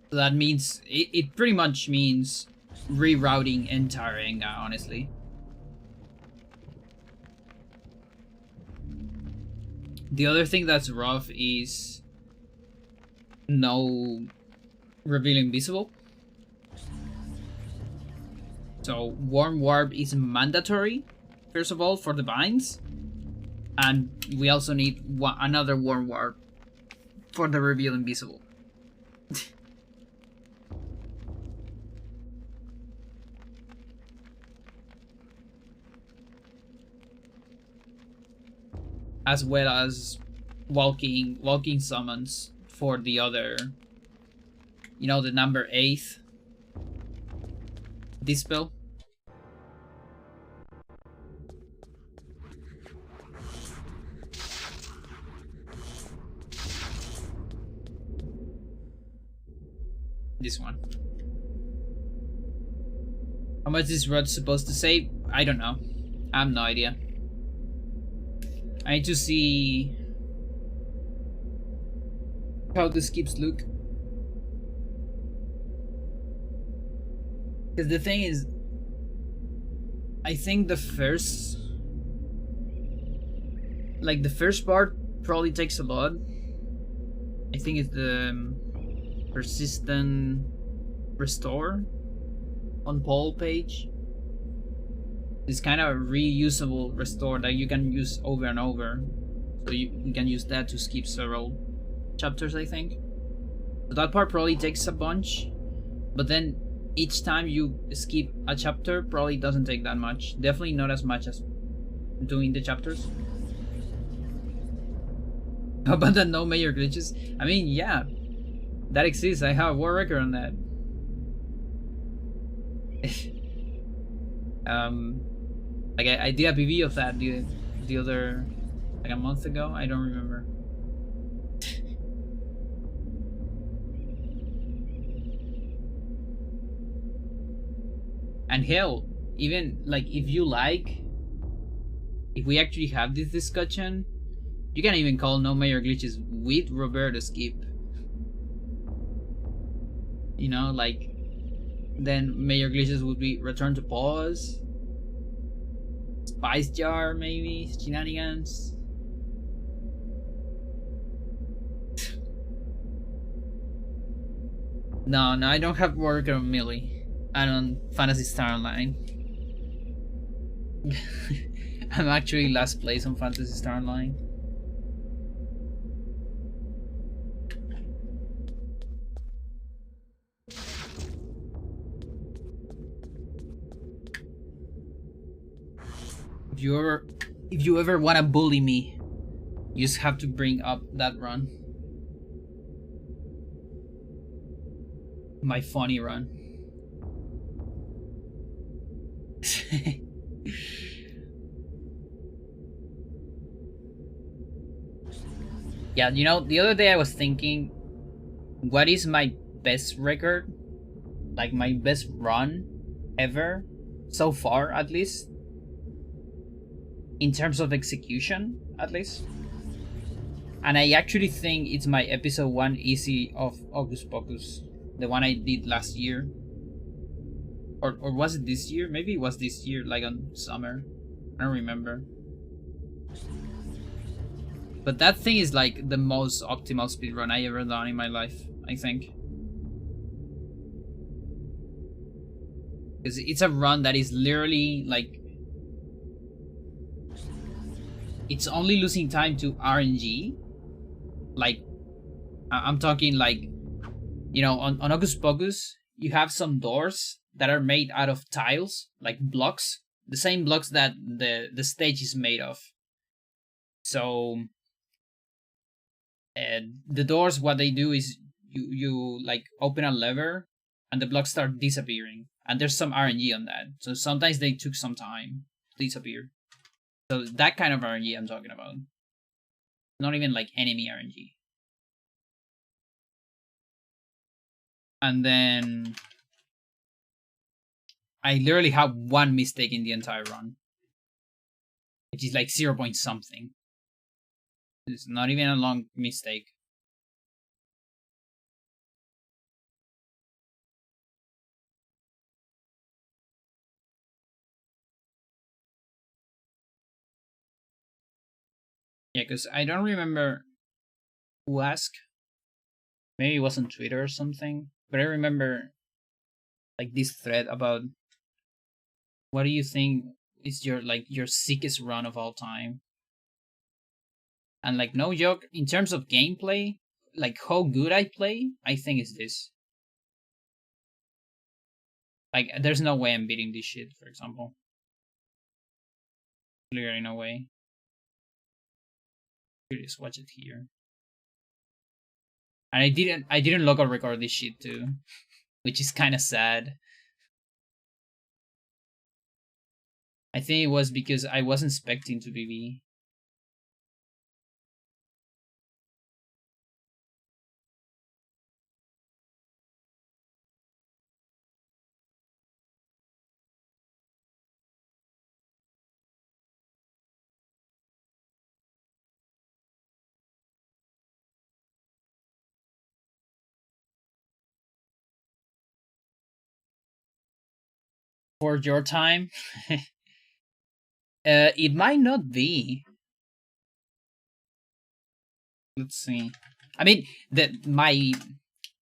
Speaker 1: So that means it pretty much means rerouting entire Ehn'gha, honestly. The other thing that's rough is no reveal invisible. So warm warp is mandatory, first of all, for the binds, and we also need another warm warp for the reveal invisible. As well as walking summons for the other You know, the number 8 dispel. This one. How much is rod supposed to save? I don't know. I have no idea. I need to see how the skips look. Because the thing is, I think the first part probably takes a lot. I think it's the persistent restore on Paul page. It's kind of a reusable restore that you can use over and over, so you can use that to skip several chapters, I think. So that part probably takes a bunch, but then each time you skip a chapter probably doesn't take that much. Definitely not as much as doing the chapters. How about that no major glitches? I mean, yeah, that exists. I have a war record on that. Like I did a PV of that the other, like a month ago. I don't remember. And hell, even like if we actually have this discussion, you can even call no major glitches with Roberto skip. You know, like then major glitches would be return to pause, spice jar, maybe shenanigans. No, I don't have work on Millie and on Phantasy Star Online. I'm actually last place on Phantasy Star Online. If you ever wanna bully me, you just have to bring up that run. My funny run. Yeah, you know, the other day I was thinking, what is my best record? Like my best run ever, so far at least? In terms of execution, at least. And I actually think it's my episode 1 easy of Hocus Pocus. The one I did last year. Or was it this year? Maybe it was this year, like on summer. I don't remember. But that thing is like the most optimal speedrun I ever done in my life, I think. Because it's a run that is literally like, it's only losing time to RNG. Like, I'm talking like, you know, on Hocus Pocus, you have some doors that are made out of tiles, like blocks, the same blocks that the stage is made of. So, the doors, what they do is you like open a lever, and the blocks start disappearing, and there's some RNG on that. So sometimes they took some time to disappear. So that kind of RNG I'm talking about. Not even like enemy RNG. And then I literally have one mistake in the entire run, which is like 0 point something. It's not even a long mistake. Yeah, because I don't remember who asked. Maybe it was on Twitter or something. But I remember like this thread about what do you think is your sickest run of all time? And like no joke, in terms of gameplay, like how good I play, I think it's this. Like there's no way I'm beating this shit, for example. Clearly no way. Just watch it here. And I didn't local record this shit too, which is kind of sad. I think it was because I wasn't expecting to BB. For your time, it might not be. Let's see. I mean,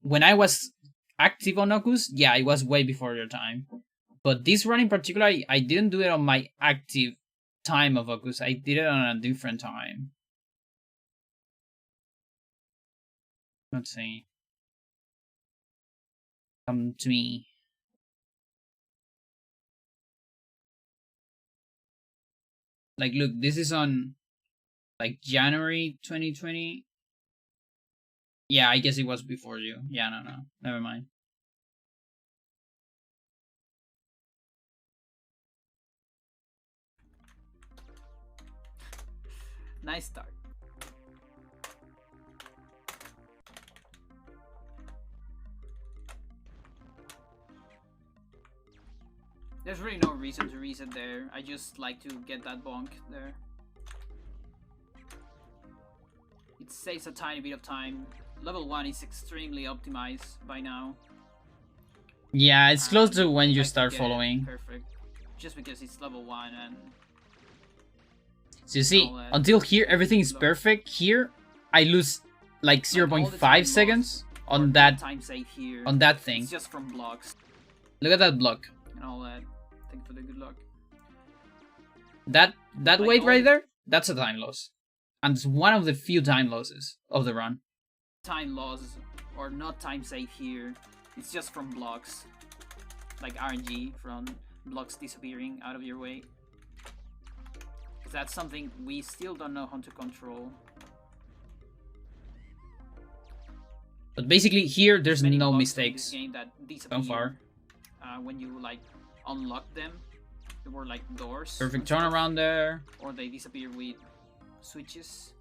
Speaker 1: when I was active on Oculus, yeah, it was way before your time. But this run in particular, I didn't do it on my active time of Oculus. I did it on a different time. Let's see. Come to me. Like, look, this is on like January 2020. Yeah, I guess it was before you. Yeah, no, never mind. Nice start. There's really no reason to reset there. I just like to get that bonk there. It saves a tiny bit of time. Level 1 is extremely optimized by now. Yeah, it's close to when you start following. Perfect. Just because it's level 1 and... So you see, until here everything is perfect. Here, I lose like 0.5 seconds on that thing. It's just from blocks. Look at that block. And all that. Thank you for the good luck. That like weight right there, that's a time loss. And it's one of the few time losses of the run. Time loss, or not time save here, it's just from blocks. Like RNG, from blocks disappearing out of your way. Because that's something we still don't know how to control. But basically here, there's no mistakes so far. When you like unlock them, there were like doors. Perfect turnaround there. Or they disappear with switches.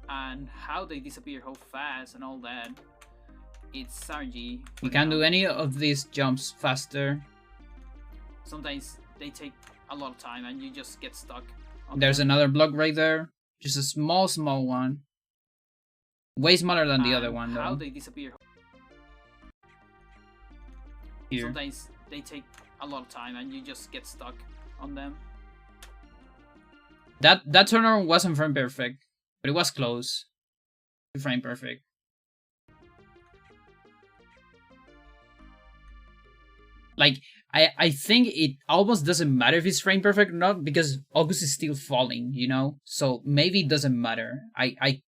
Speaker 1: And how they disappear, how fast, and all that. It's RNG. You can't do any of these jumps faster. Sometimes they take a lot of time and you just get stuck. There's another block right there. Just a small one. Way smaller than the other one though. How they disappear. Here. Sometimes they take a lot of time and you just get stuck on them. That turnaround wasn't frame perfect, but it was close to frame perfect. Like, I think it almost doesn't matter if it's frame perfect or not, because August is still falling, you know? So maybe it doesn't matter. I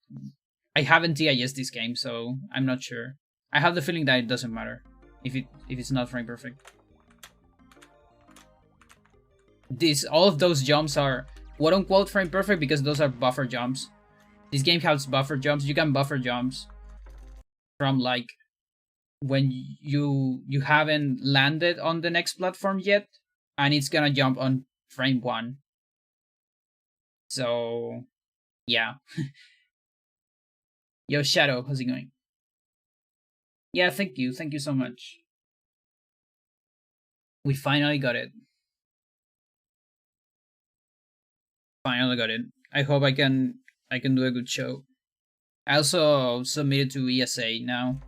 Speaker 1: haven't TIS this game, so I'm not sure. I have the feeling that it doesn't matter if it's not frame perfect. All of those jumps are quote unquote frame perfect because those are buffer jumps. This game has buffer jumps. You can buffer jumps from like when you haven't landed on the next platform yet, and it's gonna jump on frame 1. So yeah. Yo, Shadow, how's it going? Yeah, thank you so much. We finally got it. Finally got it. I hope I can do a good show. I also submitted to ESA now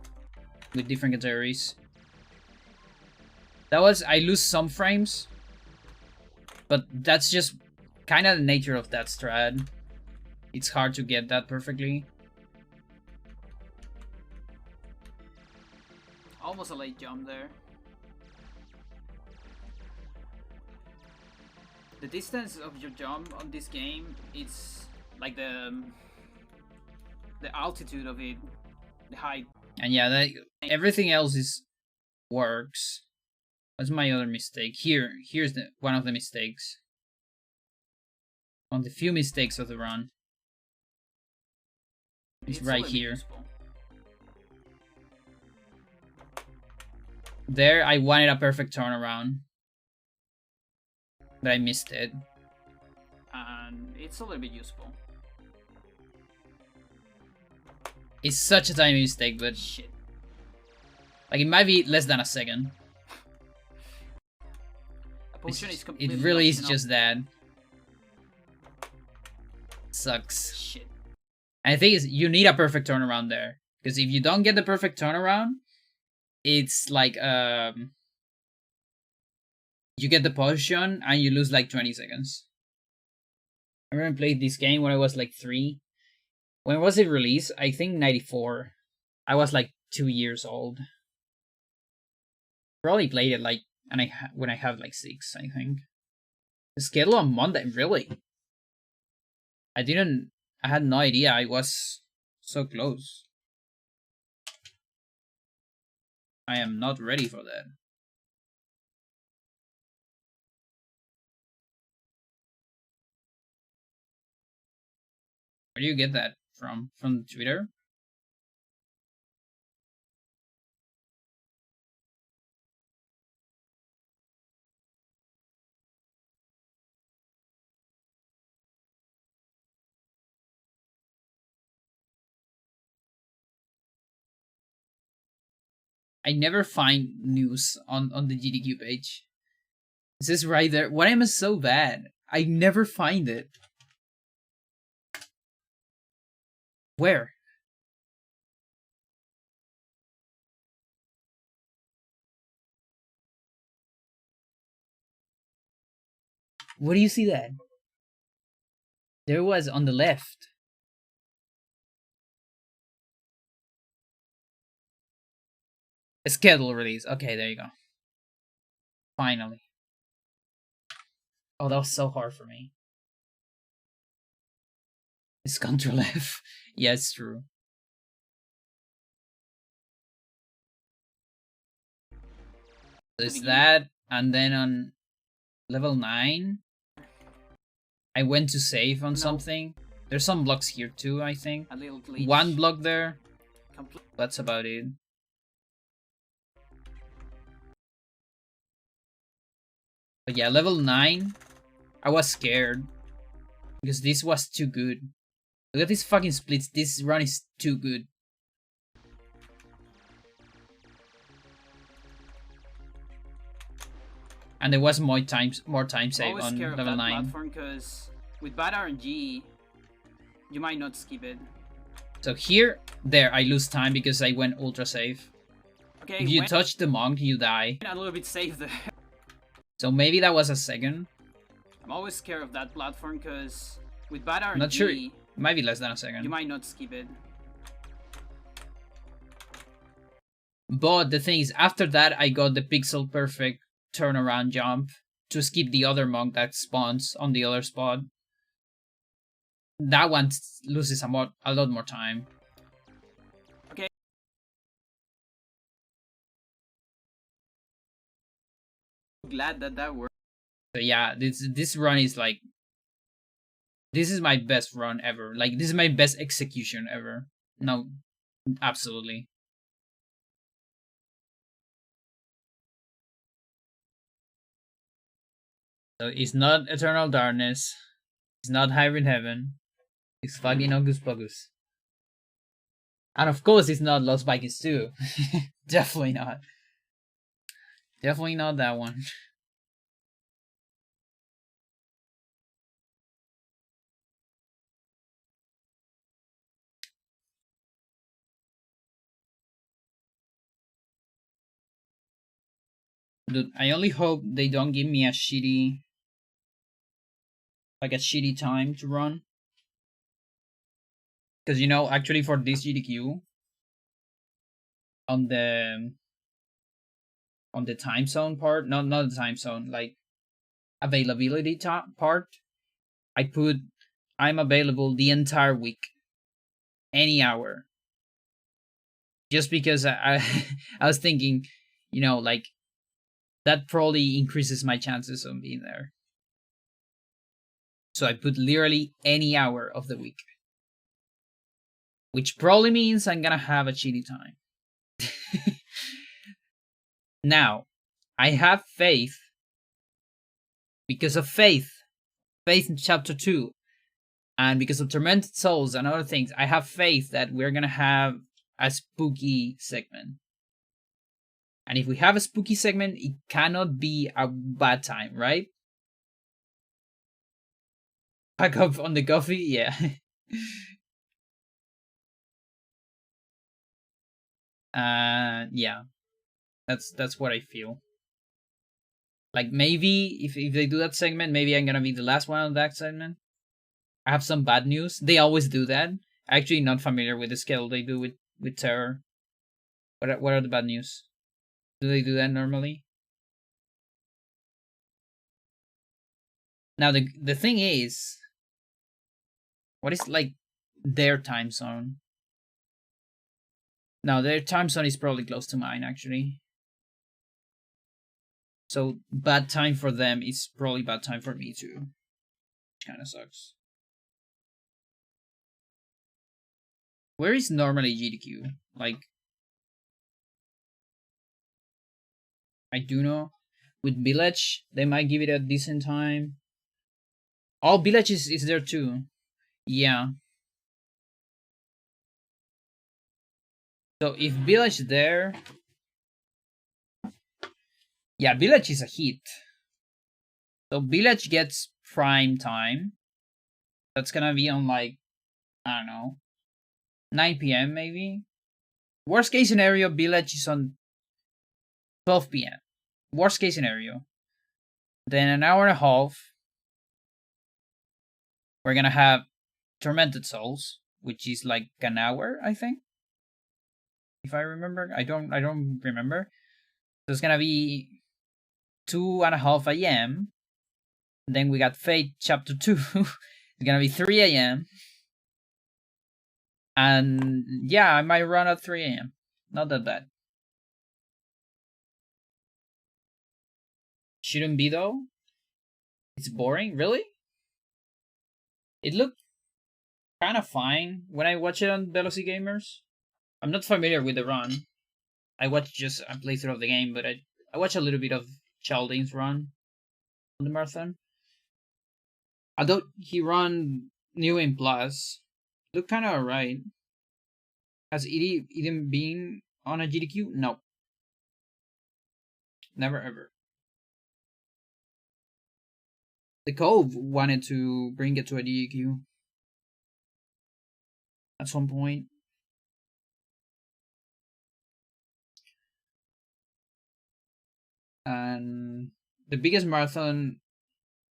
Speaker 1: with different categories. I lose some frames, but that's just kind of the nature of that strat. It's hard to get that perfectly. Almost a late jump there. The distance of your jump on this game, it's like the altitude of it, the height. And yeah, everything else works. What's my other mistake? Here's one of the mistakes. One of the few mistakes of the run. It's right here. Useful. There, I wanted a perfect turnaround, but I missed it.
Speaker 7: And it's a little bit useful.
Speaker 1: It's such a tiny mistake, but
Speaker 7: Shit.
Speaker 1: like it might be less than a second.
Speaker 7: A potion is completely
Speaker 1: It really is
Speaker 7: optional.
Speaker 1: just that. Sucks.
Speaker 7: Shit.
Speaker 1: And the thing is, you need a perfect turnaround there. Because if you don't get the perfect turnaround, it's like, you get the potion and you lose like 20 seconds. I remember played this game when I was like 3. When was it released? I think 94. I was like 2 years old. Probably played it like, when I have like 6, I think. The schedule on Monday, really? I had no idea I was so close. I am not ready for that. Where do you get that from? From Twitter? I never find news on the GDQ page. It says right there. Why am I so bad? I never find it. Where? Where do you see that? There was on the left. A schedule release. Okay, there you go. Finally. Oh, that was so hard for me. It's Control F. Yeah, it's true. There's that, and then on level 9, I went to save on something. There's some blocks here too, I think.
Speaker 7: A little glitch.
Speaker 1: One block there. That's about it. But yeah, level 9, I was scared. Because this was too good. Look at these fucking splits. This run is too good. And there was more time save on level 9.
Speaker 7: Because with bad RNG, you might not skip it.
Speaker 1: So here, there, I lose time because I went ultra safe.
Speaker 7: Okay,
Speaker 1: if you touch the monk, you die.
Speaker 7: A little bit safe there.
Speaker 1: So maybe that was a second.
Speaker 7: I'm always scared of that platform because with bad RNG,
Speaker 1: Not sure. It might be less than a second.
Speaker 7: You might not skip it.
Speaker 1: But the thing is, after that, I got the pixel perfect turnaround jump to skip the other monk that spawns on the other spot. That one loses a lot more time.
Speaker 7: Okay. Glad that worked.
Speaker 1: So yeah, this run is like, this is my best run ever. Like, this is my best execution ever. No, absolutely. So it's not Eternal Darkness. It's not Hybrid Heaven. It's fucking Hocus Pocus. And of course it's not Lost Vikings 2. Definitely not. Definitely not that one. Dude, I only hope they don't give me a shitty time to run. Because, you know, actually for this GDQ, on the time zone part, not the time zone, like availability part, I put I'm available the entire week, any hour. Just because I was thinking, you know, like, that probably increases my chances of being there. So I put literally any hour of the week. Which probably means I'm gonna have a shitty time. Now, I have faith because of faith in chapter 2, and because of Tormented Souls and other things. I have faith that we're gonna have a spooky segment. And if we have a spooky segment, it cannot be a bad time, right? Pack up on the coffee, yeah. Yeah, that's what I feel. Like, maybe if they do that segment, maybe I'm gonna be the last one on that segment. I have some bad news. They always do that. Actually, not familiar with the scale they do with terror. What are the bad news? Do they do that normally? Now the thing is, what is like their time zone? Now their time zone is probably close to mine actually. So bad time for them is probably bad time for me too. Which kind of sucks. Where is normally GDQ? Like, I do know. With Village, they might give it a decent time. Oh, Village is there too. Yeah. So if Village is there... Yeah, Village is a hit. So Village gets prime time. That's gonna be on like, I don't know, 9 p.m. maybe? Worst case scenario, Village is on 12 p.m. Worst case scenario. Then an hour and a half, we're gonna have Tormented Souls, which is like an hour, I think. If I remember. I don't remember. So it's gonna be 2:30 a.m. Then we got Fate Chapter 2. It's gonna be 3 a.m. And yeah, I might run at 3 a.m. Not that bad. Shouldn't be though. It's boring, really? It looked kind of fine when I watched it on Velocity Gamers. I'm not familiar with the run. I watched just a playthrough of the game, but I watched a little bit of Chaldane's run on the marathon. Although he run New in Plus, looked kind of alright. Has Eden been on a GDQ? No. Never ever. The Cove wanted to bring it to a GDQ at some point. And the biggest marathon,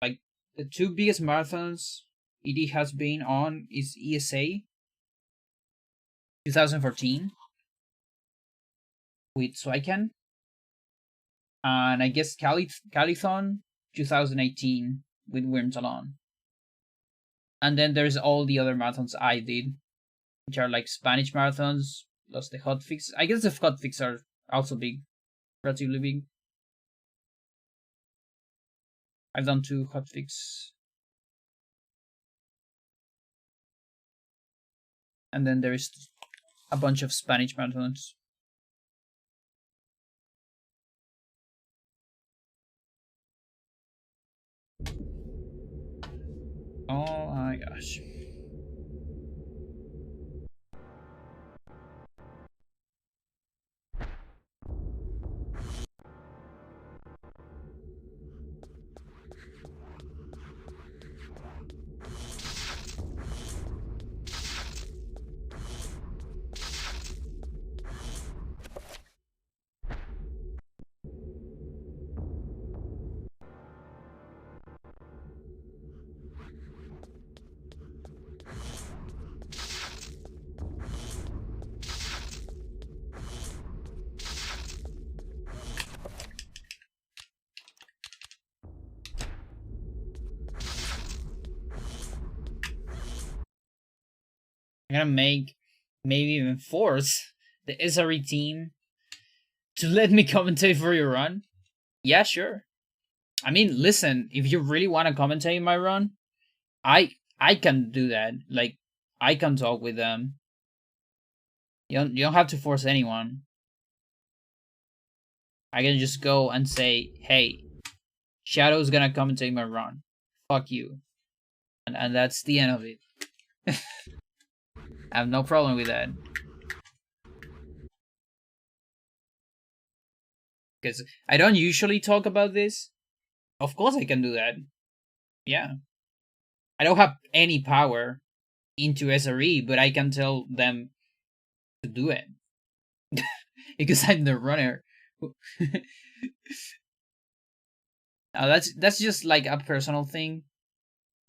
Speaker 1: like the two biggest marathons ED has been on is ESA 2014 with Swykan, and I guess Calithon 2018 with Wyrmtalon. And then there's all the other marathons I did, which are like Spanish marathons plus the hotfix. I guess the hotfix are also big, relatively big. I've done 2 hotfix. And then there's a bunch of Spanish marathons. Oh my gosh. I'm gonna make, maybe even force, the SRE team to let me commentate for your run. Yeah, sure. I mean, listen, if you really want to commentate my run, I can do that. Like, I can talk with them. You don't have to force anyone. I can just go and say, hey, Shadow's gonna come and take my run. Fuck you. And that's the end of it. I have no problem with that. Because I don't usually talk about this. Of course I can do that. Yeah. I don't have any power into SRE, but I can tell them to do it. Because I'm the runner. Now that's just like a personal thing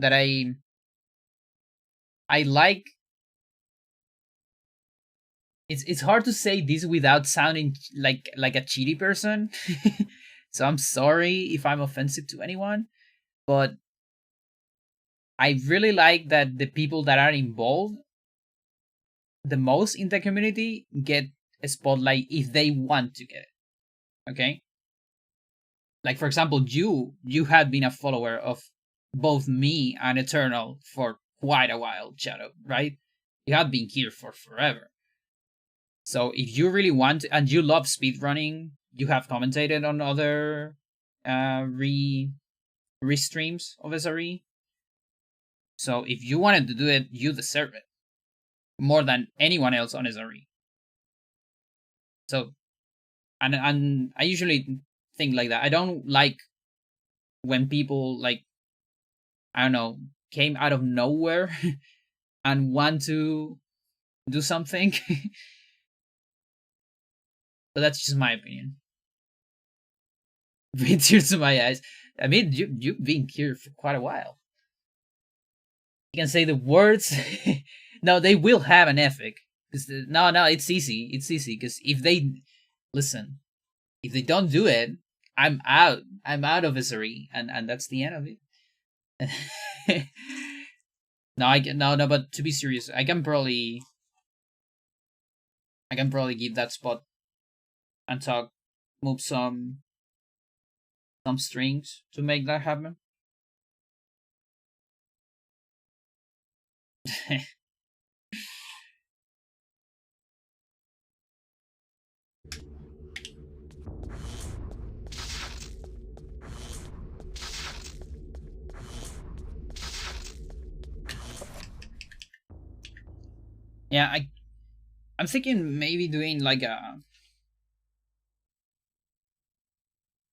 Speaker 1: that I like. It's hard to say this without sounding like a cheaty person. So I'm sorry if I'm offensive to anyone, but I really like that the people that are involved the most in the community get a spotlight if they want to get it. Okay? Like for example, you had been a follower of both me and Eternal for quite a while, Shadow, right? You had been here for forever. So if you really want and you love speedrunning, you have commentated on other restreams of SRE. So if you wanted to do it, you deserve it more than anyone else on SRE. So, and I usually think like that. I don't like when people like, I don't know, came out of nowhere and want to do something. But that's just my opinion. Bring tears to my eyes. I mean, you've been here for quite a while. You can say the words. No, they will have an epic. No, it's easy. It's easy because if they listen, if they don't do it, I'm out. I'm out of SRE, and that's the end of it. No. But to be serious, I can probably give that spot and talk, move some strings to make that happen. Yeah, I'm thinking maybe doing like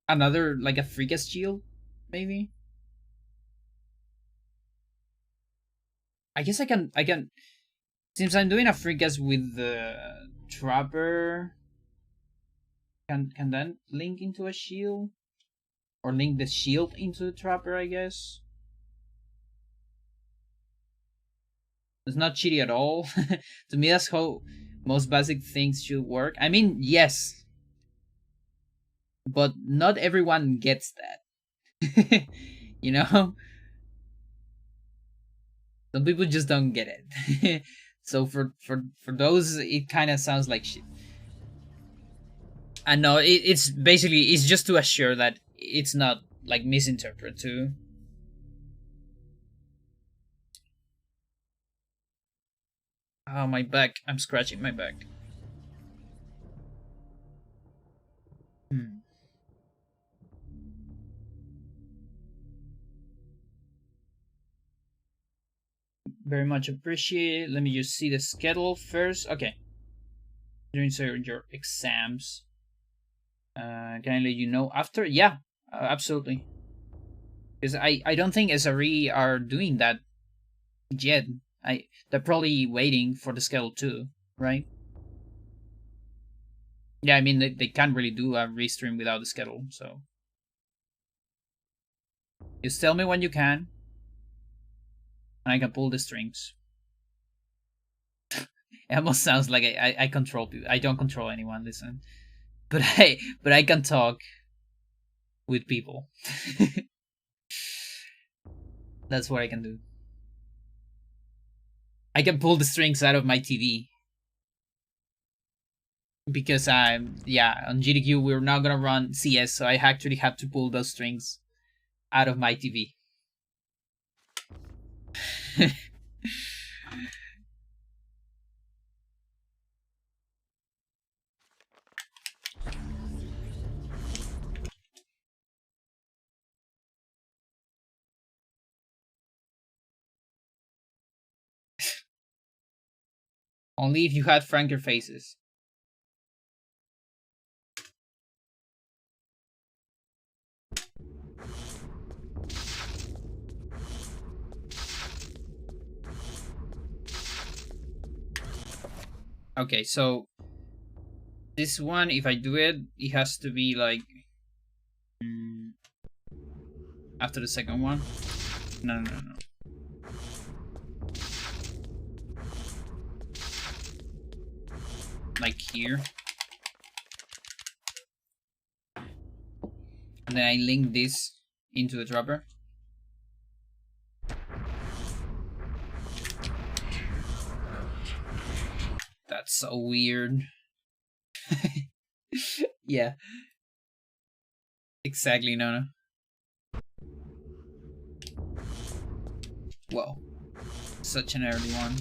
Speaker 1: another like a freakest shield, maybe. I guess I can since I'm doing a freakest with the trapper. Can that link into a shield? Or link the shield into the trapper, I guess. It's not cheaty at all. To me, that's how most basic things should work. I mean, yes. But not everyone gets that. You know? Some people just don't get it. So for those, it kind of sounds like shit. And no, it's basically, it's just to assure that it's not like misinterpreted too. Oh, my back. I'm scratching my back. Very much appreciated. Let me just see the schedule first. Okay. During your exams. Can I let you know after? Yeah, absolutely. Because I don't think SRE are doing that yet. They're probably waiting for the schedule too, right? Yeah, I mean they can't really do a restream without the schedule, so just tell me when you can, and I can pull the strings. It almost sounds like I control people. I don't control anyone. Listen, but I can talk with people. That's what I can do. I can pull the strings out of my TV. Because on GDQ we're not gonna run CS, so I actually have to pull those strings out of my TV. Only if you had Franker faces. Okay, so this one, if I do it, it has to be like after the second one. No. Like here. And then I link this into the dropper. That's so weird. Yeah. Exactly, no. Whoa. Such an early one.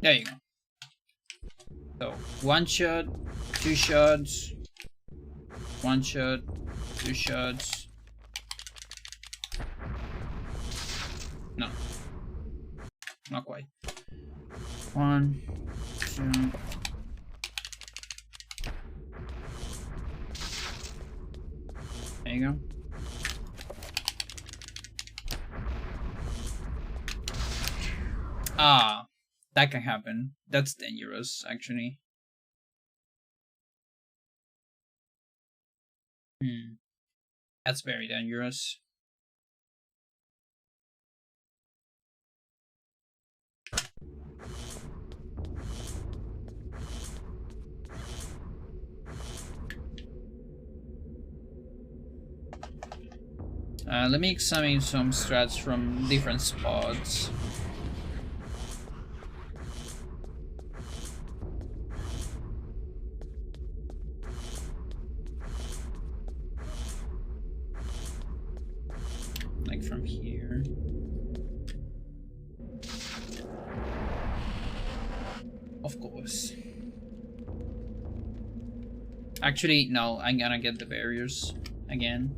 Speaker 1: There you go. So, one shot, two shots, one shot, two shots. No. Not quite. One, two. There you go. Ah, that can happen. That's dangerous, actually. That's very dangerous. Let me examine some strats from different spots. Like from here. Of course. Actually, no, I'm gonna get the barriers again.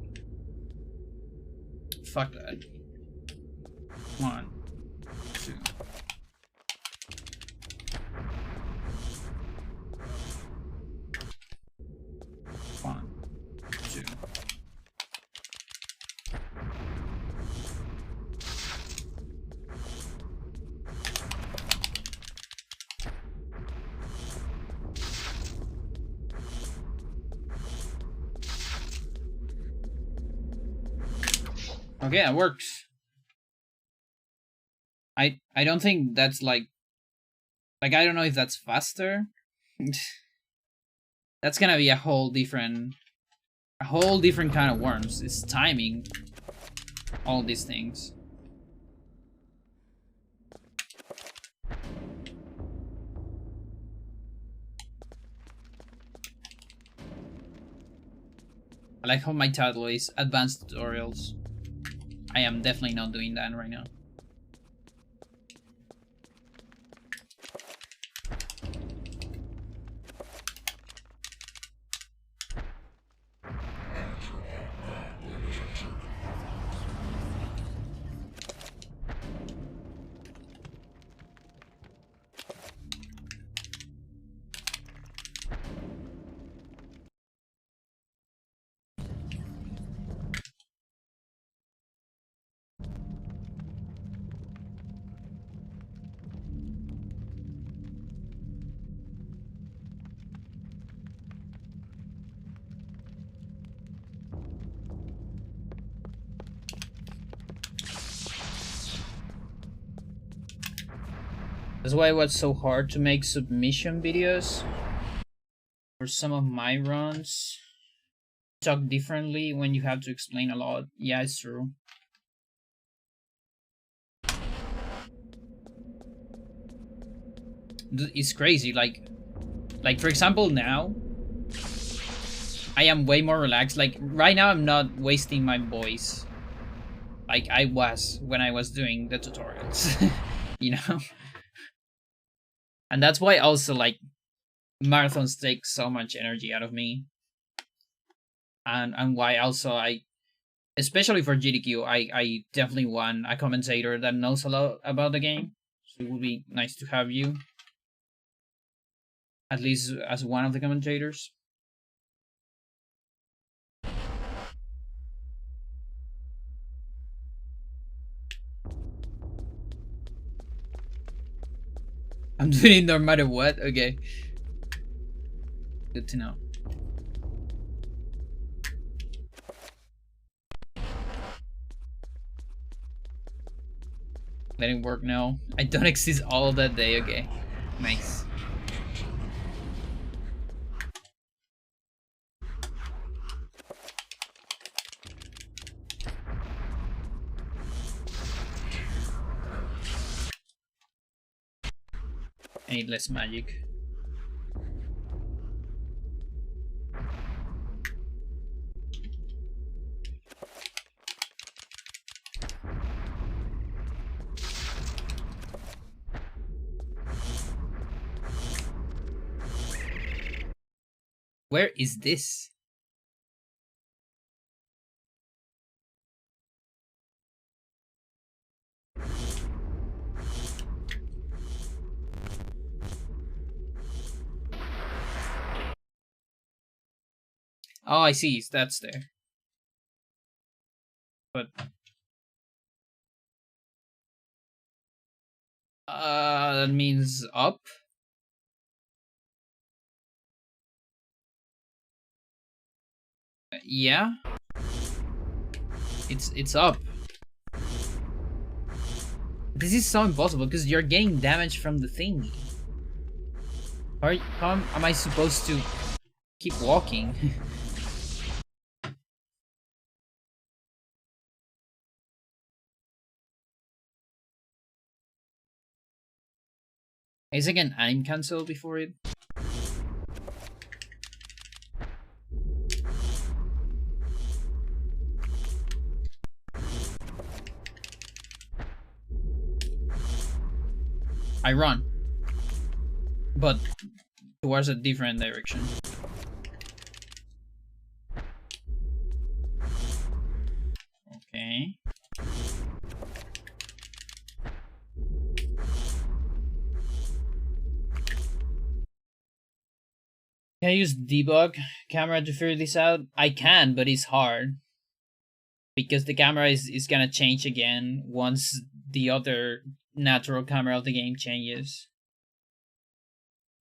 Speaker 1: Fuck that. One, two. One, two. Okay, that works. I don't think that's like I don't know if that's faster. That's gonna be a whole different kind of worms. It's timing all these things. I like how my title is Advanced Tutorials. I am definitely not doing that right now. That's why it was so hard to make submission videos for some of my runs. Talk differently when you have to explain a lot. Yeah, it's true. It's crazy. Like for example, now I am way more relaxed. Like right now, I'm not wasting my voice like I was when I was doing the tutorials. You know. And that's why also like marathons take so much energy out of me. And why also I, especially for GDQ, I definitely want a commentator that knows a lot about the game. So it would be nice to have you, at least as one of the commentators. I'm doing it no matter what. Okay. Good to know. Letting work now. I don't exist all that day. Okay. Nice. I need less magic. Where is this? Oh, I see. That's there. But that means up. Yeah. It's up. This is so impossible because you're getting damage from the thing. How am I supposed to keep walking? Is it an aim cancel before it? I run, but towards a different direction. Okay. Can I use debug camera to figure this out? I can, but it's hard. Because the camera is gonna change again once the other natural camera of the game changes.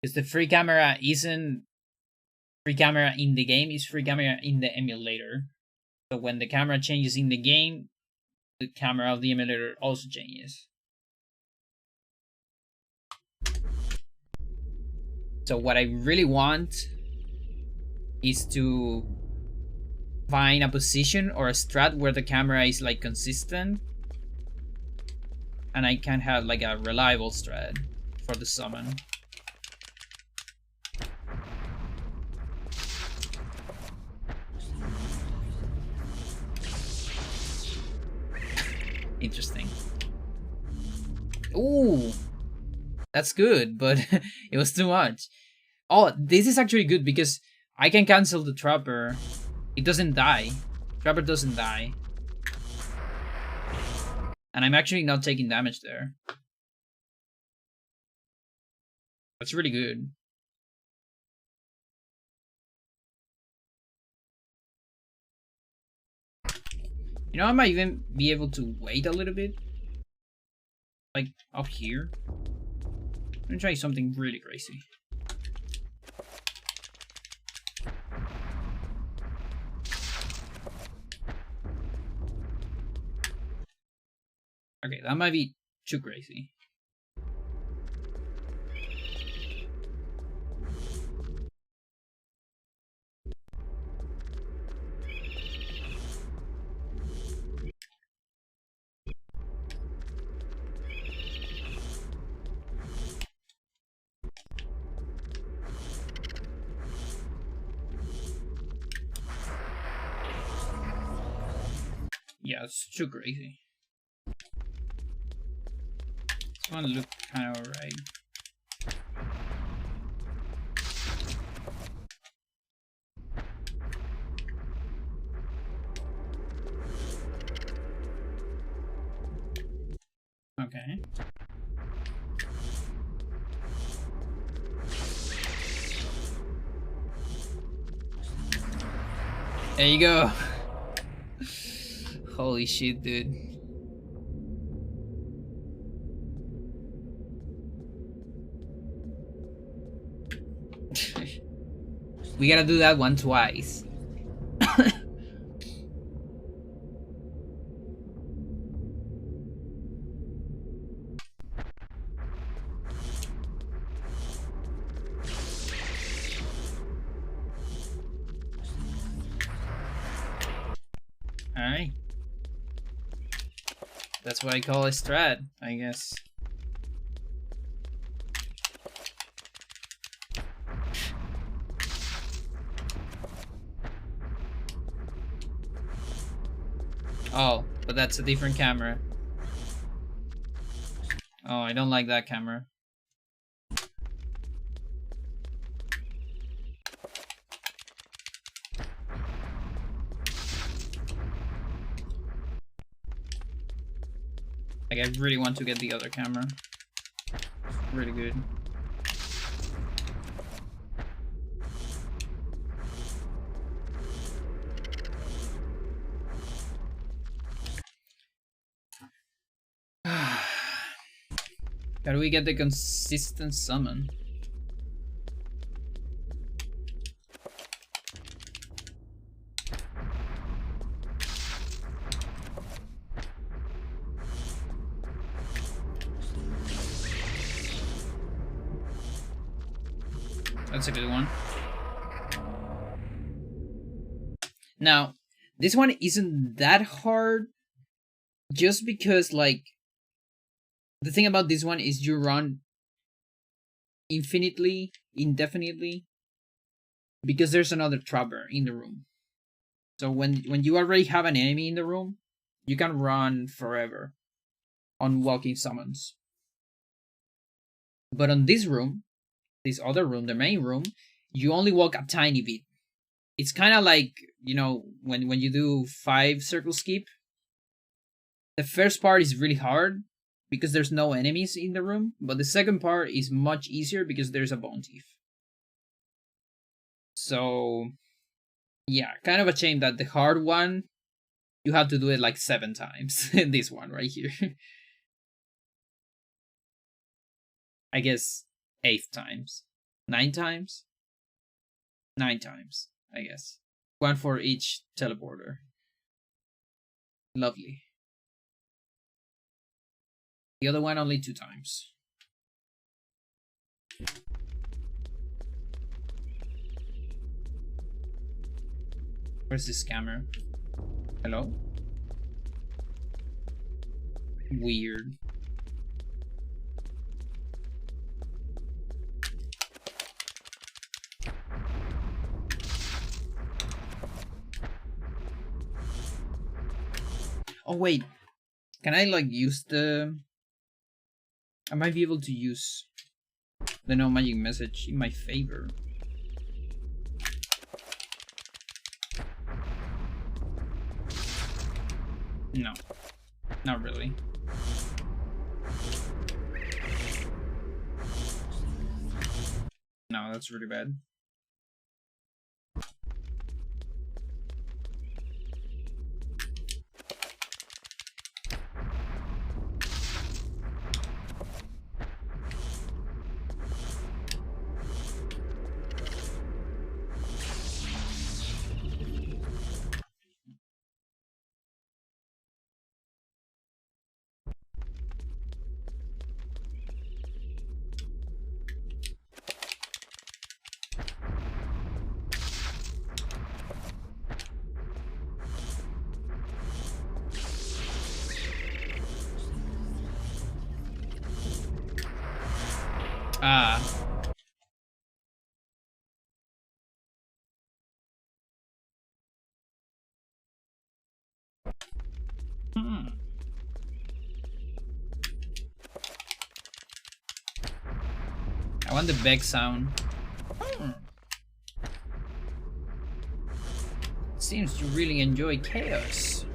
Speaker 1: Because the free camera isn't free camera in the game, it's free camera in the emulator. So when the camera changes in the game, the camera of the emulator also changes. So what I really want is to find a position or a strat where the camera is like consistent, and I can have like a reliable strat for the summon. Interesting. Ooh, that's good, but it was too much. Oh, this is actually good because I can cancel the Trapper. It doesn't die. Trapper doesn't die. And I'm actually not taking damage there. That's really good. You know, I might even be able to wait a little bit. Like, up here. I'm gonna try something really crazy. Okay, that might be too crazy. Yeah, it's too crazy. This one looked kind of alright. Okay. There you go. Holy shit, dude. We gotta do that one twice. Alright. That's what I call a strat, I guess. Oh, but that's a different camera. Oh, I don't like that camera. Like, I really want to get the other camera. It's really good. How do we get the consistent summon? That's a good one. Now, this one isn't that hard just because, like, the thing about this one is you run infinitely, indefinitely, because there's another trapper in the room. So when you already have an enemy in the room, you can run forever on walking summons. But on this room, this other room, the main room, you only walk a tiny bit. It's kind of like, you know, when you do 5 circle skip. The first part is really hard because there's no enemies in the room, but the second part is much easier because there's a bone thief. So, yeah, kind of a shame that the hard one, you have to do it like 7 times. This one right here. I guess 8 times. 9 times? 9 times, I guess. 1 for each teleporter. Lovely. The other one only 2 times. Where's this scammer? Hello? Weird. Oh wait, can I like use the... I might be able to use the no magic message in my favor. No, not really. No, that's really bad. Hmm. I want the Beck sound. Hmm. Seems to really enjoy chaos.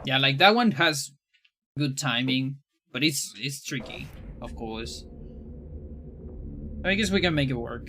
Speaker 1: Yeah, like that one has good timing, but it's tricky, of course. I guess we can make it work.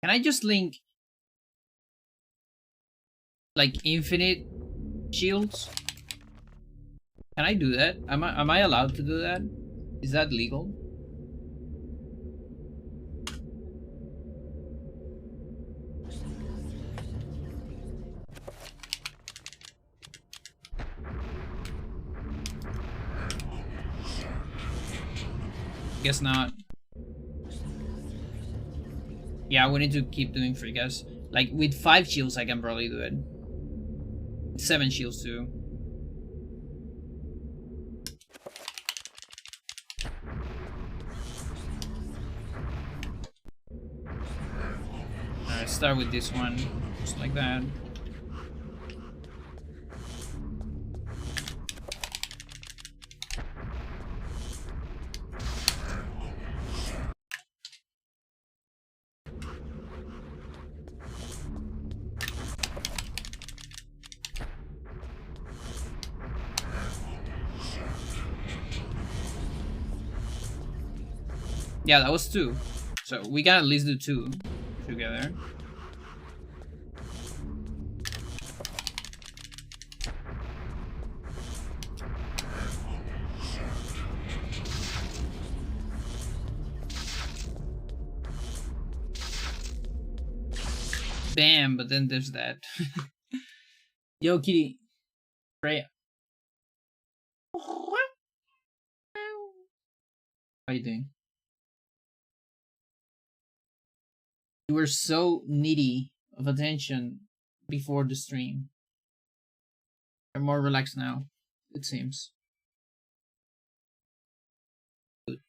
Speaker 1: Can I just link like infinite shields? Can I do that? Am I allowed to do that? Is that legal? Guess not. Yeah, we need to keep doing free guess. Like with 5 shields I can probably do it. 7 shields too. Alright, start with this one. Just like that. Yeah, that was 2. So we can at least do 2 together. Bam, but then there's that. Yo, kitty. Freya. How you doing? You were so needy of attention before the stream. You're more relaxed now, it seems. Good.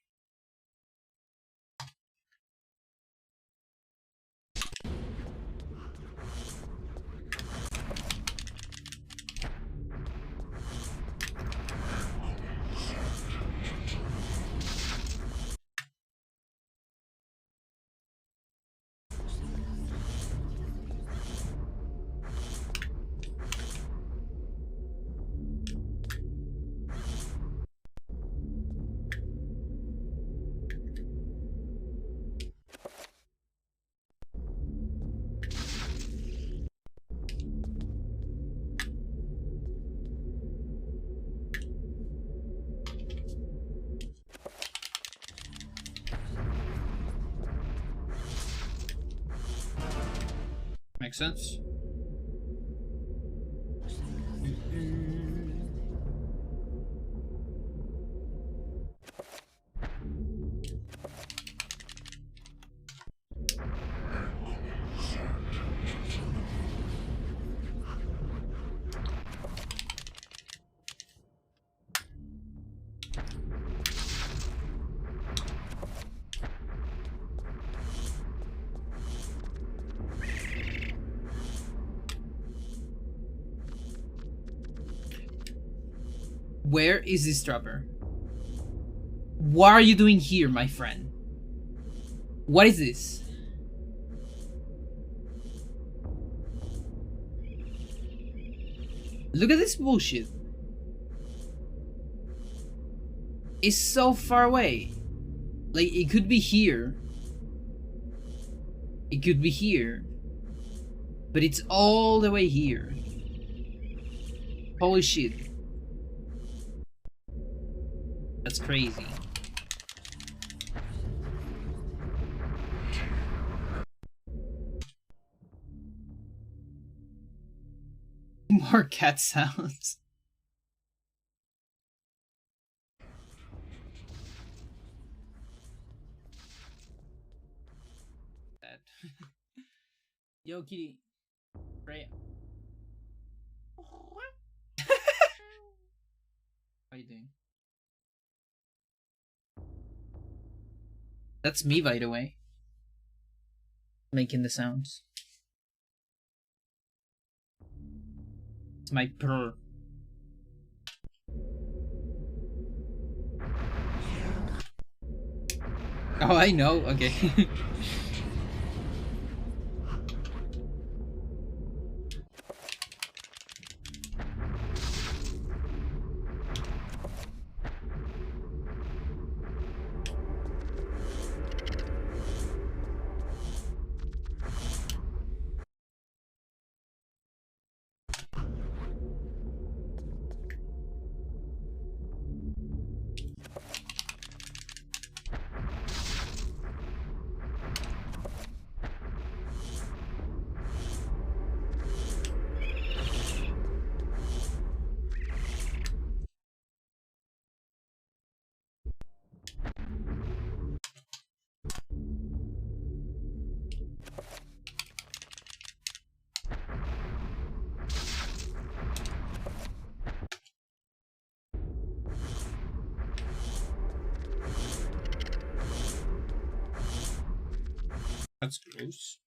Speaker 1: Makes sense. Where is this dropper? What are you doing here, my friend? What is this? Look at this bullshit. It's so far away. Like, it could be here. It could be here. But it's all the way here. Holy shit. That's crazy. More cat sounds. That. Yo, kitty. Right. How you doing? That's me, by the way. Making the sounds. It's my purr. Oh, I know. Okay. That's gross.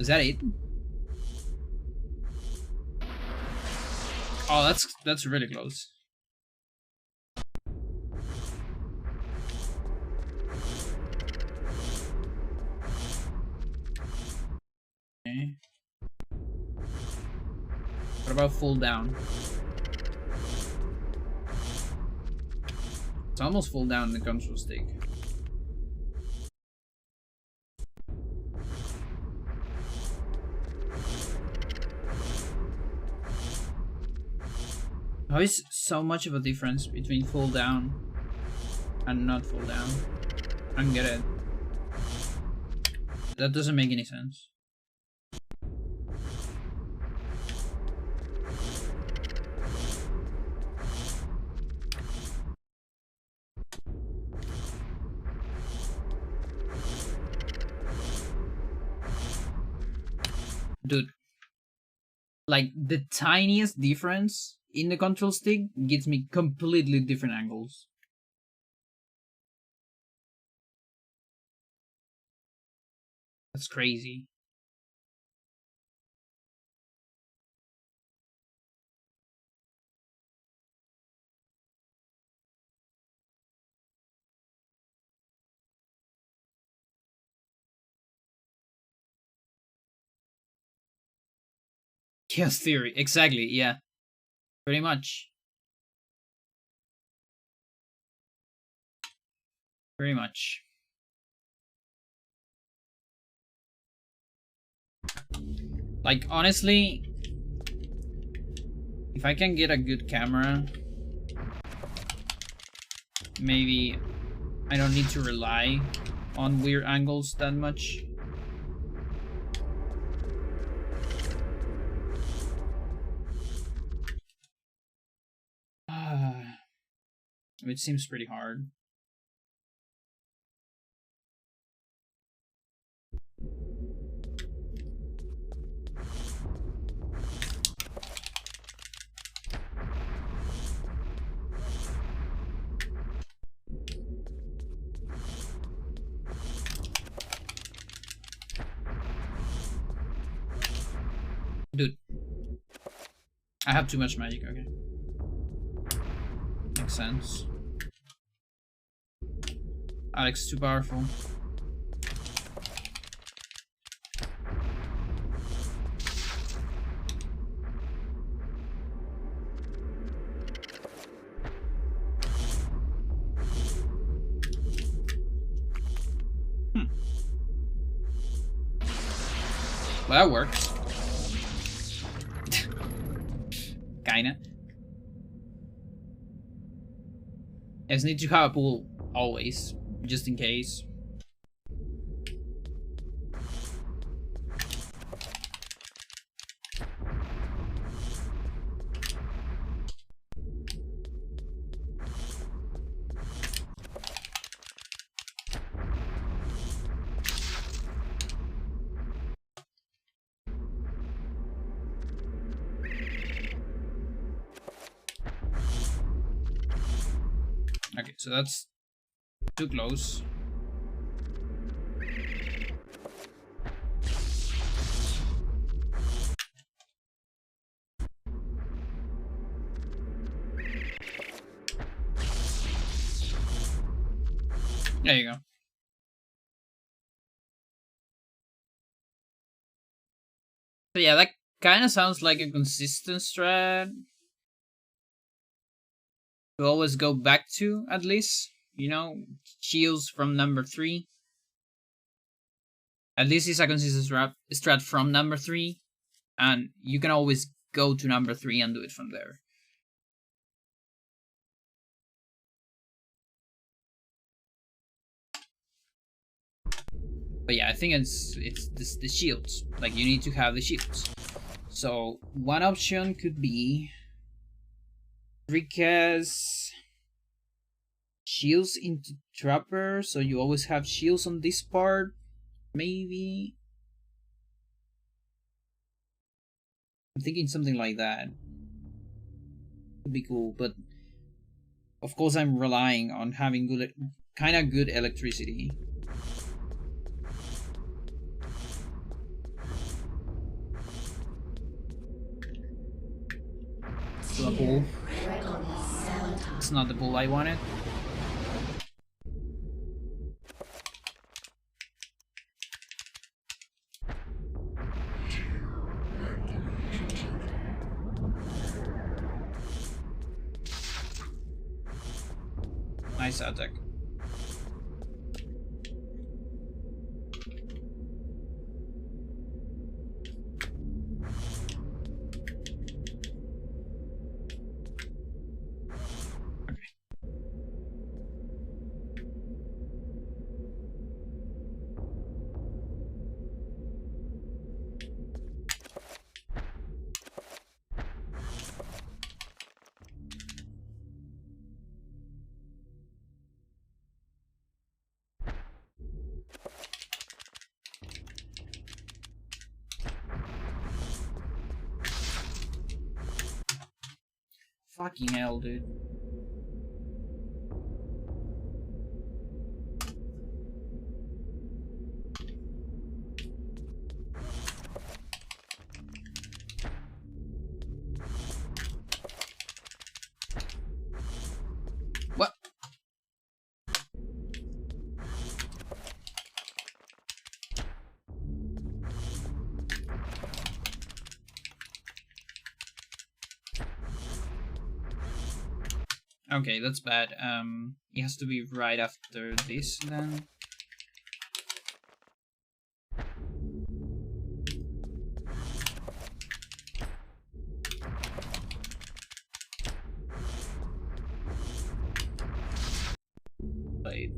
Speaker 1: Is that it? Oh, that's really close. Okay. What about full down? It's almost full down in the control stick. How is so much of a difference between full down and not full down? I don't get it. That doesn't make any sense. Dude, like the tiniest difference in the control stick gives me completely different angles. That's crazy. Chaos theory, exactly, yeah. Pretty much. Pretty much. Like, honestly, if I can get a good camera, maybe I don't need to rely on weird angles that much. It seems pretty hard. Dude, I have too much magic, okay. Makes sense. Alex is too powerful. Well, that works. Kinda. I just need to have a pool always, just in case. Okay, so that's too close. There you go. So yeah, that kind of sounds like a consistent strat to always go back to, at least. You know, shields from number 3. At least it's a consistent strat from number 3. And you can always go to number 3 and do it from there. But yeah, I think it's the shields. Like, you need to have the shields. So one option could be recast shields into Trapper, so you always have shields on this part. Maybe. I'm thinking something like that. Would be cool, but of course I'm relying on having good, kind of good electricity. To a pool. It's not the pool I wanted. Nice attack. Fucking hell, dude. What? Okay, that's bad. It has to be right after this then. Blade.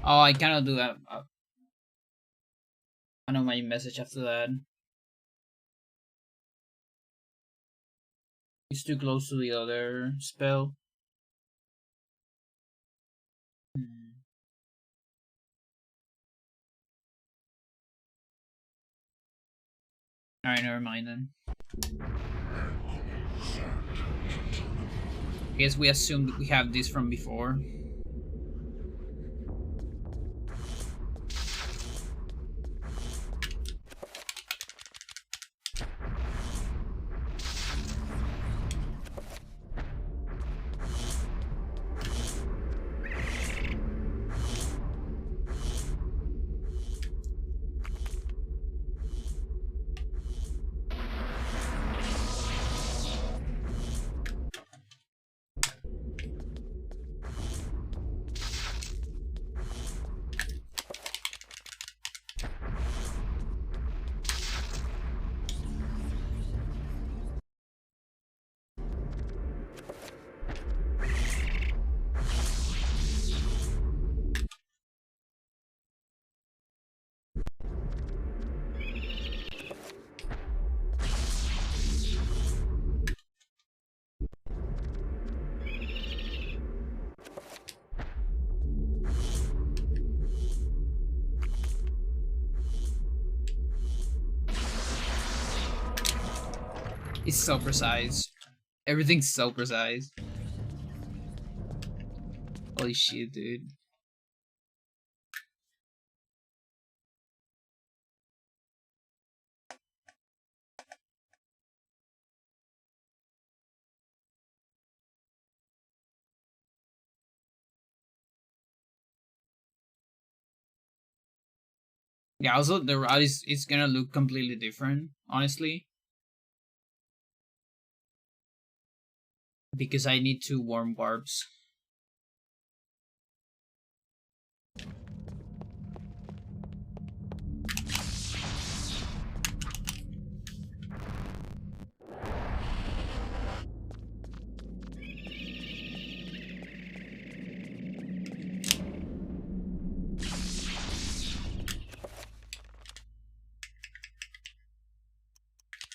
Speaker 1: Oh, I cannot do that. I know my message after that. It's too close to the other spell. Alright, never mind then. I guess we assumed we have this from before. It's so precise. Everything's so precise. Holy shit, dude. Yeah, also the route is gonna look completely different, honestly. Because I need 2 warm warps.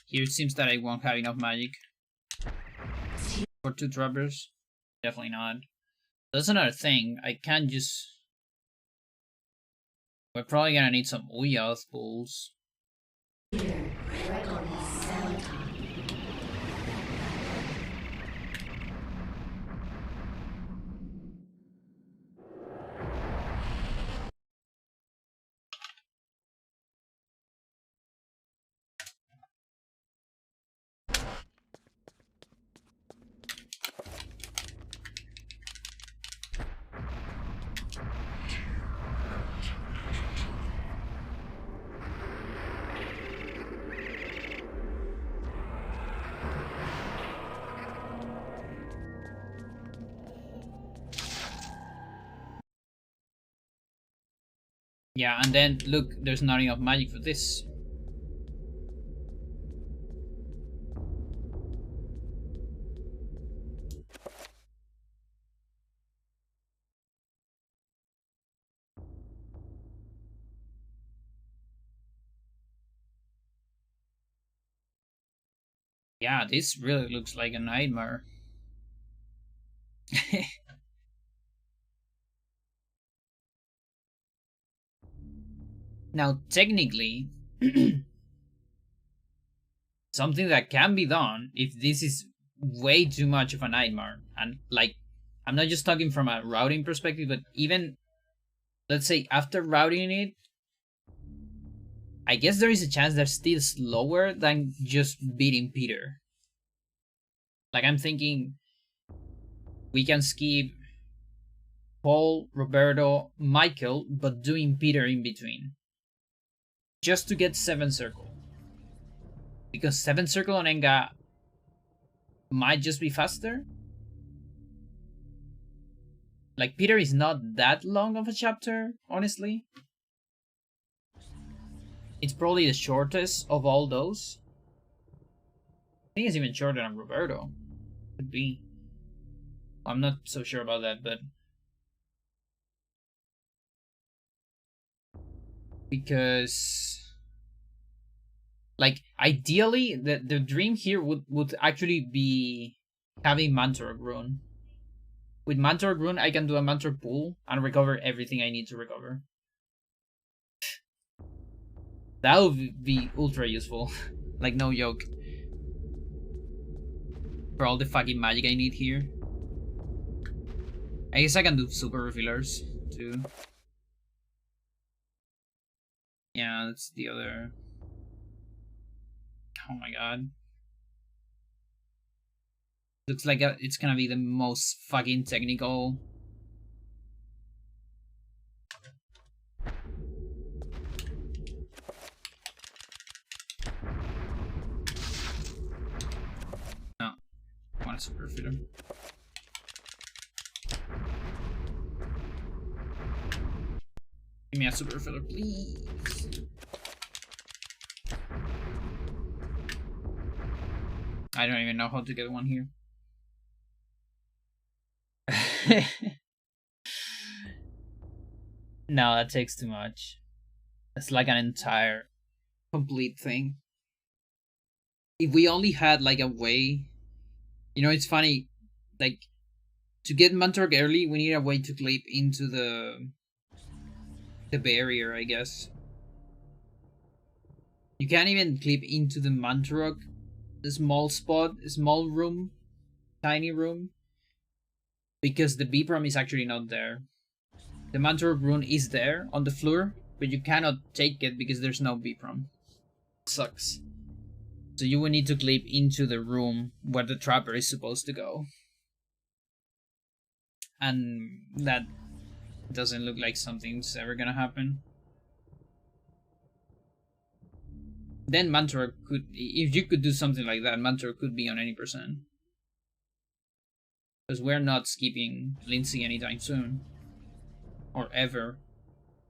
Speaker 1: Here it seems that I won't have enough magic for 2 droppers. Definitely not. That's another thing. I can't just... We're probably gonna need some Uyath pulls. Yeah, and then, look, there's not enough magic for this. Yeah, this really looks like a nightmare. Now, technically, something that can be done if this is way too much of a nightmare, and like, I'm not just talking from a routing perspective, but even, let's say, after routing it, I guess there is a chance they're still slower than just beating Peter. Like, I'm thinking we can skip Paul, Roberto, Michael, but doing Peter in between. Just to get 7 Circle. Because 7 Circle on Ehn'gha might just be faster. Like, Peter is not that long of a chapter, honestly. It's probably the shortest of all those. I think it's even shorter than Roberto. Could be. I'm not so sure about that, but... Because... Like, ideally, the dream here would actually be having Mantorg Rune. With Mantorg Rune, I can do a Mantorg pull and recover everything I need to recover. That would be ultra useful. Like, no joke. For all the fucking magic I need here. I guess I can do super refillers, too. Yeah, that's the other... Oh my god. Looks like it's gonna be the most fucking technical. No. I want a super filler. Give me a super filler, please. I don't even know how to get one here. No, that takes too much. It's like an entire complete thing. If we only had like a way, you know, it's funny, like to get Mantorg early, we need a way to clip into the barrier, I guess. You can't even clip into the Mantorg the small spot, small room, tiny room, because the Bipram is actually not there. The Mantra rune is there on the floor, but you cannot take it because there's no Bipram. Sucks. So you will need to clip into the room where the trapper is supposed to go. And that doesn't look like something's ever gonna happen. Then Mantra could, if you could do something like that, Mantra could be on any percent. Because we're not skipping Lindsay anytime soon. Or ever.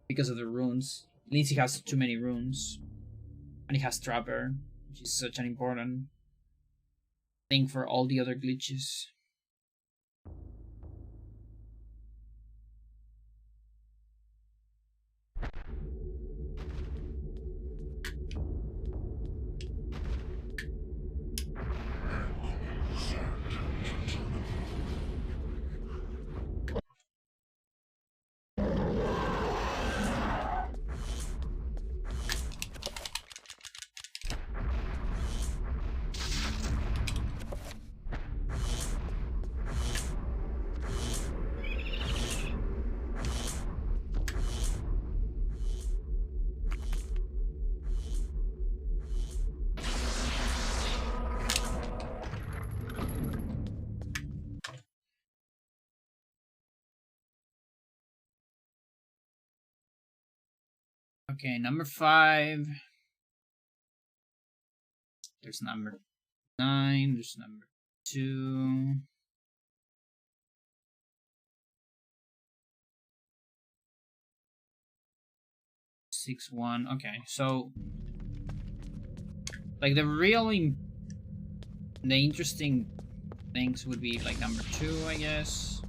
Speaker 1: Because of the runes. Lindsay has too many runes. And it has Trapper, which is such an important thing for all the other glitches. Okay, number 5. There's number 9. There's number 2. Six, 1. Okay, so like the interesting things would be like number 2, I guess.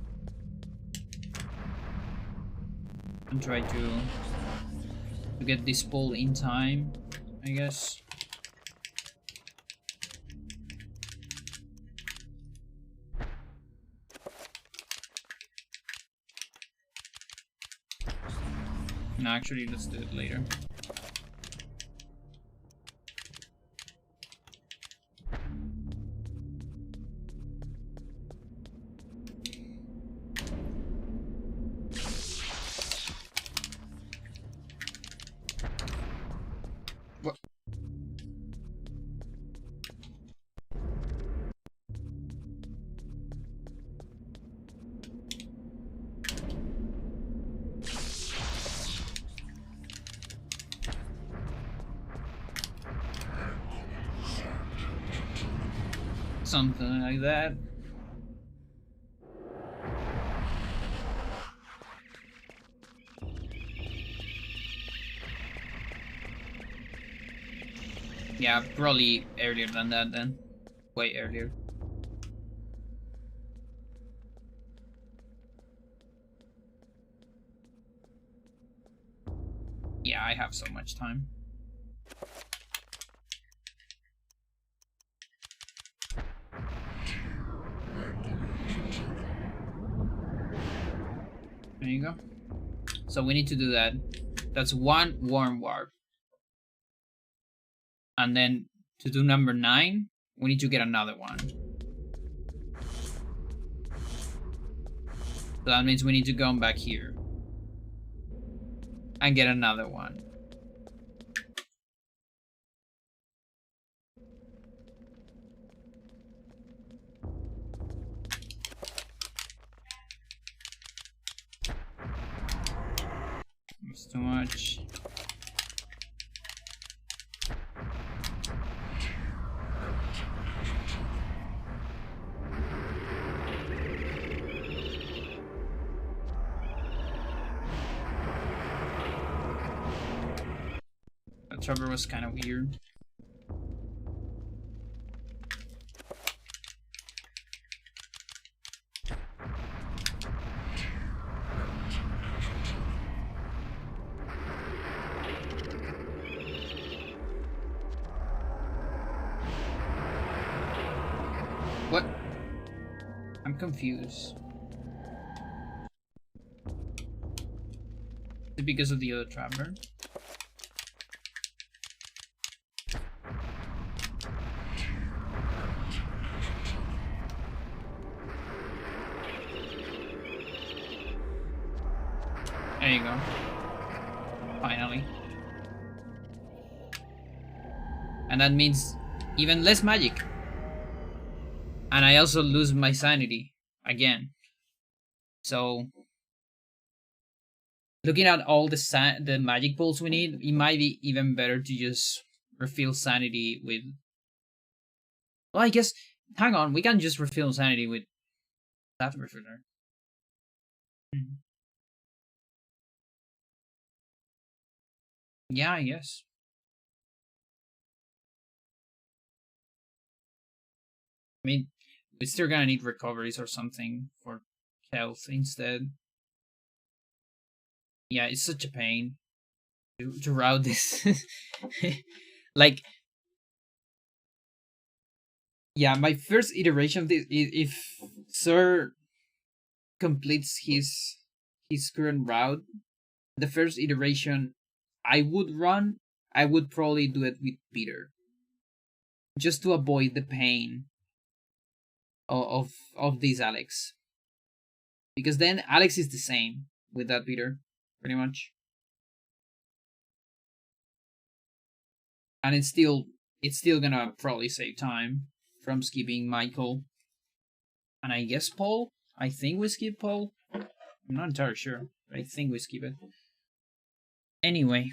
Speaker 1: And try to get this pull in time, I guess. No, actually, let's do it later. What? Something like that. Yeah, probably earlier than that then. Way earlier. Yeah, I have so much time. There you go. So we need to do that. That's 1 warm warp. And then to do number 9, we need to get another one. So that means we need to go back here. And get another one. It's too much. That trapper was kind of weird. What? I'm confused. Is it because of the other trapper? you go. Finally. And that means even less magic. And I also lose my sanity again. So looking at all the magic pools we need, it might be even better to just refill sanity with. Well, I guess. Hang on, we can just refill sanity with that refiller. Yeah, I guess. I mean, we're still gonna need recoveries or something for health instead. Yeah, it's such a pain to route this. Like, yeah, my first iteration of this, if Sir completes his current route, the first iteration I would probably do it with Peter, just to avoid the pain of this Alex, because then Alex is the same with that Peter, pretty much, and it's still gonna probably save time from skipping Michael, and I guess Paul. I think we skip Paul. I'm not entirely sure, but I think we skip it. Anyway,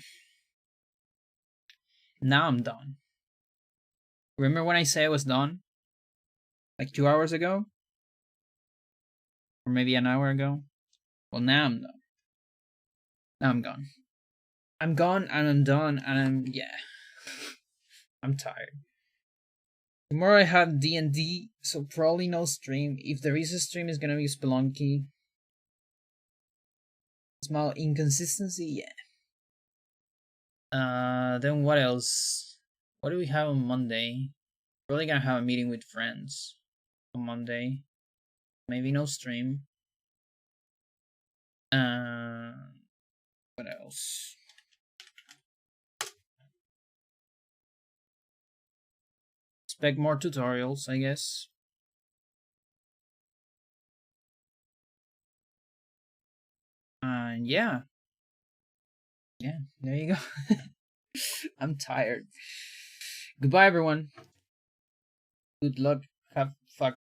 Speaker 1: now I'm done. Remember when I said I was done? Like 2 hours ago? Or maybe an hour ago? Well, now I'm done. Now I'm gone. I'm gone and I'm done and yeah. I'm tired. Tomorrow I have D&D, so probably no stream. If there is a stream, it's gonna be Spelunky. Small inconsistency, yeah. Then what else? What do we have on Monday? Probably gonna have a meeting with friends on Monday. Maybe no stream. What else? Expect more tutorials, I guess. Yeah. Yeah, there you go. I'm tired. Goodbye, everyone. Good luck. Have fun.